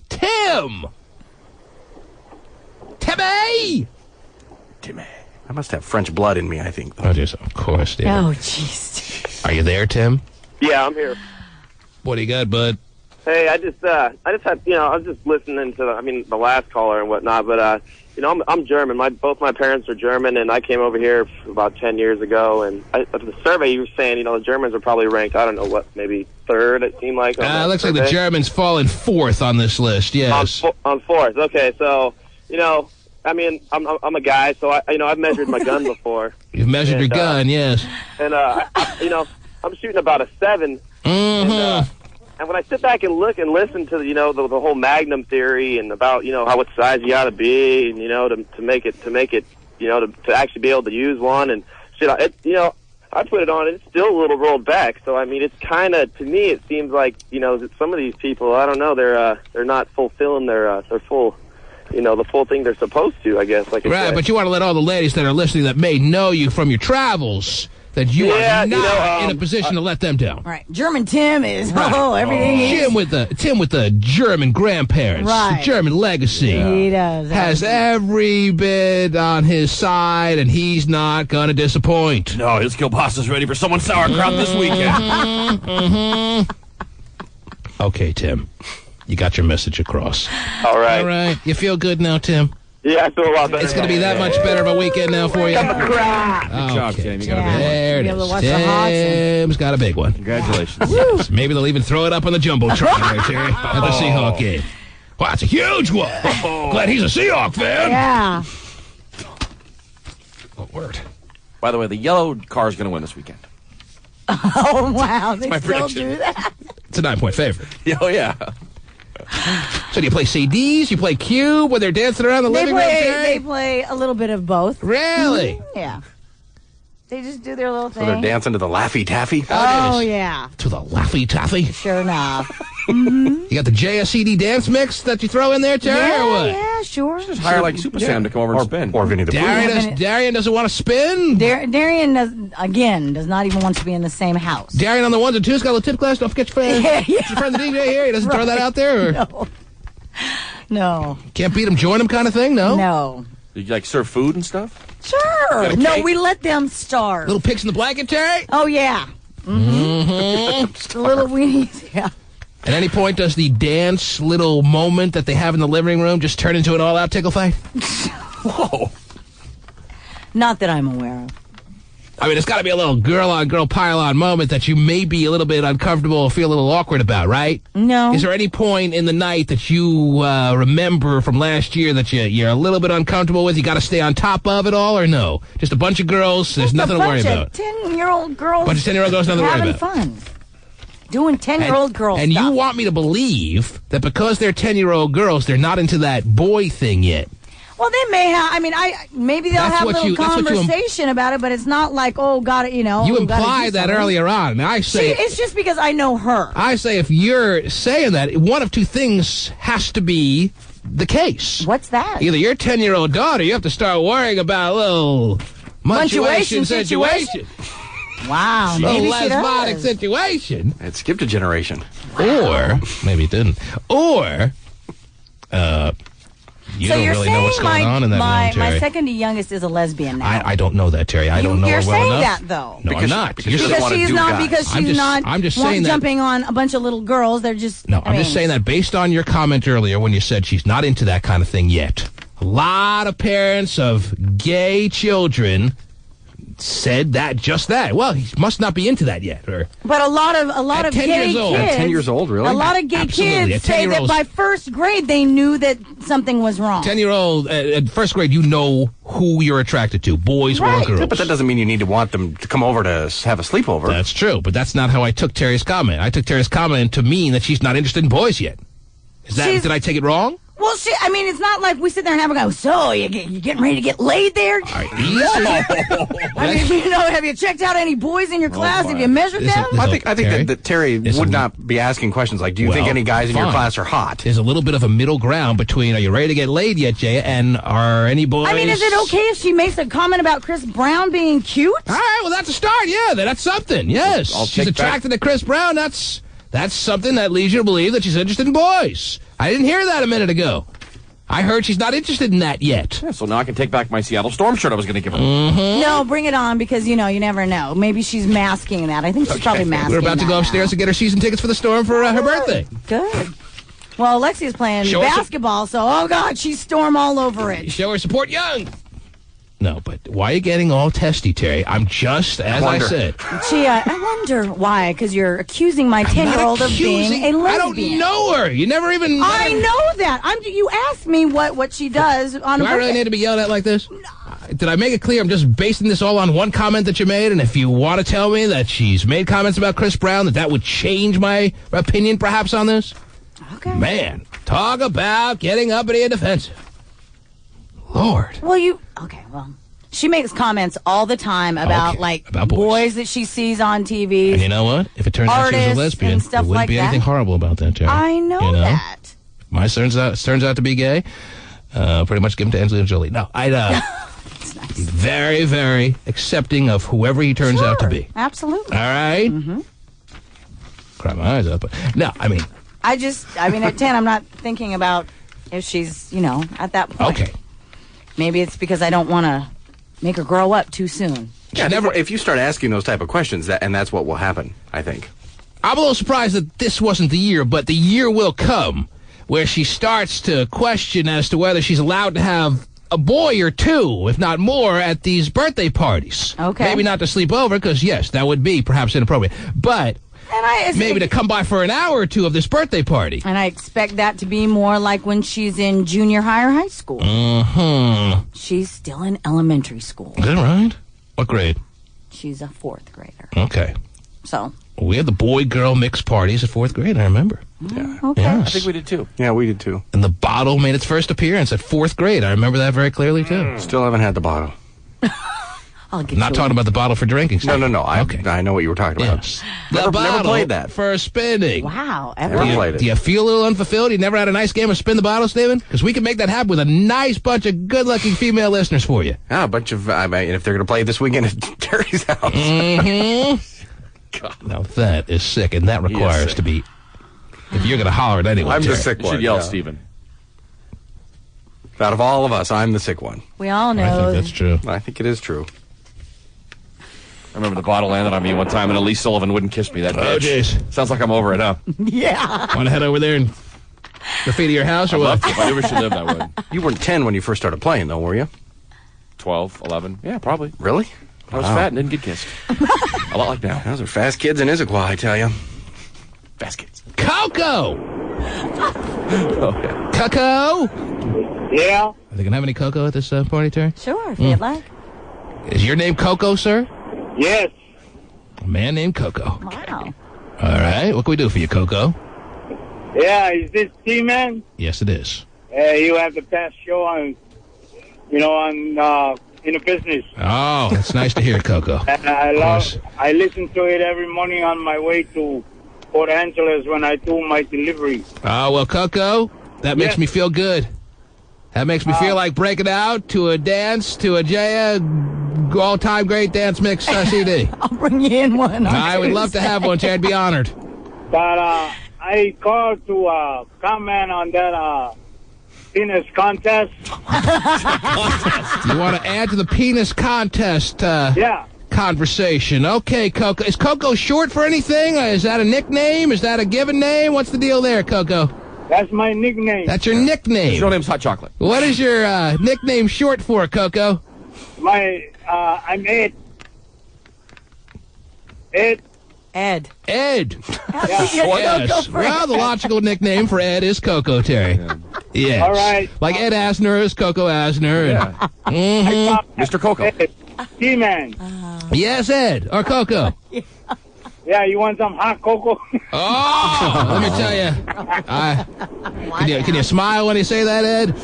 Tim! Timmy! I must have French blood in me, I think. Oh, yes, of course, dude. Oh, jeez. Are you there, Tim? Yeah, I'm here. What do you got, bud? Hey, I just had, I was just listening to, the last caller and whatnot, but, I'm German. Both my parents are German, and I came over here about 10 years ago, and the survey you were saying, the Germans are probably ranked, I don't know what, maybe third, it seemed like. Looks like the Germans fall in fourth on this list, yes. On fourth, okay, so, I'm a guy, so I've measured my gun before. You've measured your gun, yes. And, I'm shooting about a 7. Mm-hmm. And when I sit back and look and listen to the whole Magnum theory and about how what size you ought to be and to make it to actually be able to use one and shit, I put it on and it's still a little rolled back. So it's kind of, to me it seems like that some of these people, I don't know, they're not fulfilling their full the full thing they're supposed to, I guess. Like right, but you want to let all the ladies that are listening that may know you from your travels that you are not in a position to let them down. Right. German Tim is, right. Everything is. Tim with the German grandparents, right. The German legacy. He does. Has every bit on his side, and he's not going to disappoint. No, his kielbasa's ready for someone's sauerkraut this weekend. Mm-hmm. Okay, Tim. You got your message across. All right. All right. You feel good now, Tim? Yeah, I feel a lot better. It's going to be that much better of a weekend now for you. Good job, Tim. You got a big one. There it is. Tim's got a big one. Congratulations. Yes. Maybe they'll even throw it up on the Jumbotron right, Terry, at the Seahawk game. Wow, that's a huge one. Glad he's a Seahawk fan. Yeah. Oh, word. By the way, the yellow car is going to win this weekend. Oh, wow. They my still prediction. do that. It's a 9-point favorite. Oh, yeah. So do you play CDs? You play Cube when they're dancing around the living room? They play a little bit of both. Really? Mm-hmm. Yeah. They just do their little thing. So they're dancing to the Laffy Taffy? Oh, yeah. To the Laffy Taffy? Sure enough. Mm-hmm. You got the JSCD dance mix that you throw in there, Terry, or what? Yeah, sure. Just hire like Super Sam to come over and spin. Or Vinny the Pooh. Darian doesn't want to spin? Darian, does not even want to be in the same house. Darian on the ones and twos, got a little tip class. Don't forget your friend. Your friend the DJ here. He doesn't throw that out there? Or? No. Can't beat him, join him kind of thing, no? No. Did you serve food and stuff? Sure. No, we let them starve. Little pigs in the blanket, Terry? Oh, yeah. Mm-hmm. The little weenies, yeah. At any point, does the dance little moment that they have in the living room just turn into an all-out tickle fight? Whoa. Not that I'm aware of. I mean, it's got to be a little girl-on-girl pile-on moment that you may be a little bit uncomfortable or feel a little awkward about, right? No. Is there any point in the night that you remember from last year that you're a little bit uncomfortable with? You got to stay on top of it all, or no? Just a bunch of girls, there's nothing to worry about. 10-year-old girls. Bunch of 10-year-old girls, nothing to worry about. Having fun. Doing 10-year-old girl and stuff. you want me to believe that because they're 10-year-old girls, they're not into that boy thing yet. Well, they may have. I mean, maybe they'll have a little conversation about it, but it's not like, oh, got it, you know. You implied that earlier on, and I say... it's just because I know her. I say if you're saying that, one of two things has to be the case. What's that? Either your 10-year-old daughter, you have to start worrying about a little munchuation situation. Wow, a maybe lesbian situation. It skipped a generation. Or, maybe it didn't. Or, you don't really know what's going on in that room, Terry. My second youngest is a lesbian now. I don't know that, Terry. I don't know her well enough. You're saying that, though. No, I'm not. Because she's not I'm just saying that, jumping on a bunch of little girls. They're just... No, I'm just saying that based on your comment earlier when you said she's not into that kind of thing yet. A lot of parents of gay children said just that. Well, he must not be into that yet. But a lot of gay kids... At 10 years old, really? A lot of gay kids say that by first grade they knew that something was wrong. 10-year-old, at first grade, you know who you're attracted to, boys or girls. Yeah, but that doesn't mean you need to want them to come over to have a sleepover. That's true, but that's not how I took Terry's comment. I took Terry's comment to mean that she's not interested in boys yet. Did I take it wrong? Well, it's not like we sit there and have a go, so you getting ready to get laid there? I mean, have you checked out any boys in your class? Have you measured them? I think that Terry would not be asking questions like, do you think any guys in your class are hot? There's a little bit of a middle ground between, are you ready to get laid yet, Jay, and are any boys... I mean, is it okay if she makes a comment about Chris Brown being cute? All right, well, that's a start, yeah, that's something, yes. She's attracted to Chris Brown, that's something that leads you to believe that she's interested in boys. I didn't hear that a minute ago. I heard she's not interested in that yet. Yeah, so now I can take back my Seattle Storm shirt I was going to give her. Mm-hmm. No, bring it on, because, you never know. Maybe she's masking that. I think she's probably masking We're about to go upstairs and get her season tickets for the Storm for her birthday. Good. Well, Alexia's playing basketball, so, oh, God, she's Storm all over it. Show her support young. No, but why are you getting all testy, Terry? I'm just, as I said. Gee, I wonder why, because you're accusing my 10-year-old of being a lesbian. I don't know her. You never even... I know that. You asked me what she does on... Do I really need to be yelled at like this? No. Did I make it clear I'm just basing this all on one comment that you made, and if you want to tell me that she's made comments about Chris Brown, that would change my opinion perhaps on this? Okay. Man, talk about getting uppity and defensive. Lord. Well, she makes comments all the time about boys that she sees on TV. And you know what? If it turns out she's a lesbian, there wouldn't be anything horrible about that, Terry. I know that. If my turns out to be gay, pretty much give him to Angelina Jolie. No, I'd very, very accepting of whoever he turns out to be. Absolutely. All right? Mm-hmm. Cry my eyes up. No, I mean... at 10, I'm not thinking about if she's, at that point. Okay. Maybe it's because I don't want to make her grow up too soon. Yeah, if you start asking those type of questions, that's what will happen, I think. I'm a little surprised that this wasn't the year, but the year will come where she starts to question as to whether she's allowed to have a boy or two, if not more, at these birthday parties. Okay. Maybe not to sleep over, because, yes, that would be perhaps inappropriate. But... maybe to come by for an hour or two of this birthday party. And I expect that to be more like when she's in junior high or high school. Mm-hmm. She's still in elementary school. Is that right? What grade? She's a 4th grader. Okay. So. We had the boy-girl mixed parties at 4th grade, I remember. Yeah. Okay. Yes. I think we did too. Yeah, we did too. And the bottle made its first appearance at 4th grade. I remember that very clearly, too. Still haven't had the bottle. I'll get Not talking about the bottle for drinking. No. I know what you were talking about. Yes. Never played that. For spinning. Wow. Never played it. Do you feel a little unfulfilled? You never had a nice game of spin the bottle, Stephen? Because we can make that happen with a nice bunch of good-looking female listeners for you. Yeah, a bunch of, if they're going to play this weekend at Terry's house. Mm-hmm. Now that is sick, and that requires to be, if you're going to holler at anyone, I'm Terry, the sick one. You should yell, Stephen. Out of all of us, I'm the sick one. We all know. I think that's true. I think it is true. I remember the bottle landed on me one time, and Elise Sullivan wouldn't kiss me. That bitch. Oh, jeez. Sounds like I'm over it, huh? Yeah. Want to head over there and graffiti your house or what? If I knew where she lived, I would. You weren't 10 when you first started playing, though, were you? 12, 11. Yeah, probably. Really? I was fat and didn't get kissed. A lot like now. Those are fast kids in Issaquah, I tell you. Fast kids. Coco! Okay. Coco! Yeah? Are they going to have any Coco at this party, Terry? Sure, if you'd like. Is your name Coco, sir? Yes. A man named Coco. Wow. All right. What can we do for you, Coco? Yeah, is this T-Man? Yes, it is. You have the best show on, in the business. Oh, that's nice to hear, Coco. I listen to it every morning on my way to Port Angeles when I do my delivery. Oh, well, Coco, that makes me feel good. That makes me feel like breaking out to a dance, to a Jaya all-time great dance mix CD. I'll bring you in one. I would love to have one, Terry. I'd be honored. But I called to comment on that penis contest. You want to add to the penis contest conversation. Okay, Coco. Is Coco short for anything? Is that a nickname? Is that a given name? What's the deal there, Coco? That's my nickname. That's your nickname. His real name's Hot Chocolate. What is your nickname short for, Coco? I'm Ed. Ed. Ed. Ed. Yes. Well, the logical nickname for Ed is Coco, Terry. Yeah. Yes. All right. Like Ed Asner is Coco Asner. Yeah. Mr. Coco. T-Man. Yes, Ed. Or Coco. Yeah, you want some hot cocoa? Oh, let me tell you. Can you smile when you say that, Ed?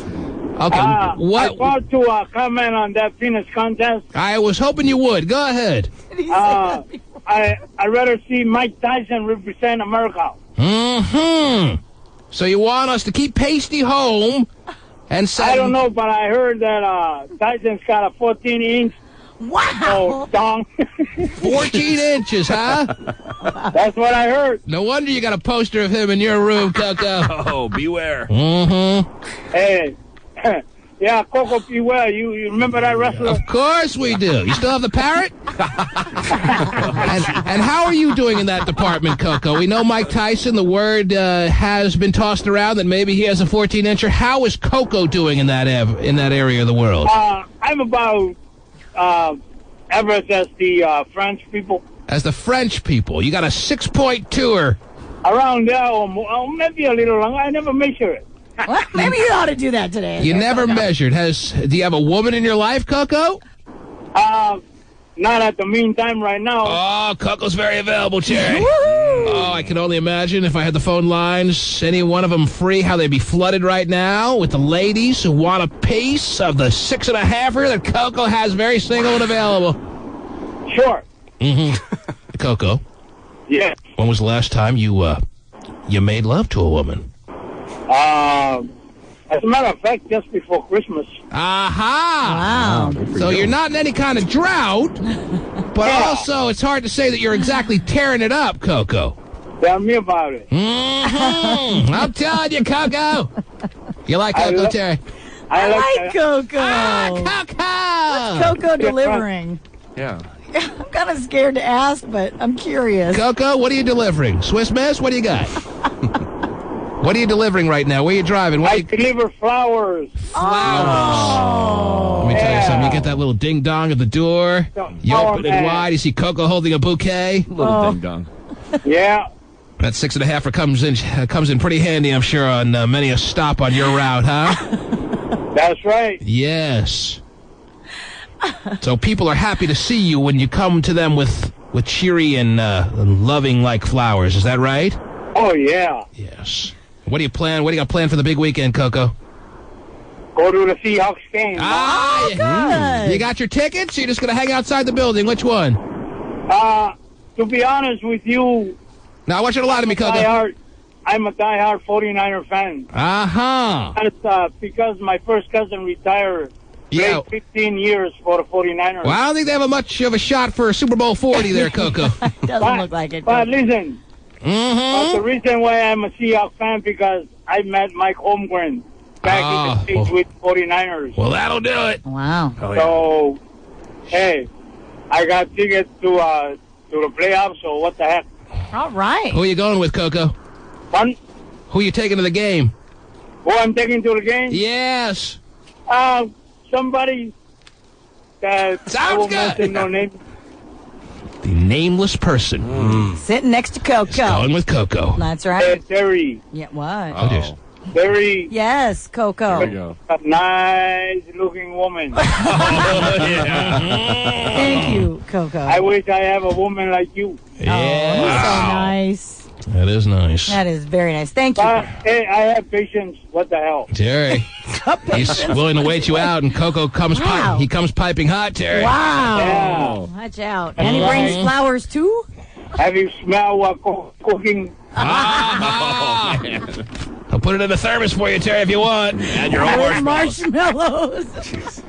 Okay. I want to comment on that penis contest. I was hoping you would. Go ahead. I'd rather see Mike Tyson represent America. Mm-hmm. So you want us to keep Pasty home and say... I don't know, but I heard that Tyson's got a 14-inch dong. 14 inches, huh? That's what I heard. No wonder you got a poster of him in your room, Coco. Oh, beware. Mm-hmm. Hey, yeah, Coco beware. You remember that wrestler? Of course we do. You still have the parrot? and how are you doing in that department, Coco? We know Mike Tyson, the word has been tossed around that maybe he has a 14-incher. How is Coco doing in that area of the world? I'm about average as the French people. As the French people. You got a 6.2er. Around there, or maybe a little longer. I never measure it. What? Maybe you ought to do that today. You never measured. Do you have a woman in your life, Coco? Not at the meantime right now. Oh, Coco's very available, Jerry. Oh, I can only imagine if I had the phone lines, any one of them free, how they'd be flooded right now with the ladies who want a piece of the 6.5er that Coco has very single and available. Sure. Mm-hmm. Coco. Yes. When was the last time you made love to a woman? As a matter of fact, just before Christmas. Aha! Wow. So you're not in any kind of drought, but also it's hard to say that you're exactly tearing it up, Coco. Tell me about it. Mm-hmm. I'm telling you, Coco. You like Coco, Terry? I like Coco. Coco! What's Coco delivering? Yeah. I'm kind of scared to ask, but I'm curious. Coco, what are you delivering? Swiss Miss? What do you got? What are you delivering right now? Where are you driving? I deliver flowers. Flowers. Let me tell you something. You get that little ding-dong at the door. You open it wide. You see Coco holding a bouquet. Little ding-dong. Yeah. That 6.5er comes in pretty handy, I'm sure, on many a stop on your route, huh? That's right. Yes. So people are happy to see you when you come to them with cheery and loving like flowers. Is that right? Oh, yeah. Yes. What do you got planned for the big weekend, Coco? Go to the Seahawks game. Good. You got your tickets? You're just going to hang outside the building. Which one? To be honest with you... Now, I want you to lie to me, Coco. I'm a diehard 49er fan. Uh-huh. That's because my first cousin retired. Played 15 years for the 49ers. Well, I don't think they have much of a shot for Super Bowl 40 there, Coco. Doesn't look like it. But listen... Mm-hmm. But the reason why I'm a Seahawks fan because I met Mike Holmgren back in the States with 49ers. Well, that'll do it. Wow. So, hey, I got tickets to the playoffs, so what the heck? All right. Who are you going with, Coco? One. Who are you taking to the game? Who I'm taking to the game? Yes. Somebody that. Sounds I won't good. mention no name. The nameless person. Sitting next to Coco. Going with Coco. That's right. Terry. Yeah, what? Oh, dear. Terry. Yes, Coco. There you go. A nice-looking woman. Thank you, Coco. I wish I have a woman like you. Yeah. Oh, he's so nice. That is nice. That is very nice. Thank you. Hey, I have patience. What the hell? Terry. He's willing to wait you out, and Coco comes Wow. he comes piping hot, Terry. Wow. Yeah. Watch out. And he brings flowers, too? Have you smelled what cooking? Ah. I'll put it in a thermos for you, Terry, if you want. And your own marshmallows.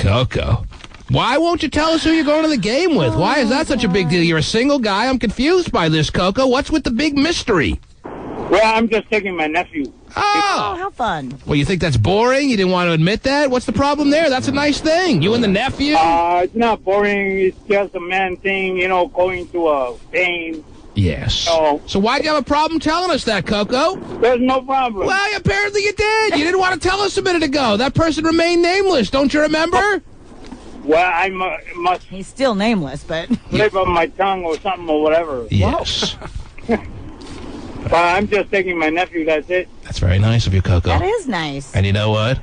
Coco. Why won't you tell us who you're going to the game with? Why is that such a big deal? You're a single guy. I'm confused by this, Coco. What's with the big mystery? Well, I'm just taking my nephew. Oh, how fun. Well, you think that's boring? You didn't want to admit that? What's the problem there? That's a nice thing. You and the nephew? It's not boring. It's just a man thing, going to a game. Yes. No. So why'd you have a problem telling us that, Coco? There's no problem. Well, apparently you did. You didn't want to tell us a minute ago. That person remained nameless. Don't you remember? Well, I must He's still nameless, but... slip on my tongue or something or whatever. Yes. But I'm just taking my nephew, that's it. That's very nice of you, Coco. That is nice. And you know what?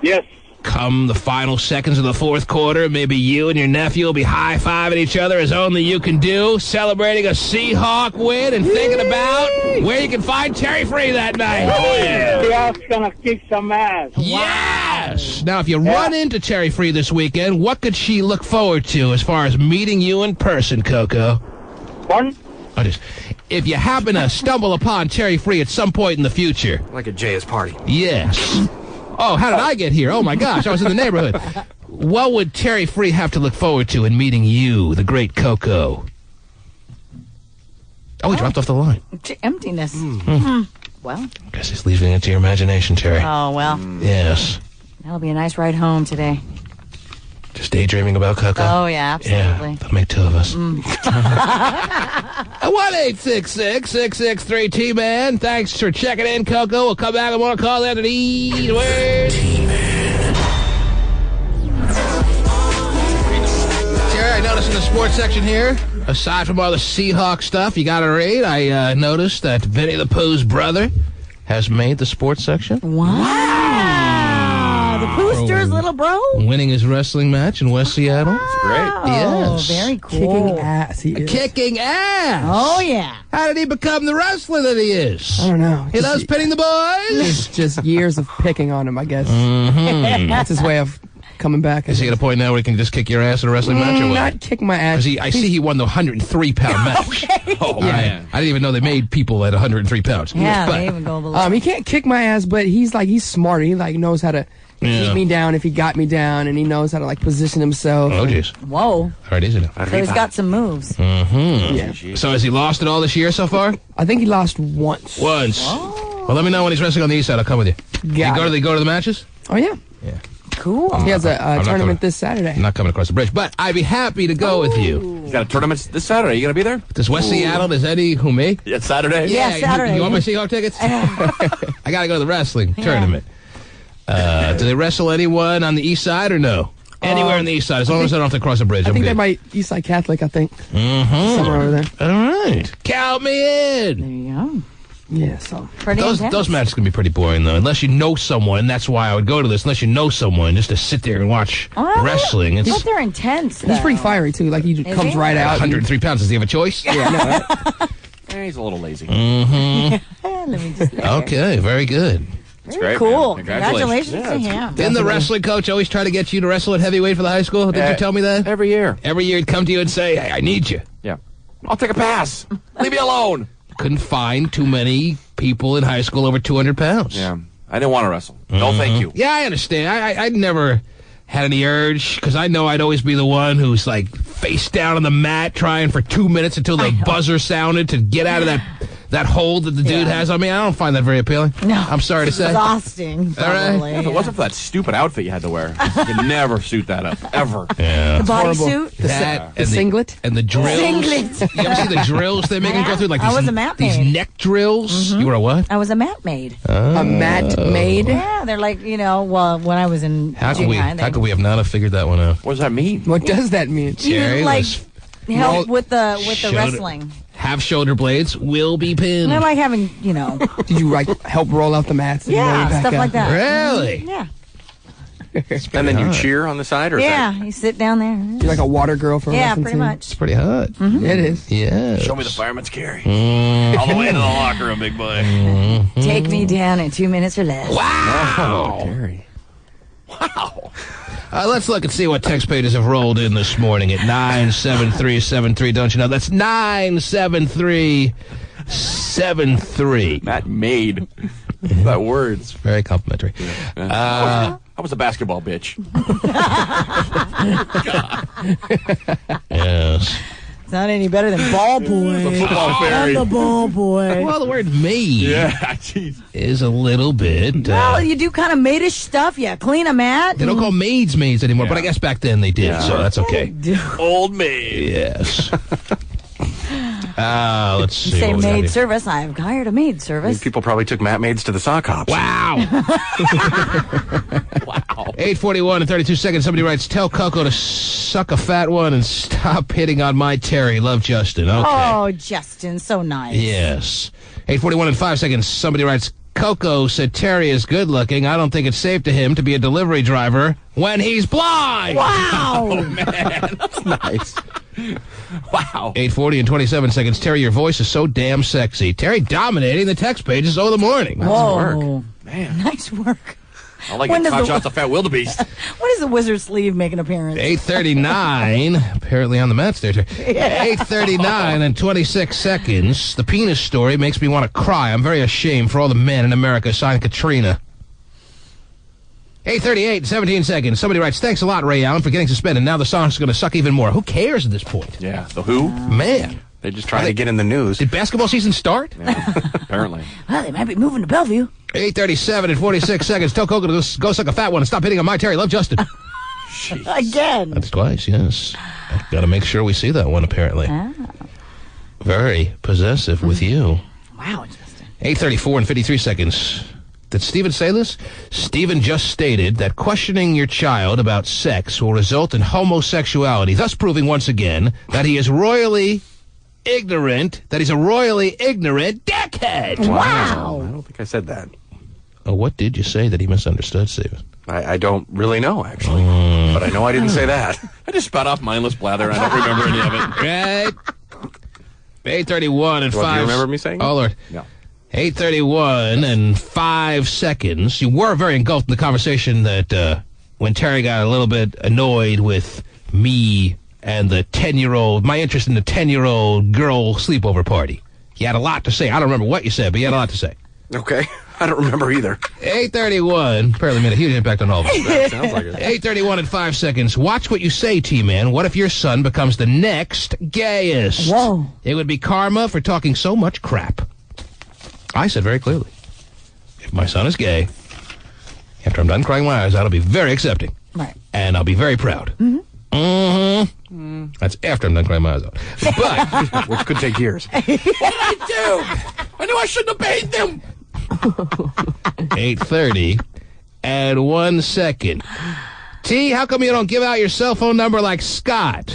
Yes. Come the final seconds of the fourth quarter, maybe you and your nephew will be high-fiving each other as only you can do, celebrating a Seahawk win and thinking about where you can find Terry Free that night. Oh, yeah. Seahawks gonna kick some ass. Yes! Now, if you run into Terry Free this weekend, what could she look forward to as far as meeting you in person, Coco? Pardon? If you happen to stumble upon Terry Free at some point in the future. Like at Jay's party. Yes. Oh, how did I get here? Oh, my gosh, I was in the neighborhood. What would Terry Free have to look forward to in meeting you, the great Coco? Oh, he dropped off the line. Emptiness. Well. I guess he's leaving it to your imagination, Terry. Oh, well. Yes. That'll be a nice ride home today. Just daydreaming about Coco? Oh, yeah, absolutely. Yeah, that'll make two of us. 1-866-663-T-Man. Thanks for checking in, Coco. We'll come back and want to call after these words. Jerry, I noticed in the sports section here, aside from all the Seahawks stuff you got to read, I noticed that Vinny the Pooh's brother has made the sports section. Wow. The Pooster's little bro? Winning his wrestling match in West Seattle. That's great. Yes. Very cool. Kicking ass. He is. Kicking ass. Oh, yeah. How did he become the wrestler that he is? I don't know. He loves pinning the boys? It's just years of picking on him, I guess. Mm-hmm. That's his way of coming back. Is he at a point now where he can just kick your ass in a wrestling match or what? Not kick my ass. Because I see he won the 103-pound match. Oh, man. I didn't even know they made people at 103 pounds. Yeah, but, they even go below. He can't kick my ass, but he's smart. He knows how to keep me down if he got me down, and he knows how to position himself. Oh, jeez. Whoa. All right, easy now. So he's got some moves. Mm-hmm. Yeah. So has he lost it all this year so far? I think he lost once. Once. Oh. Well, let me know when he's wrestling on the east side. I'll come with you. Got Go to the matches? Oh, yeah. Yeah. Cool. He has a not tournament this Saturday. I'm not coming across the bridge, but I'd be happy to go with you. You got a tournament this Saturday. You going to be there? Does West Seattle, does Eddie, who, me? Yeah, Saturday? Yeah, Saturday. You want my Seahawk tickets? I got to go to the wrestling tournament. Do they wrestle anyone on the east side or no? Anywhere on the east side, as long as I don't have to cross a bridge. I think good. they might Eastside Catholic, I think. Mm-hmm. Somewhere over there. All right. Count me in. There you go. Yeah, so. Pretty intense. Those matches can be pretty boring, though. Unless you know someone, that's why I would go to this. Unless you know someone, just to sit there and watch wrestling. But they're intense, though. He's pretty fiery, too. He comes right out. 103 pounds. Does he have a choice? Yeah, no. He's a little lazy. Mm-hmm. Let me just Okay, very good. That's great, cool. man. Congratulations to him. Didn't the wrestling coach always try to get you to wrestle at heavyweight for the high school? Did you tell me that? Every year. Every year he'd come to you and say, hey, I need you. Yeah. I'll take a pass. Leave me alone. Couldn't find too many people in high school over 200 pounds. Yeah. I didn't want to wrestle. No, thank you. Yeah, I understand. I never had any urge because I know I'd always be the one who's face down on the mat trying for 2 minutes until the buzzer sounded to get out of that hold that the dude has on me, I don't find that very appealing. No. I'm sorry to say. Exhausting. All right. If it wasn't for that stupid outfit you had to wear, you could never suit that up, ever. Yeah. The bodysuit? The singlet? And the drills. Singlet. You ever see the drills they make him go through? Like I was a mat these maid. neck drills? You were a what? I was a mat maid. A mat maid? Yeah, they're like, well, when I was in How could junior high, we have not have figured that one out? What does that mean? What does that mean? Jerry like was help with the shoulder- wrestling. Have shoulder blades will be pinned. And I like having, Did you like help roll out the mats? And roll it yeah, back stuff out? like that. Really? Yeah. And then you cheer on the side, or is Yeah, you sit down there. You're like a water girl for a Yeah, wrestling pretty team? much. It's pretty hot. It is. Yeah. Show me the fireman's carry. Mm. All the way to the locker room, big boy. Take me down in 2 minutes or less. Wow. Terry. Wow. Let's look and see what text pages have rolled in this morning at 97373. Don't you know? That's 97373. Matt made that word. It's very complimentary. How was the basketball bitch? Yes. It's not any better than ball boy. The football fairy. I'm the ball boy. Well, the word maid jeez. is a little bit... Well, you do kind of maidish stuff. You clean a mat. they don't call maids anymore, but I guess back then they did, so that's okay. Old maid. Yes. Let's see. Say what we got maid here. service. I've hired a maid service. People probably took mat maids to the sock hops. Wow. Wow. 8:41 and 32 seconds. Somebody writes, tell Coco to suck a fat one and stop hitting on my Terry. Love, Justin. Okay. Oh, Justin, so nice. Yes. 8:41 and 5 seconds. Somebody writes, Coco said Terry is good looking. I don't think it's safe to him to be a delivery driver when he's blind. Wow. Oh, man. That's nice. Wow. 8:40 and 27 seconds. Terry, your voice is so damn sexy. Terry dominating the text pages all the morning. Whoa. Man. Nice work. I like When it. does Top the- shots of fat wildebeest. When does the wizard sleeve make an appearance? 8:39, apparently on the mats there. 8:39 and 26 seconds. The penis story makes me want to cry. I'm very ashamed for all the men in America. Signed, Katrina. 8:38 and 17 seconds. Somebody writes, thanks a lot, Ray Allen, for getting suspended. Now the song's going to suck even more. Who cares at this point? Yeah. The Who? Man. They're just trying to get in the news. Did basketball season start? Apparently. Well, they might be moving to Bellevue. 8:37 and 46 seconds. Tell Coco to go suck a fat one and stop hitting on my Terry. Love, Justin. Again. That's twice, yes. I've got to make sure we see that one, apparently. Ah. Very possessive with you. Wow, Justin. 8:34 and 53 seconds. Did Stephen say this? Stephen just stated that questioning your child about sex will result in homosexuality, thus proving once again that he is royally ignorant, that he's a royally ignorant dickhead. Wow. I don't think I said that. Oh, what did you say that he misunderstood, Stephen? I don't really know, actually. But I know I didn't say that. I just spat off mindless blather. I don't remember any of it. Right? 8:31 and Well, 5... do you remember me saying Oh, Lord. No. 8:31 and 5 seconds. You were very engulfed in the conversation that when Terry got a little bit annoyed with me and the 10-year-old, my interest in the 10-year-old girl sleepover party. You had a lot to say. I don't remember what you said, but you had a lot to say. Okay. I don't remember either. 8:31 apparently made a huge impact on all of us. Sounds like it. 8:31 and 5 seconds. Watch what you say, T-Man. What if your son becomes the next gayest? Whoa. It would be karma for talking so much crap. I said very clearly, if my son is gay, after I'm done crying my eyes out, I'll be very accepting. Right. And I'll be very proud. Mm-hmm. That's after I'm done crying my eyes out. But, Which could take years. What did I do? I knew I shouldn't have paid them. 8:30 and 1 second. T, how come you don't give out your cell phone number like Scott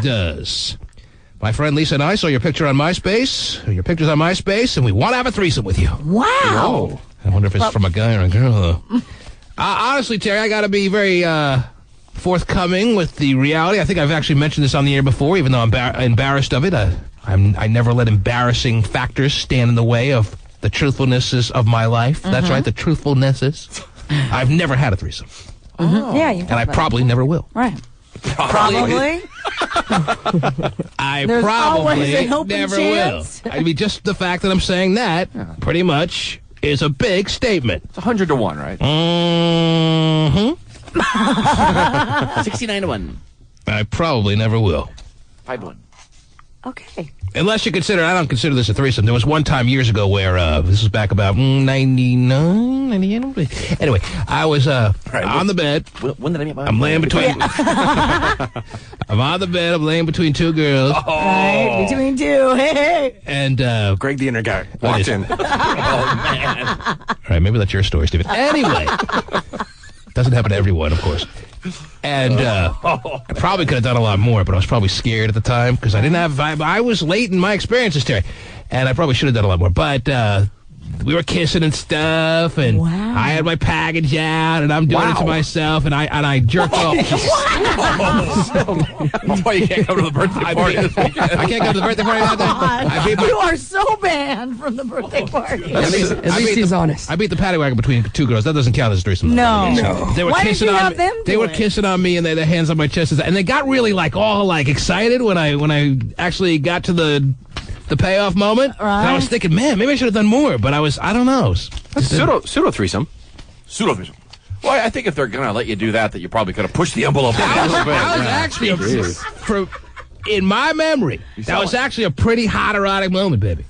does? My friend Lisa and I saw your picture on MySpace, your pictures on MySpace, and we want to have a threesome with you. Wow. I wonder if it's from a guy or a girl, though. Honestly, Terry, I got to be very forthcoming with the reality. I think I've actually mentioned this on the air before, even though I'm embarrassed of it. I never let embarrassing factors stand in the way of the truthfulnesses of my life. That's right, the truthfulnesses. I've never had a threesome. Yeah, you And I probably never will. Right. Probably. I There's always probably an open never chance. will. I mean, just the fact that I'm saying that pretty much is a big statement. It's 100 to 1, right? Mm-hmm. 69 to 1. I probably never will. 5 to 1. Okay. Unless you consider, I don't consider this a threesome. There was one time years ago where, this was back about 99, 98. Anyway, I was on the bed. When did I meet my I'm laying between. I'm on the bed. I'm laying between two girls. Right, between two. Hey. And Greg the inner guy walked in. Oh, man. All right, maybe that's your story, Stephen. Anyway, doesn't happen to everyone, of course. And I probably could have done a lot more, but I was probably scared at the time because I didn't have. I was late in my experiences, Terry, and I probably should have done a lot more. But we were kissing and stuff, and I had my package out, and I'm doing it to myself, and I jerked off. That's why you can't come to the birthday party. I can't go to the birthday party. You are so banned from the birthday party. At least he's honest. I beat the paddy wagon between two girls. That doesn't count as a threesome. No. They were Why kissing did you on have me. them They were kissing on me, and they had their hands on my chest, and they got really all excited when I actually got to the payoff moment. Right. And I was thinking, man, maybe I should have done more, but I don't know. Pseudo threesome. Pseudo threesome. Well, I think if they're going to let you do that you probably could have pushed the envelope. That was actually, in my memory, that was actually a pretty hot erotic moment, baby.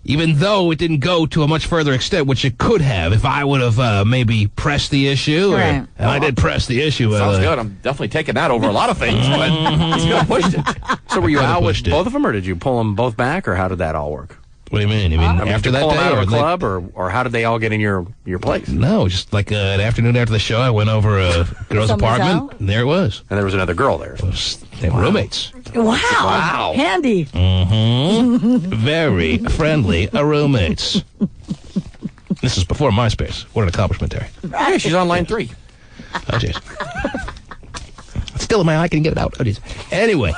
Even though it didn't go to a much further extent, which it could have if I would have maybe pressed the issue. And I did press the issue. Sounds good. I'm definitely taking that over a lot of things, but he's going to push it. So were you out with both of them, or did you pull them both back, or how did that all work? What do you mean? After that pull day, them out or of a club, or how did they all get in your place? No, just like an afternoon after the show, I went over a girl's apartment, and there it was. And there was another girl there. They were roommates. Wow. Handy. Very friendly roommates. This is before MySpace. What an accomplishment, Terry. Yeah, she's on line 3. Oh, jeez. It's still in my eye. I can get it out. Oh, jeez. Anyway.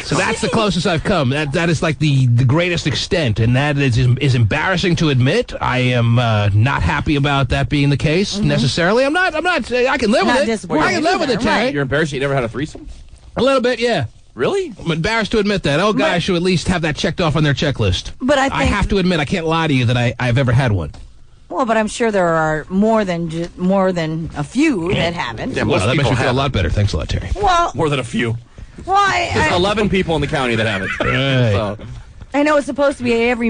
So that's the closest I've come. That is like the greatest extent, and that is embarrassing to admit. I am not happy about that being the case necessarily. I'm not. I can live with it. I can live with it, Terry. You're embarrassed you never had a threesome? A little bit, yeah. Really? I'm embarrassed to admit that. All guys should at least have that checked off on their checklist. But I have to admit, I can't lie to you that I've ever had one. Well, but I'm sure there are more than a few that haven't. Yeah, well, that makes me feel a lot better. Thanks a lot, Terry. Well, more than a few. Why? There's 11 people in the county that have it. Right. So. I know it's supposed to be every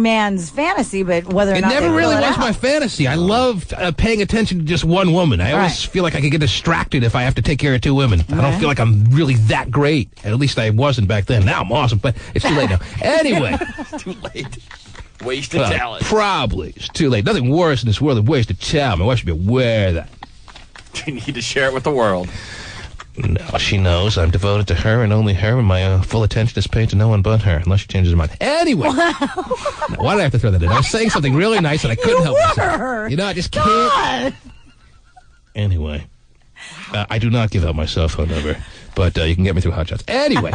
man's fantasy, but whether or not it never they really fill it was out. my fantasy. I loved paying attention to just one woman. I always feel like I could get distracted if I have to take care of two women. I don't feel like I'm really that great. At least I wasn't back then. Now I'm awesome, but it's too late now. Anyway. It's too late. Wasted talent. Probably. It's too late. Nothing worse in this world than wasted talent. My wife should be aware of that. You need to share it with the world. No, she knows I'm devoted to her and only her, and my full attention is paid to no one but her, unless she changes her mind. Anyway, now, why did I have to throw that in? I was saying something really nice, and I couldn't help myself. You know, I just can't. Anyway, I do not give out my cell phone number, but you can get me through Hot Shots. Anyway,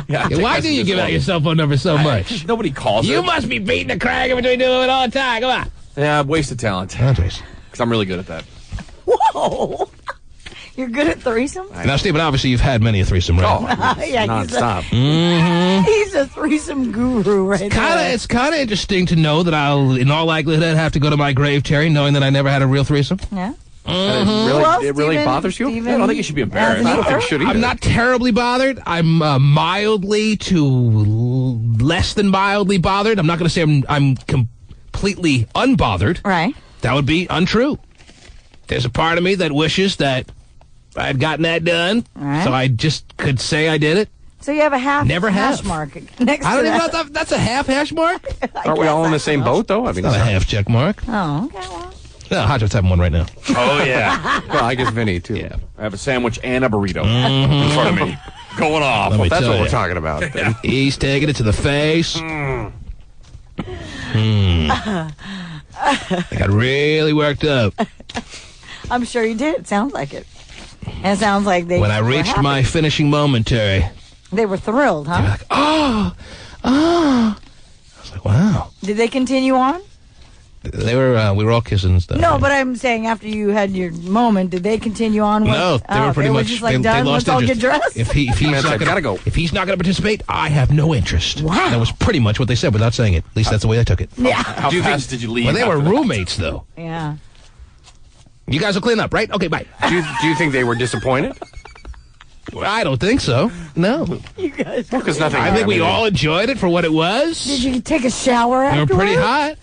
why do you give out your cell phone number so much? Nobody calls You it. must be beating the crag in between doing it all the time. Come on. Yeah, wasted talent. Because I'm really good at that. Whoa. You're good at threesome? Now, Stephen, obviously you've had many a threesome, right? Yeah, Non-stop. He's a threesome guru right there. It's kind of interesting to know that I'll, in all likelihood, have to go to my grave, Terry, knowing that I never had a real threesome. Yeah. It really bothers you? I don't think you should be embarrassed. I don't think you should either. I'm not terribly bothered. I'm mildly to less than mildly bothered. I'm not going to say I'm completely unbothered. Right. That would be untrue. There's a part of me that wishes that I had gotten that done, Right. so I just could say I did it. So you have a hash have. mark next I to don't even know that. if that's a half hash mark. Aren't we all in the same boat, though? I mean, Not a half check mark. Oh, okay, well. No, Hot Shots having one right now. Oh, yeah. Well, I guess Vinny, too. Yeah. I have a sandwich and a burrito in front of me. Going off. Let me That's tell what we're you. talking about. Then. He's taking it to the face. I got really worked up. I'm sure you did. It sounds like it. And it sounds like they When I were reached happy. my finishing moment, Terry. They were thrilled, huh? Oh. I was like, wow. Did they continue on? They were, we were all kissing and stuff. No, but I'm saying after you had your moment, did they continue on? With, No, they were pretty much just like they done. lost Let's all interest. get dressed. If he's not gotta gonna go. If he's not going to participate, I have no interest. Wow. That was pretty much what they said without saying it. At least that's the way I took it. Yeah. How fast did you leave? Well, they were after that? roommates, though. Yeah. You guys will clean up, right? Okay, bye. Do you think they were disappointed? Well, I don't think so. No. You guys. Because nothing. I think we all enjoyed it for what it was. Did you take a shower They were afterwards? pretty hot.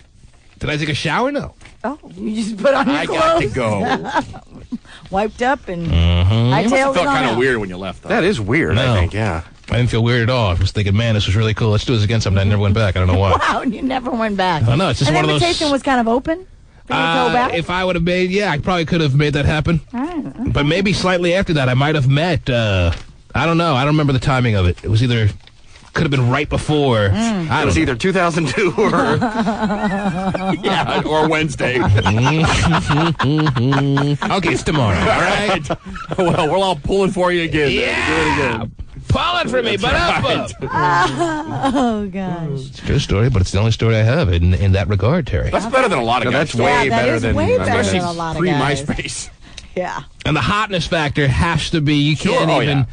Did I take a shower? No. Oh, you just put on your clothes. got to go. Wiped up and I I tailed felt it on kind of out. weird when you left, though. That is weird, No. I think, yeah. I didn't feel weird at all. I was thinking, man, this was really cool. Let's do this again sometime. I never went back. I don't know why. Wow, and you never went back. I know, it's just and one of the those- invitation was kind of open for you to go back? If I would have made, I probably could have made that happen. But maybe slightly after that, I might have met, I don't know. I don't remember the timing of it. It was either, could have been right before. It was either 2002 or... Yeah, or Wednesday. Okay, it's tomorrow, all right? Well, we're all pulling for you again. Yeah. Do it again. Pull it for me, but up. Oh, gosh. It's a true story, but it's the only story I have in that regard, Terry. That's better than a lot of guys. That's way that better is than... way better Especially than a lot of guys. pre-MySpace. Yeah. And the hotness factor has to be, you can't Oh, even... yeah.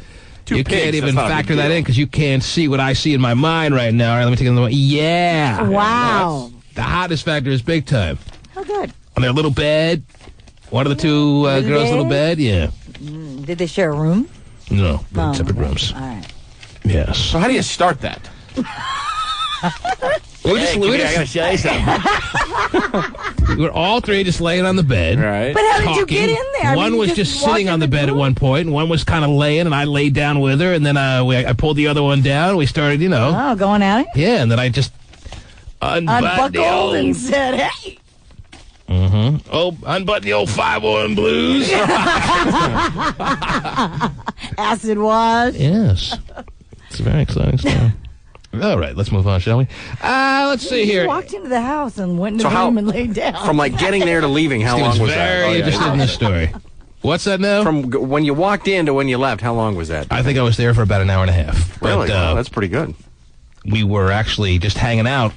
Two You pigs, can't that's even not a big factor that deal. in because you can't see what I see in my mind right now. All right, let me take another one. Yeah. Wow. The hottest factor is big time. Oh, good. On their little bed. One of the two girls' little bed. Yeah. Did they share a room? No, they're in Oh, separate okay. rooms. All right. Yes. So how do you start that? We show you something. we were all three just laying on the bed. Right. But how did you talking. get in there? I One mean, was just sitting on the bed at one point, and one was kind of laying, and I laid down with her, and then I pulled the other one down. We started, Oh, going at it? Yeah, and then I just Unbuckled and said, hey. Mm-hmm. Oh, unbutton the old 501 blues. Acid wash. Yes. It's a very exciting story. All right, let's move on, shall we? Let's see You here. walked into the house and went into So the how- room and laid down. From like getting there to leaving, how Steven's long was that? very interested in this story. What's that now? From when you walked in to when you left, how long was that? I think I was there for about an hour and a half. Really? But, Wow, that's pretty good. We were actually just hanging out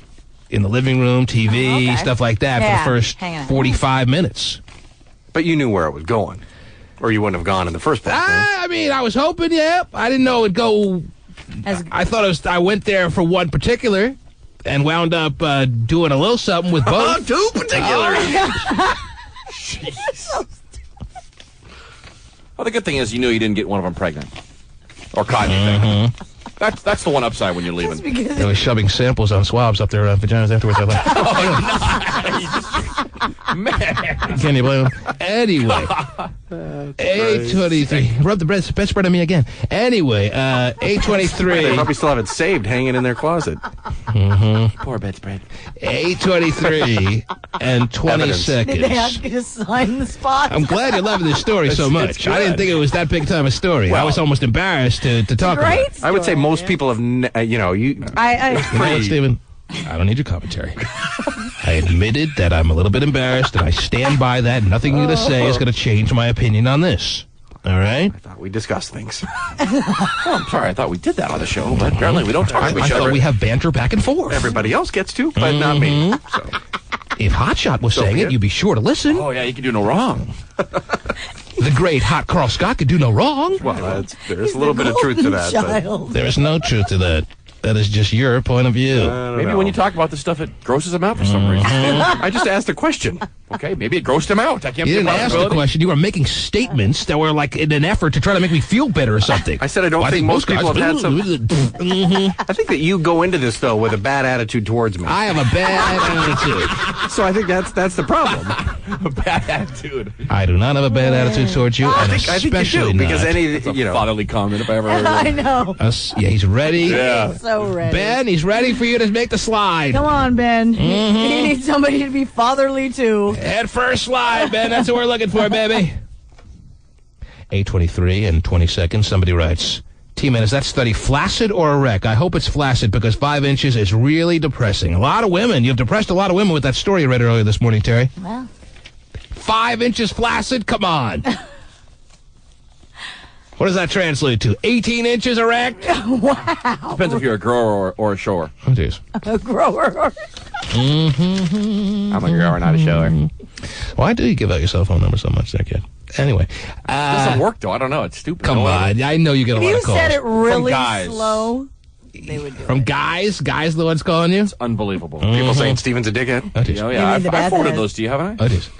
in the living room, TV, okay. stuff like that Yeah, for the first hanging out. 45 minutes. But you knew where it was going. Or you wouldn't have gone in the first place, right? I mean, I was hoping, yeah. I didn't know it'd go... I thought it was... I went there for one particular and wound up doing a little something with both. Two particulars! Jeez. Well, the good thing is you knew you didn't get one of them pregnant. Or caught anything. That's the one upside when you're leaving. They were shoving samples on swabs up their vaginas afterwards. I like, Man. can you blame them? Anyway, 8:23. Rub the bedspread on me again. Anyway, They 8:23. probably still have it saved, hanging in their closet. Poor bedspread. 8:23 and 20 Evidence. seconds. Did they ask you to sign the spot? I'm glad you're loving this story so much. I didn't think it was that big time a story. I was almost embarrassed to talk about it. Great I would say story. most people have, you know, you. You know what, Stephen? I don't need your commentary. I admitted that I'm a little bit embarrassed, and I stand by that. Nothing you're going to say is going to change my opinion on this. All right? I thought we discussed things. I'm sorry, I thought we did that on the show, but apparently we don't talk to I each thought other. we have banter back and forth. Everybody else gets to, but not me. So. If Hotshot was saying it, you'd be sure to listen. Oh, yeah, you can do no wrong. The great Hot Carl Scott could do no wrong. Well, there's a little bit of truth to that. But There is no truth to that. That is just your point of view. Maybe when you talk about this stuff, it grosses him out for some reason. I just asked a question. Okay, maybe it grossed him out. I can't You be a didn't ask the possibility. question. You were making statements that were like in an effort to try to make me feel better or something. I said I don't think most people have had some. I think that you go into this though with a bad attitude towards me. I have a bad attitude. So I think that's the problem. A bad attitude. I do not have a bad attitude towards you, and I think you especially do because not. any That's a you know fatherly comment if I ever heard I one. know. Yeah, he's ready. Yeah. So ready. Ben, he's ready for you to make the slide. Come on, Ben. You need somebody to be fatherly too. Head first slide, Ben. That's what we're looking for, baby. 8:23 and 20 seconds. Somebody writes, T-Man, is that study flaccid or erect? I hope it's flaccid because 5 inches is really depressing. A lot of women. You've depressed a lot of women with that story you read earlier this morning, Terry. Well. 5 inches flaccid? Come on. What does that translate to? 18 inches erect? Wow. Depends if you're a grower or a shower. Oh, jeez. A grower. I'm a grower, not a shower. Why do you give out your cell phone number so much there, kid? Anyway. It doesn't work, though. I don't know. It's stupid. Come No on. idea. I know you get a If lot you of calls. said it really guys. slow, they would do From it. guys? Guys the ones calling you? It's unbelievable. people saying Steven's a dickhead. Oh, jeez. Oh, You yeah. mean the I bad forwarded guys? those to you, haven't I? Oh, jeez.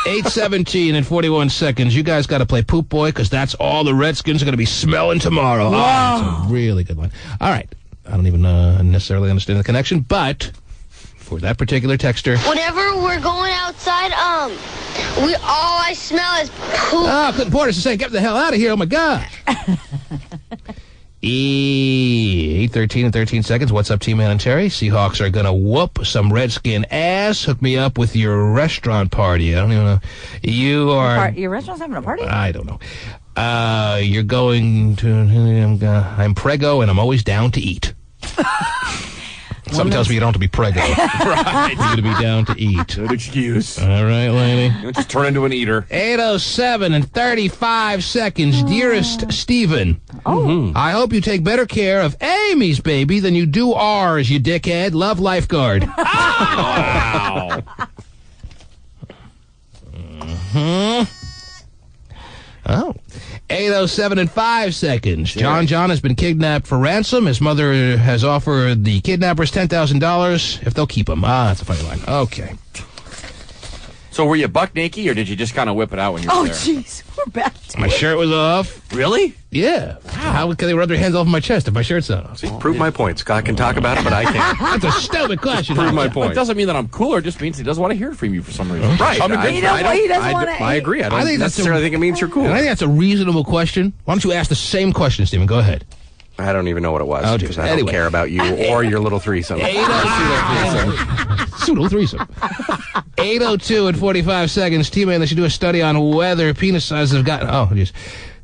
8:17 and 41 seconds. You guys got to play Poop Boy because that's all the Redskins are going to be smelling tomorrow. Oh, it's a really good one. All right. I don't even necessarily understand the connection, but for that particular texter. Whenever we're going outside, all I smell is poop. Oh, Clinton Porter's saying, get the hell out of here. Oh, my gosh. 8:13 and 13 seconds. What's up, T-Man and Terry? Seahawks are going to whoop some Redskin ass. Hook me up with your restaurant party. I don't even know. You are... Your restaurant's having a party? I don't know. You're going to... I'm preggo, and I'm always down to eat. Something tells me you don't have to be preggo. Right. You're going to be down to eat. Good excuse. All right, lady. You just turn into an eater. 8:07 and 35 seconds. Dearest Stephen. Oh. I hope you take better care of Amy's baby than you do ours, you dickhead. Love, Lifeguard. Wow. Oh. 8:07 and 5 seconds. John has been kidnapped for ransom. His mother has offered the kidnappers $10,000 if they'll keep him. That's a funny line. Okay. So were you buck naked, or did you just kind of whip it out when you were there? Oh, jeez. We're back to My shirt was off. Really? Yeah. Wow. How can they rub their hands off my chest if my shirt's not off? See, prove my point. Scott can talk about it, but I can't. That's a stupid question. Prove my point. It doesn't mean that I'm cooler. It just means he doesn't want to hear from you for some reason. Right. He doesn't want to. I agree. I don't necessarily think it means you're cool. I think that's a reasonable question. Why don't you ask the same question, Stephen? Go ahead. I don't even know what it was Oh, because I anyway. don't care about you or your little threesome. Pseudo threesome. 8:02 and 45 seconds. T-Man, they should do a study on whether penis sizes have gotten... Oh, jeez.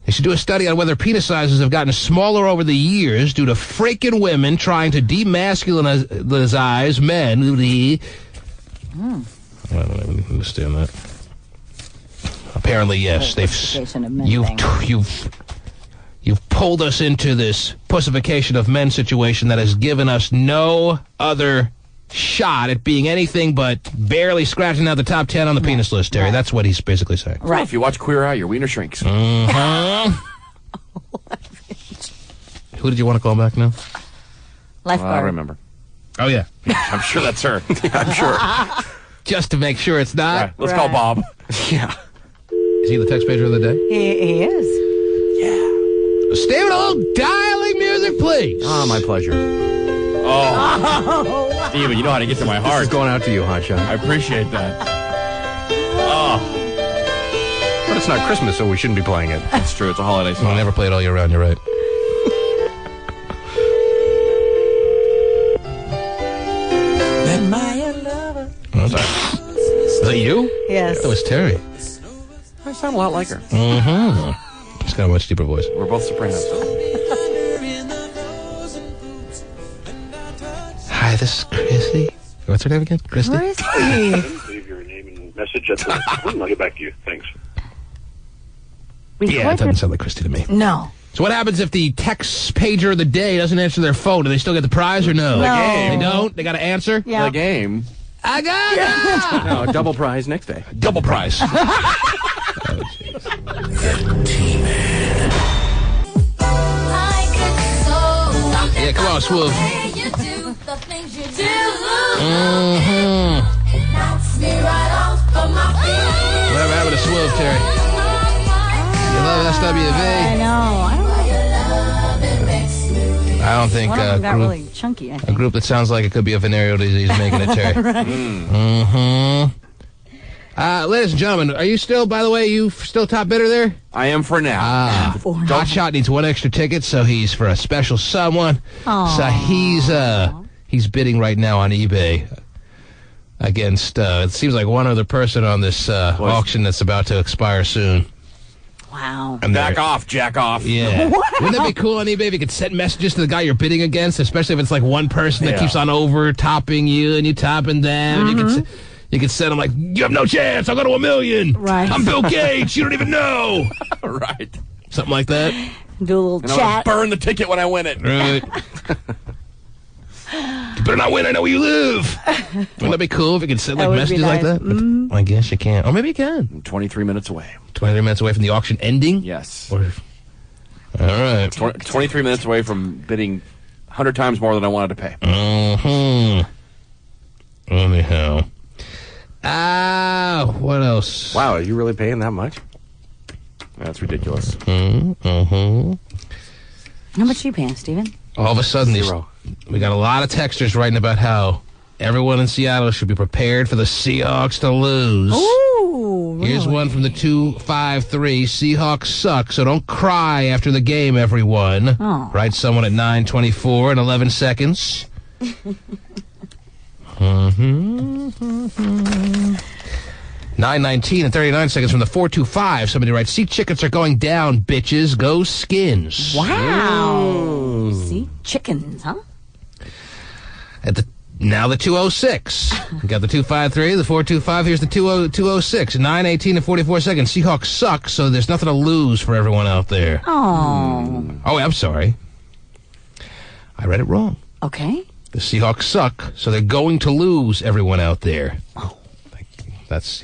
They should do a study on whether penis sizes have gotten smaller over the years due to freaking women trying to demasculinize men. I don't understand that. Apparently, yes. You've pulled us into this pussification of men situation that has given us no other shot at being anything but barely scratching out the top 10 on the penis list, Terry. That's what he's basically saying. Right. Well, if you watch Queer Eye, your wiener shrinks. Who did you want to call back now? Lifeguard. I remember. Oh, yeah. I'm sure that's her. I'm sure. Just to make sure it's not. Right. Let's call Bob. Yeah. Is he the text pager of the day? He is. Stephen, a little dialing music, please. Oh, my pleasure. Oh. Steven, you know how to get to my heart. This is going out to you, Hotshot. I appreciate that. Oh. But it's not Christmas, so we shouldn't be playing it. That's true. It's a holiday song. We'll never play it all year round. You're right. Is that you? Yes. That was Terry. I sound a lot like her. Mm-hmm. She's got a much deeper voice. We're both sopranos. Hi, this is Chrissy. What's her name again? Christy? Leave your name and message at the I'll get back to you. Thanks. Yeah, it doesn't sound like Christy to me. No. So what happens if the text pager of the day doesn't answer their phone? Do they still get the prize or no? No. The game. They don't? They got to answer? Yeah. The game. I got it! No, double prize next day. Double prize. The T-Man. Yeah, come on, Swoop. Whatever happened to Swoop, Terry? You love SWV? I know. I don't think One of them got really chunky, I a think. group that sounds like it could be a venereal disease making it, Terry. Right. Ladies and gentlemen, are you still, by the way, you still top bidder there? I am for now. Hot Shot needs one extra ticket, so he's for a special someone. Aww. So he's bidding right now on eBay against, it seems like one other person on this auction that's about to expire soon. Wow. And Back off, jack off. Yeah. Wouldn't that be cool on eBay if you could send messages to the guy you're bidding against, especially if it's like one person that keeps on over-topping you and you topping them. Mm-hmm. You could send them like, you have no chance, I'll go to 1 million. Right. I'm Bill Gates, you don't even know. Right. Something like that. Do a little And I'm going chat. to burn the ticket when I win it. Right. You better not win, I know where you live. Wouldn't that be cool if you could send like That would be messages like nice. that? But I guess you can't. Or maybe you can. I'm 23 minutes away. 23 minutes away from the auction ending? Yes. All right. 23 minutes away from bidding 100 times more than I wanted to pay. Mm-hmm. Anyhow. What else? Wow, are you really paying that much? That's ridiculous. How much are you paying, Steven? All of a sudden, we got a lot of texters writing about how everyone in Seattle should be prepared for the Seahawks to lose. Ooh, really? Here's one from the 253. Seahawks suck, so don't cry after the game, everyone. Oh. Writes someone at 9:24 and 11 seconds. 9:19 and 39 seconds from the 425. Somebody writes, sea chickens are going down, bitches. Go Skins. Wow. Sea chickens, huh? Now the 206. We got the 253, the 425. Here's the 206. 9:18 and 44 seconds. Seahawks suck, so there's nothing to lose for everyone out there. Oh. Oh, I'm sorry. I read it wrong. Okay. The Seahawks suck, so they're going to lose, everyone out there. Oh.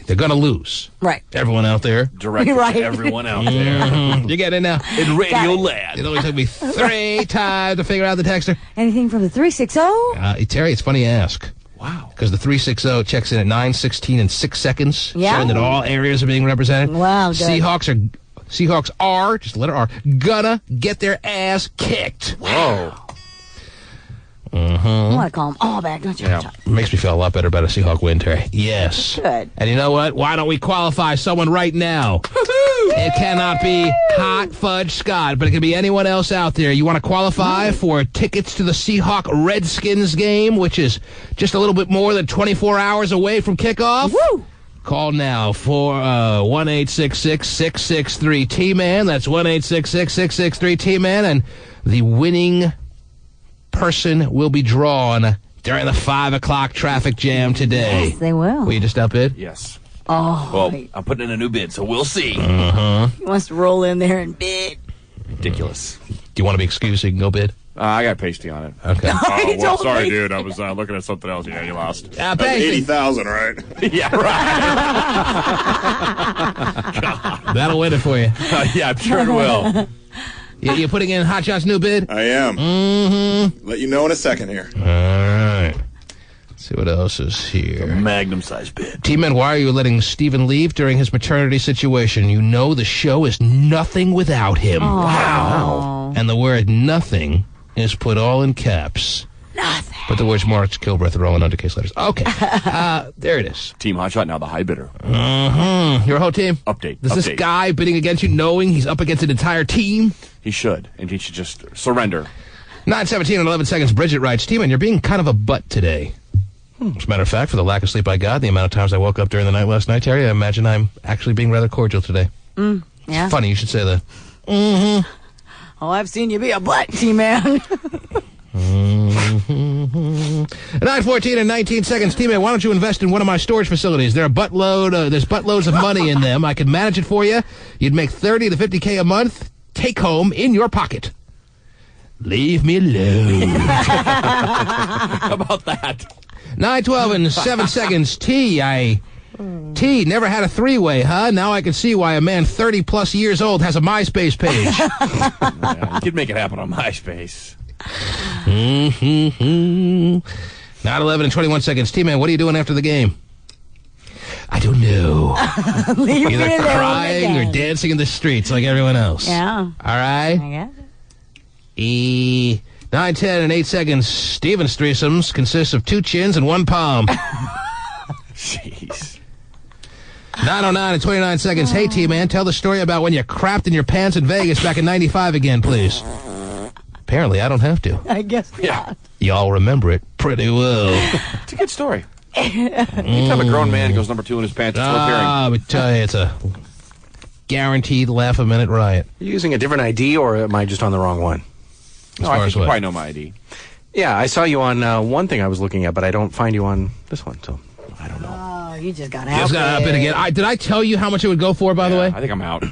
They're going to lose. Right. Everyone out there. Directed to everyone out there. You get it now? In Radio Land. It only took me 3 times to figure out the texter. Anything from the 360? Terry, it's funny you ask. Wow. Because the 360 checks in at 9:16 and 6 seconds, Yeah. showing that all areas are being represented. Wow, good. Seahawks are, just letter R, gonna get their ass kicked. Whoa. I want to call them all back, don't you? Yeah. Makes me feel a lot better about a Seahawk win, Terry. Yes. Good. And you know what? Why don't we qualify someone right now? It cannot be Hot Fudge Scott, but it can be anyone else out there. You want to qualify for tickets to the Seahawk Redskins game, which is just a little bit more than 24 hours away from kickoff? Woo! Call now for 1-866-663-T-Man. That's 1-866-663-T-Man. And the winning person will be drawn during the 5 o'clock traffic jam today. Yes, they will. Will you just outbid? Yes. Oh. Well, I'm putting in a new bid, so we'll see. He wants to roll in there and bid. Ridiculous. Do you want to be excused so you can go bid? I got pasty on it. Okay. Oh, well, told sorry, me. dude. I was looking at something else. Yeah, you lost. Pasty. 80,000, right? Yeah, right. That'll win it for you. Yeah, I'm sure it will. You're putting in Hot Shot's new bid? I am. Mm-hmm. Let you know in a second here. All right. Let's see what else is here. Magnum-sized bid. T-Man, why are you letting Steven leave during his maternity situation? You know the show is nothing without him. Oh. Wow. And the word nothing is put all in caps. Nothing. But the words March Kilbreth are all in undercase letters. Okay. There it is. Team Hotshot, now the high bidder. Your whole team? Update. Is this guy bidding against you knowing he's up against an entire team? He should. And he should just surrender. 9:17 and 11 seconds. Bridget writes, T-Man, you're being kind of a butt today. As a matter of fact, for the lack of sleep I got, the amount of times I woke up during the night last night, Terry, I imagine I'm actually being rather cordial today. Yeah. It's funny you should say that. Oh, I've seen you be a butt, T-Man. 9:14 and 19 seconds. T-Man, why don't you invest in one of my storage facilities? There's buttloads of money in them. I can manage it for you. You'd make $30 to $50K a month, take home in your pocket. Leave me alone. How about that? 9:12 and 7 seconds. T, never had a three-way, huh? Now I can see why a man 30-plus years old has a MySpace page. Yeah, you could make it happen on MySpace. 9:11 and 21 seconds. T-Man, what are you doing after the game? I don't know. Leave Either me alone crying or again. dancing in the streets like everyone else. Yeah. All right? I guess. 9, 10, and 8 seconds. Steven's threesomes consists of 2 chins and 1 palm. Jeez. 9:09 and 29 seconds. Hey, T-Man, tell the story about when you crapped in your pants in Vegas back in '95 again, please. Apparently, I don't have to. I guess not. Y'all remember it pretty well. It's a good story. Anytime a grown man goes number 2 in his pants, it's worth hearing. But tell you, it's a guaranteed laugh-a-minute riot. Are you using a different ID, or am I just on the wrong one? No, I think you probably know my ID. Yeah, I saw you on one thing I was looking at, but I don't find you on this one, so I don't know. Oh, you just got Just got up it again. Did I tell you how much it would go for, by the way? I think I'm out.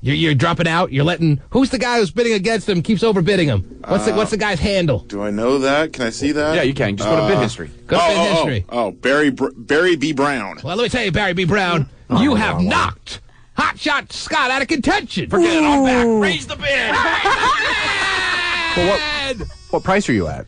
You're dropping out? You're letting... Who's the guy who's bidding against him, keeps overbidding him? What's the guy's handle? Do I know that? Can I see that? Yeah, you can. Just go to bid history. Go to bid history. Barry B. Brown. Well, let me tell you, Barry B. Brown, you have knocked Hot Shot Scott out of contention. Forget it. I'm back. Raise the bid. Well, what price are you at?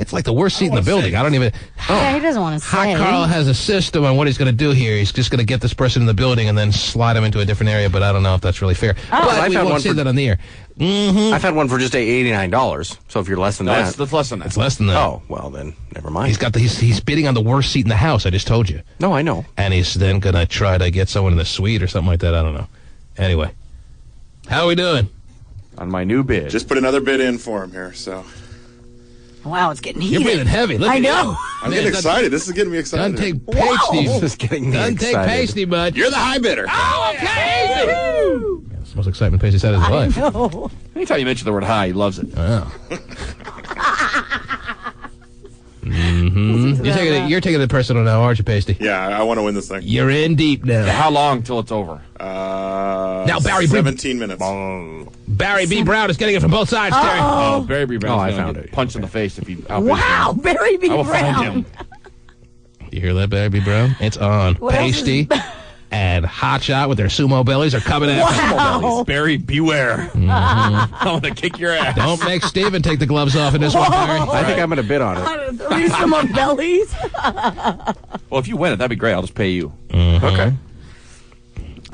It's like the worst seat in the building. I don't even. Yeah, he doesn't want to say. Hot Carl has a system on what he's going to do here. He's just going to get this person in the building and then slide him into a different area, but I don't know if that's really fair. But we won't say that on the air. I've had one for just $89. So if you're less than that. It's less than that. It's less than that. Oh, well, then never mind. He's bidding on the worst seat in the house, I just told you. No, I know. And he's then going to try to get someone in the suite or something like that. I don't know. Anyway, how are we doing? On my new bid. Just put another bid in for him here, so. Wow, it's getting heated. You're breathing heavy. Look I at know. you. I'm getting excited. This is getting me excited. Doesn't take pasty. This is getting me Doesn't take excited. pasty, bud. You're the high bidder. Oh, okay. Yeah, it's the most excitement Pacey's had in his life. No. Anytime you mention the word high, he loves it. Oh. You're taking it personal now, aren't you, Pasty? Yeah, I want to win this thing. You're in deep now. How long till it's over? Now, Barry 17 minutes. Barry B. Brown is getting it from both sides, Terry. Oh, Barry B. Brown. I found it. Punched in the face if he. Wow, Barry B. I will find Brown. him. You hear that, Barry B. Brown? It's on. What else Pasty and Hotshot with their sumo bellies are coming after Wow. Barry, beware. I'm gonna kick your ass. Don't make Steven take the gloves off in this one, Barry. I think I'm going to bid on it. Some of bellies. Well, if you win it, that'd be great. I'll just pay you. Okay.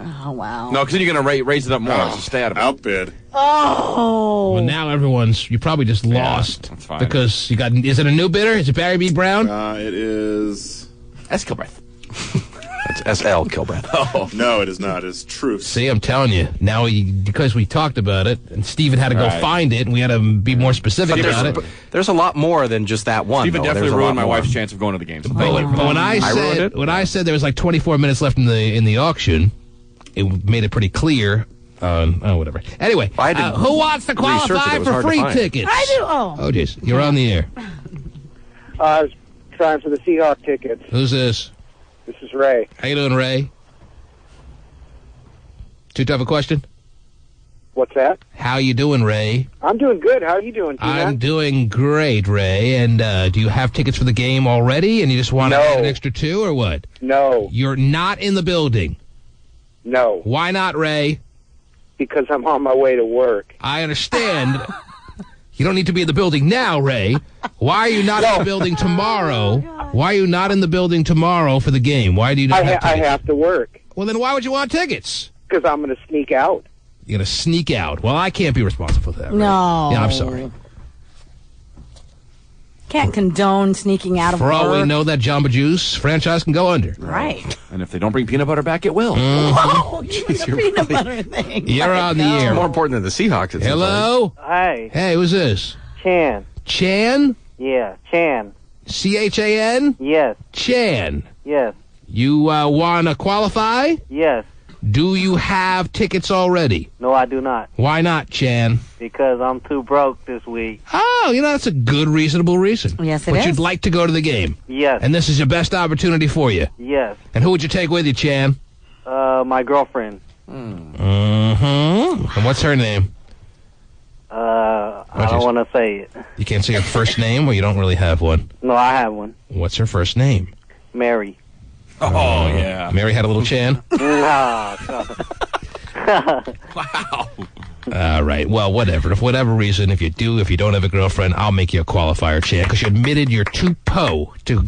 Oh, wow. No, because then you're gonna raise it up more. So stay out of it. Outbid. Oh. Well, now you probably just lost. that's fine. Because you got, is it a new bidder? Is it Barry B. Brown? It is. That's Kilbreath. It's SL Kilbreath. Oh. No, it is not. It's Truth. See, I'm telling you. Now, because we talked about it, and Steven had to go Right. find it, and we had to be more specific about it. There's a lot more than just that one. Steven though. definitely There's a ruined lot my more. wife's chance of going to the game. So But when I said there was like 24 minutes left in the auction, it made it pretty clear. Whatever. Anyway, who wants to qualify for free tickets? I do. Oh, jeez. You're on the air. I was trying for the Seahawk tickets. Who's this? This is Ray. How you doing, Ray? Too tough a question? What's that? How you doing, Ray? I'm doing good. How are you doing, Tina? I'm doing great, Ray. And do you have tickets for the game already, and you just want to add an extra two, or what? No. You're not in the building. No. Why not, Ray? Because I'm on my way to work. I understand. You don't need to be in the building now, Ray. Why are you not in the building tomorrow? Why are you not in the building tomorrow for the game? Why do you not have I tickets? have to work. Well, then why would you want tickets? Because I'm going to sneak out. You're going to sneak out. Well, I can't be responsible for that, Ray. No. Yeah, I'm sorry. Can't condone sneaking out of For all we work. know, that Jamba Juice franchise can go under. Right. And if they don't bring peanut butter back, it will. Whoa, even the peanut butter thing. You're on the air. More important than the Seahawks. it seems Hello? Hi. Hey, who's this? Chan. Chan? Yeah, Chan. C-H-A-N? Yes. Chan. Yes. You want to qualify? Yes. Do you have tickets already? No, I do not. Why not, Chan? Because I'm too broke this week. Oh, that's a good, reasonable reason. Yes, it but is. you'd like to go to the game. Yes. And this is your best opportunity for you. Yes. And who would you take with you, Chan? My girlfriend. Mm-hmm. And what's her name? I don't want to say it. You can't say her first name, or you don't really have one? No, I have one. What's her first name? Mary. Oh, yeah. Mary had a little Chan? Wow. All right. Well, whatever. For whatever reason, if you don't have a girlfriend, I'll make you a qualifier, Chan, because you admitted you're too po to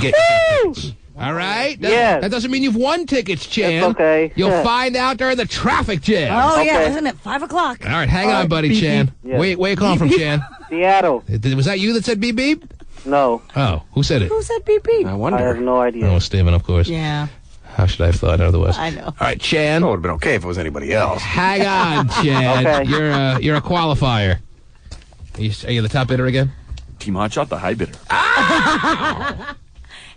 get tickets. All right? Yes. That doesn't mean you've won tickets, Chan. That's okay. You'll Yeah. find out during the traffic jam. Oh, yeah, Okay. isn't it 5 o'clock? All right, hang on, buddy, beep, Chan. beep. Yes. Where you calling from, Chan? Seattle. Was that you that said beep beep? No. Oh, who said it? Who said beep beep? I I wonder. have no idea. Oh, Steven, of course. Yeah, How should I have thought otherwise? I know. All right, Chan. It would have been okay if it was anybody else. Hang on, Chan. Okay. You're a qualifier. Are you the top bidder again? Team Hotshot, the high bidder.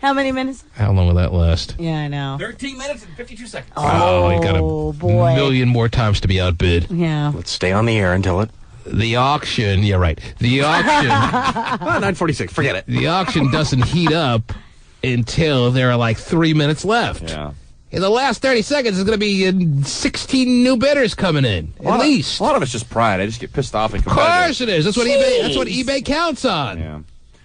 How many minutes? How long will that last? Yeah, I know. 13 minutes and 52 seconds. Oh, you got a boy. million more times to be outbid. Yeah. Let's stay on the air until it. The auction, yeah, right. The auction, 9:46. Forget it. the auction doesn't heat up until there are like 3 minutes left. Yeah. In the last 30 seconds, there's going to be 16 new bidders coming in, at least. A lot of it's just pride. I just get pissed off and Of course it is. That's what eBay counts on. Yeah.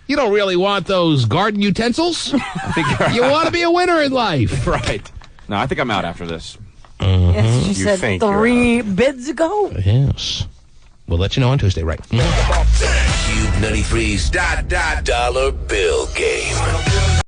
You don't really want those garden utensils. I think You want to be a winner in life. right. No, I think I'm out after this. Yes, she You said think you're 3 bids ago. Yes. We'll let you know on Tuesday, right? Cube 93's Dollar Bill Game.